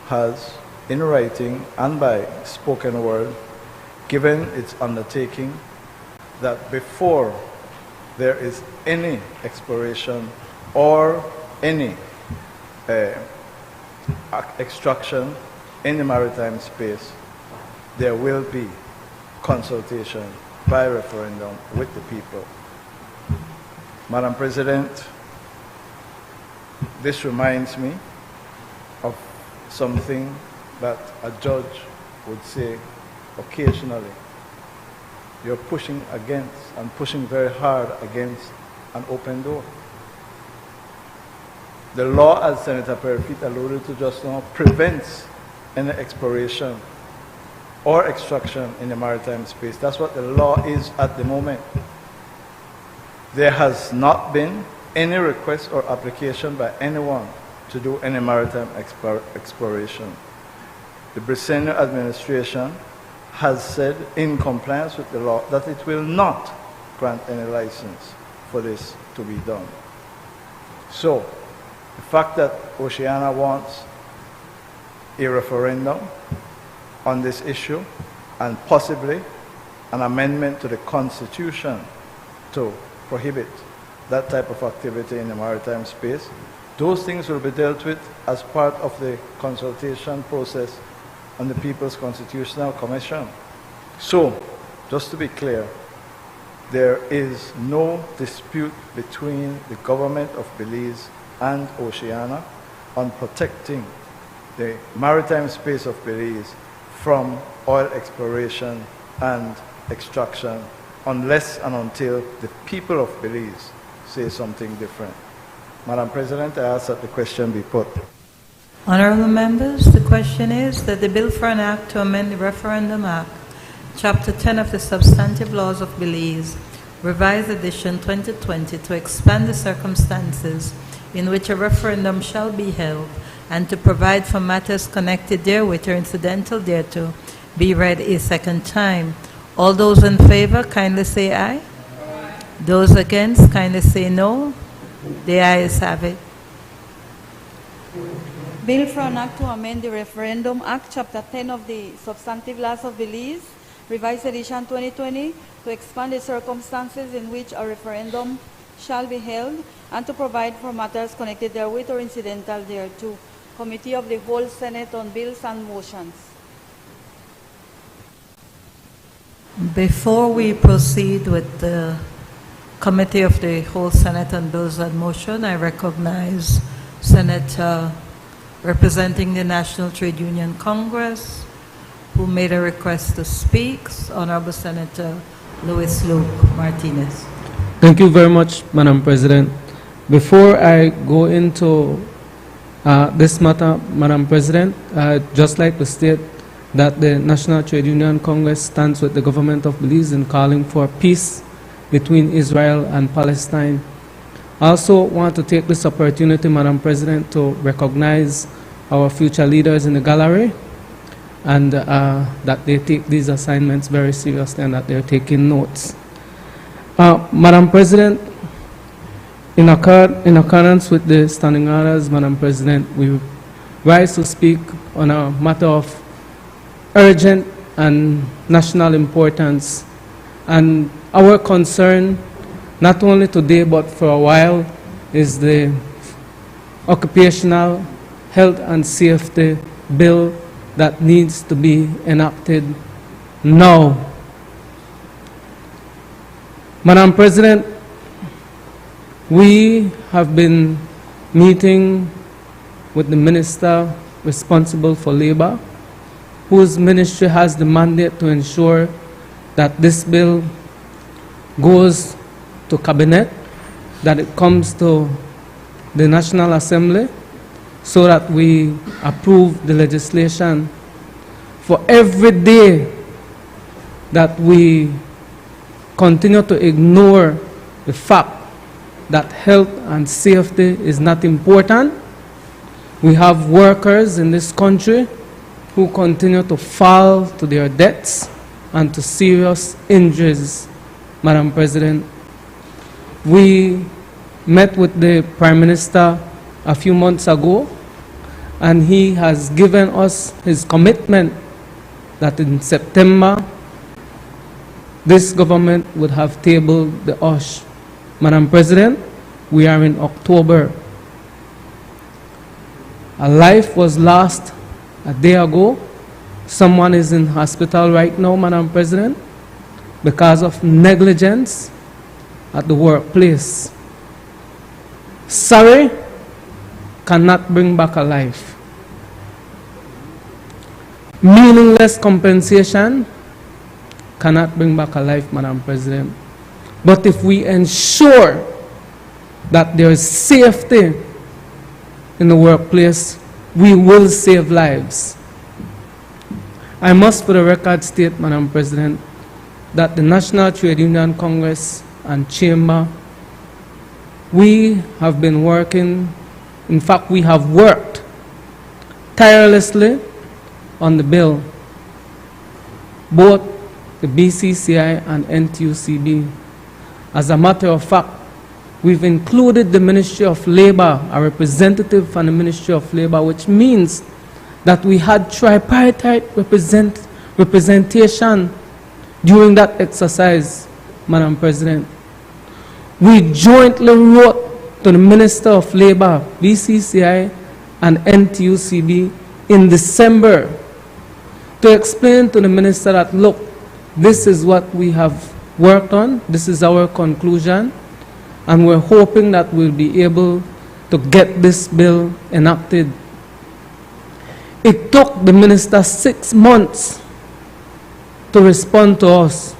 has, in writing and by spoken word, given its undertaking that before there is any exploration or any extraction in the maritime space, there will be consultation by referendum with the people. Madam President, this reminds me of something that a judge would say occasionally. You're pushing against and pushing very hard against an open door. The law, as Senator Perifit alluded to just now, prevents any exploration or extraction in the maritime space. That's what the law is at the moment. There has not been any request or application by anyone to do any maritime exploration. The Ministerial administration has said, in compliance with the law, that it will not grant any license for this to be done. So, the fact that Oceania wants a referendum on this issue and possibly an amendment to the Constitution to prohibit that type of activity in the maritime space. Those things will be dealt with as part of the consultation process on the People's Constitutional Commission. So, just to be clear, there is no dispute between the government of Belize and Oceania on protecting the maritime space of Belize from oil exploration and extraction unless and until the people of Belize say something different. Madam President, I ask that the question be put. Honorable members, the question is that the bill for an act to amend the Referendum Act, Chapter 10 of the Substantive Laws of Belize, Revised Edition 2020, to expand the circumstances in which a referendum shall be held and to provide for matters connected therewith or incidental thereto, be read a second time. All those in favor, kindly say aye. Those against, kindly say no. The ayes have it. Bill for an act to amend the Referendum Act, Chapter 10 of the Substantive Laws of Belize, Revised Edition 2020, to expand the circumstances in which a referendum shall be held and to provide for matters connected therewith or incidental thereto. Committee of the Whole Senate on Bills and Motions. Before we proceed with the Committee of the Whole Senate on Bills and Motion, I recognize Senator representing the National Trade Union Congress, who made a request to speak, Honorable Senator Luis Luke Martinez. Thank you very much, Madam President. Before I go into this matter, Madam President, I'd just like to state that the National Trade Union Congress stands with the government of Belize in calling for peace between Israel and Palestine. I also want to take this opportunity, Madam President, to recognize our future leaders in the gallery and that they take these assignments very seriously and that they're taking notes. Madam President, in accordance with the standing orders, Madam President, we rise to speak on a matter of urgent and national importance. And our concern, not only today but for a while, is the Occupational Health and Safety Bill that needs to be enacted now. Madam President, we have been meeting with the Minister responsible for Labor, whose ministry has the mandate to ensure that this bill goes to Cabinet, that it comes to the National Assembly, so that we approve the legislation. For every day that we continue to ignore the fact that health and safety is not important, we have workers in this country who continue to fall to their deaths and to serious injuries. Madam President, we met with the Prime Minister a few months ago, and he has given us his commitment that in September this government would have tabled the OSH. Madam President, we are in October. A life was lost a day ago. Someone is in hospital right now, Madam President, because of negligence at the workplace. Sorry cannot bring back a life. Meaningless compensation cannot bring back a life, Madam President. But if we ensure that there is safety in the workplace, we will save lives. I must for the record state, Madam President, that the National Trade Union Congress and Chamber, we have been working, in fact we have worked tirelessly on the bill, both the BCCI and NTUCB. As a matter of fact, we've included the Ministry of Labor, a representative from the Ministry of Labor, which means that we had tripartite representation During that exercise, Madam President, we jointly wrote to the Minister of Labor, BCCI, and NTUCB in December to explain to the Minister that, look, this is what we have worked on, this is our conclusion, and we're hoping that we'll be able to get this bill enacted. It took the Minister 6 months to respond to us,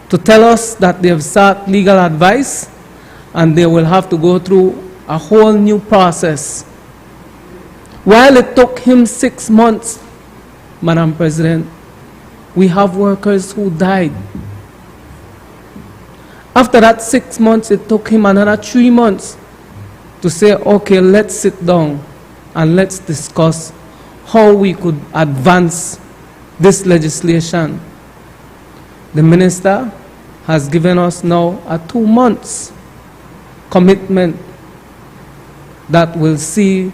to tell us that they have sought legal advice and they will have to go through a whole new process. While it took him 6 months, Madam President, we have workers who died. After that 6 months, it took him another 3 months to say, okay, let's sit down and let's discuss how we could advance this legislation. The Minister has given us now a 2 months commitment that will see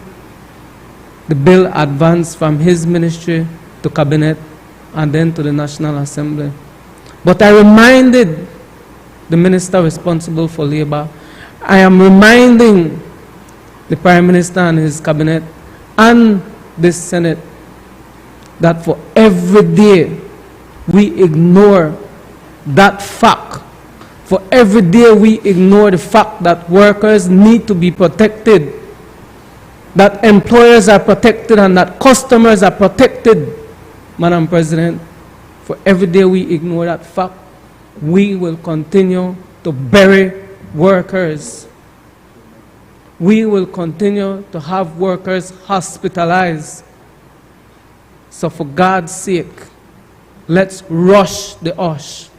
the bill advance from his ministry to Cabinet and then to the National Assembly. But I reminded the Minister responsible for Labor, I am reminding the Prime Minister and his Cabinet and this Senate that for every day we ignore that fact, for every day we ignore the fact that workers need to be protected, that employers are protected and that customers are protected, Madam President, for every day we ignore that fact, we will continue to bury workers. We will continue to have workers hospitalized. So for God's sake, let's rush the OSH.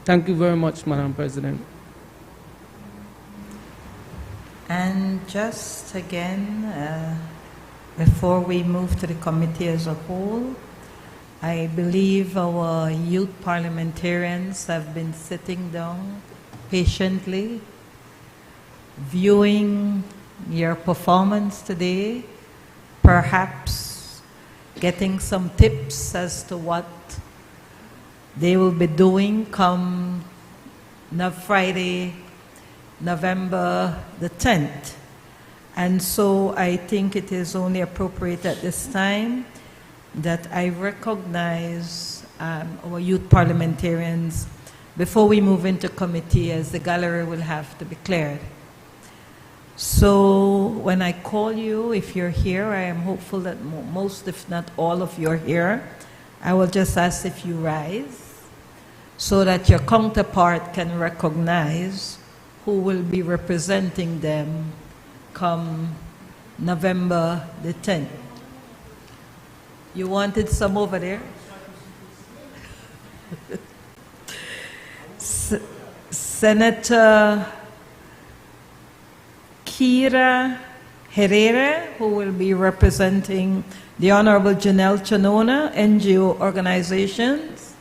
Thank you very much, Madam President. And just again, before we move to the committee as a whole, I believe our youth parliamentarians have been sitting down patiently, viewing your performance today, perhaps getting some tips as to what they will be doing come Friday, November the 10th. And so I think it is only appropriate at this time that I recognize our youth parliamentarians before we move into committee, as the gallery will have to be cleared. So when I call you, if you're here, I am hopeful that most, if not all of you are here. I will just ask if you rise so that your counterpart can recognize who will be representing them come November the 10th. You wanted some over there? Senator Kira Herrera, who will be representing the Honorable Janelle Chanona, NGO organizations.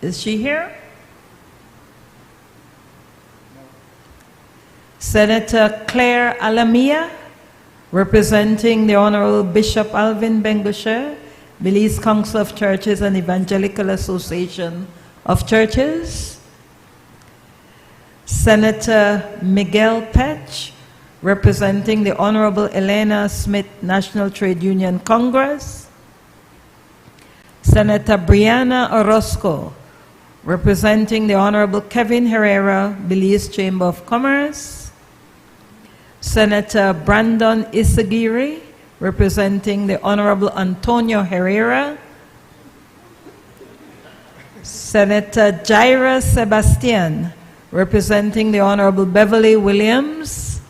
Is she here? Senator Claire Alamia, representing the Honorable Bishop Alvin Bengusher, Belize Council of Churches and Evangelical Association of Churches. Senator Miguel Petch, representing the Honorable Elena Smith National Trade Union Congress. Senator Brianna Orozco, representing the Honorable Kevin Herrera, Belize Chamber of Commerce. Senator Brandon Isagiri, representing the Honorable Antonio Herrera. Senator Jaira Sebastian, representing the Honorable Beverly Williams.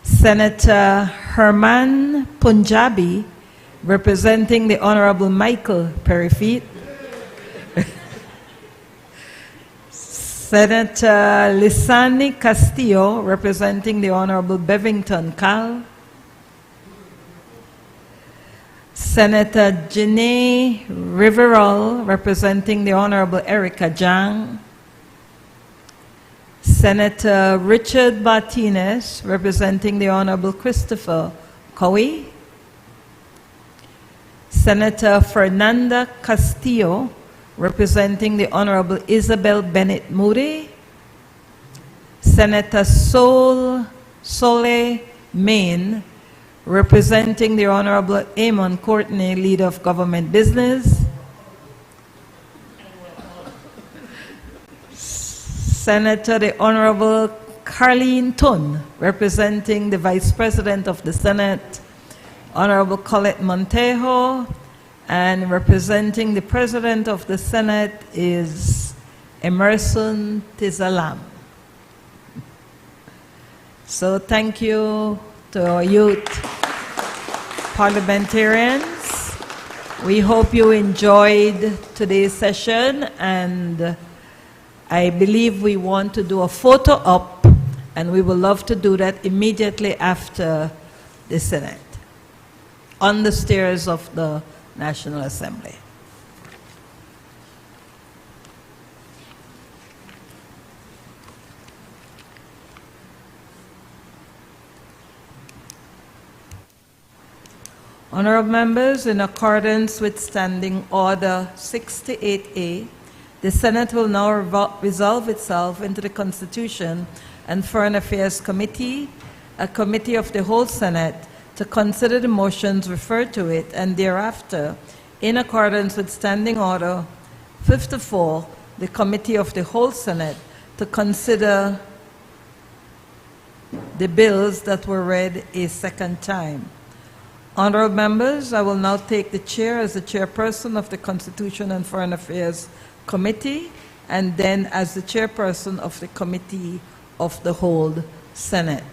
Senator Herman Punjabi, representing the Honorable Michael Perifit. Senator Lisani Castillo, representing the Honorable Bevington Cal. Senator Janae Riverol, representing the Honorable Erica Jang. Senator Richard Martinez, representing the Honorable Christopher Cowie. Senator Fernanda Castillo, representing the Honorable Isabel Bennett Moody. Senator Sole Main, representing the Honorable Amon Courtney, Leader of Government Business. Senator the Honorable Carleen Tun, representing the Vice President of the Senate, Honorable Colette Montejo, and representing the President of the Senate is Emerson Tizalam. So thank you to our youth parliamentarians. We hope you enjoyed today's session, and I believe we want to do a photo op, and we would love to do that immediately after the Senate, on the stairs of the National Assembly. Honorable members, in accordance with Standing Order 68A, the Senate will now resolve itself into the Constitution and Foreign Affairs Committee, a committee of the whole Senate, to consider the motions referred to it, and thereafter, in accordance with Standing Order 54, the committee of the whole Senate to consider the bills that were read a second time. Honorable members, I will now take the chair as the chairperson of the Constitution and Foreign Affairs Committee, and then as the chairperson of the Committee of the whole Senate.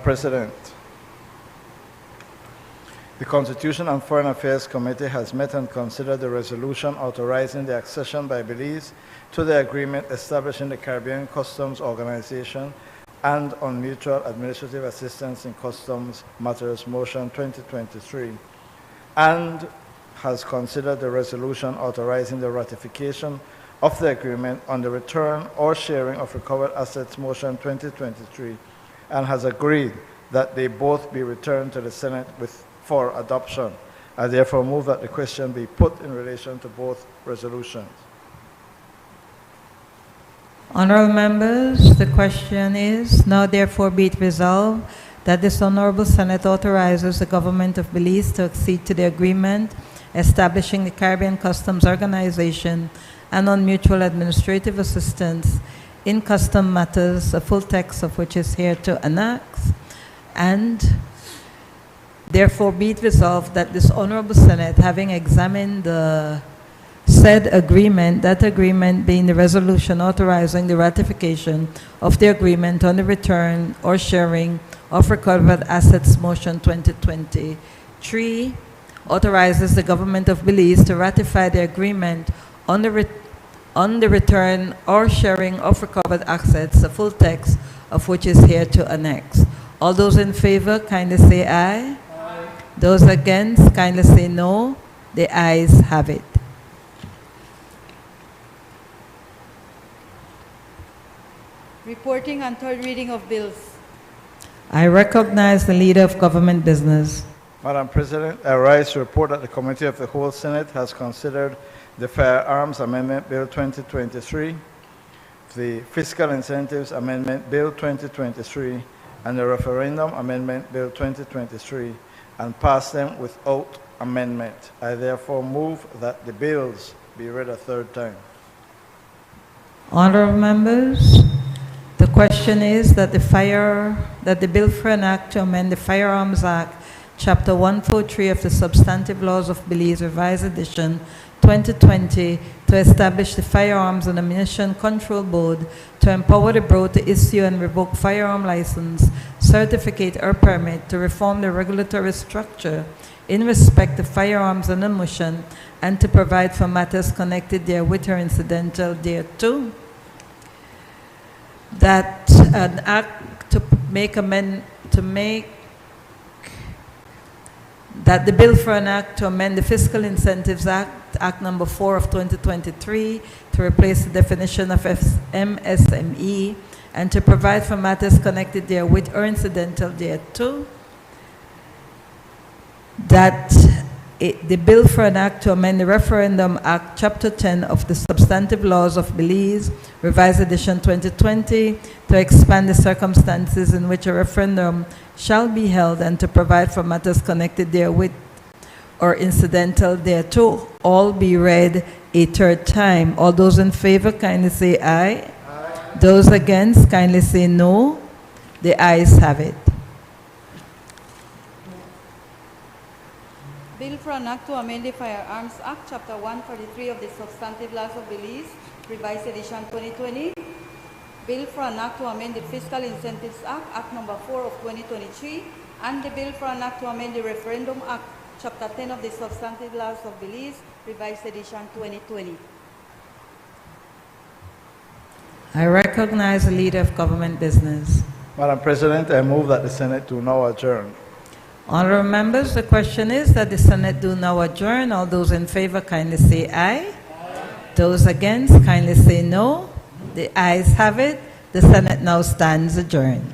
President, the Constitution and Foreign Affairs Committee has met and considered the resolution authorizing the accession by Belize to the agreement establishing the Caribbean Customs Organization and on mutual administrative assistance in customs matters, motion 2023, and has considered the resolution authorizing the ratification of the agreement on the return or sharing of recovered assets, motion 2023, and has agreed that they both be returned to the Senate for adoption. I therefore move that the question be put in relation to both resolutions. Honorable members, the question is, now therefore be it resolved that this Honorable Senate authorizes the government of Belize to accede to the agreement establishing the Caribbean Customs Organization and on mutual administrative assistance in custom matters, a full text of which is here to annex, and therefore be it resolved that this Honorable Senate, having examined the said agreement, that agreement being the resolution authorizing the ratification of the agreement on the return or sharing of recovered assets, motion 2023, authorizes the government of Belize to ratify the agreement on the return or sharing of recovered assets, the full text of which is here to annex. All those in favor, kindly say aye. Aye. Those against, kindly say no. The ayes have it. Reporting on third reading of bills. I recognize the Leader of Government Business. Madam President, I rise to report that the Committee of the Whole Senate has considered the Firearms Amendment Bill 2023, the Fiscal Incentives Amendment Bill 2023, and the Referendum Amendment Bill 2023, and passed them without amendment. I therefore move that the bills be read a third time. Honorable members, the question is that the bill for an act to amend the Firearms Act, Chapter 143 of the Substantive Laws of Belize, Revised Edition 2020, to establish the Firearms and Ammunition Control Board to empower the Bureau to issue and revoke firearm license, certificate, or permit, to reform the regulatory structure in respect to firearms and ammunition, and to provide for matters connected therewith or incidental thereto. That an act that the bill for an act to amend the Fiscal Incentives Act, Act Number 4 of 2023, to replace the definition of MSME and to provide for matters connected therewith or incidental thereto. That the bill for an act to amend the Referendum Act, Chapter 10 of the Substantive Laws of Belize, Revised Edition 2020, to expand the circumstances in which a referendum shall be held and to provide for matters connected therewith or incidental thereto, all be read a third time. All those in favor, kindly say aye. Aye. Those against, kindly say no. The ayes have it. Bill for an act to amend the Firearms Act, Chapter 143 of the Substantive Laws of Belize, Revised Edition 2020. Bill for an act to amend the Fiscal Incentives Act, Act Number 4 of 2023, and the Bill for an act to amend the Referendum Act, Chapter 10 of the Substantive Laws of Belize, Revised Edition 2020. I recognize the Leader of Government Business. Madam President, I move that the Senate do now adjourn. Honorable members, the question is that the Senate do now adjourn. All those in favor, kindly say aye. Aye. Those against, kindly say no. The ayes have it. The Senate now stands adjourned.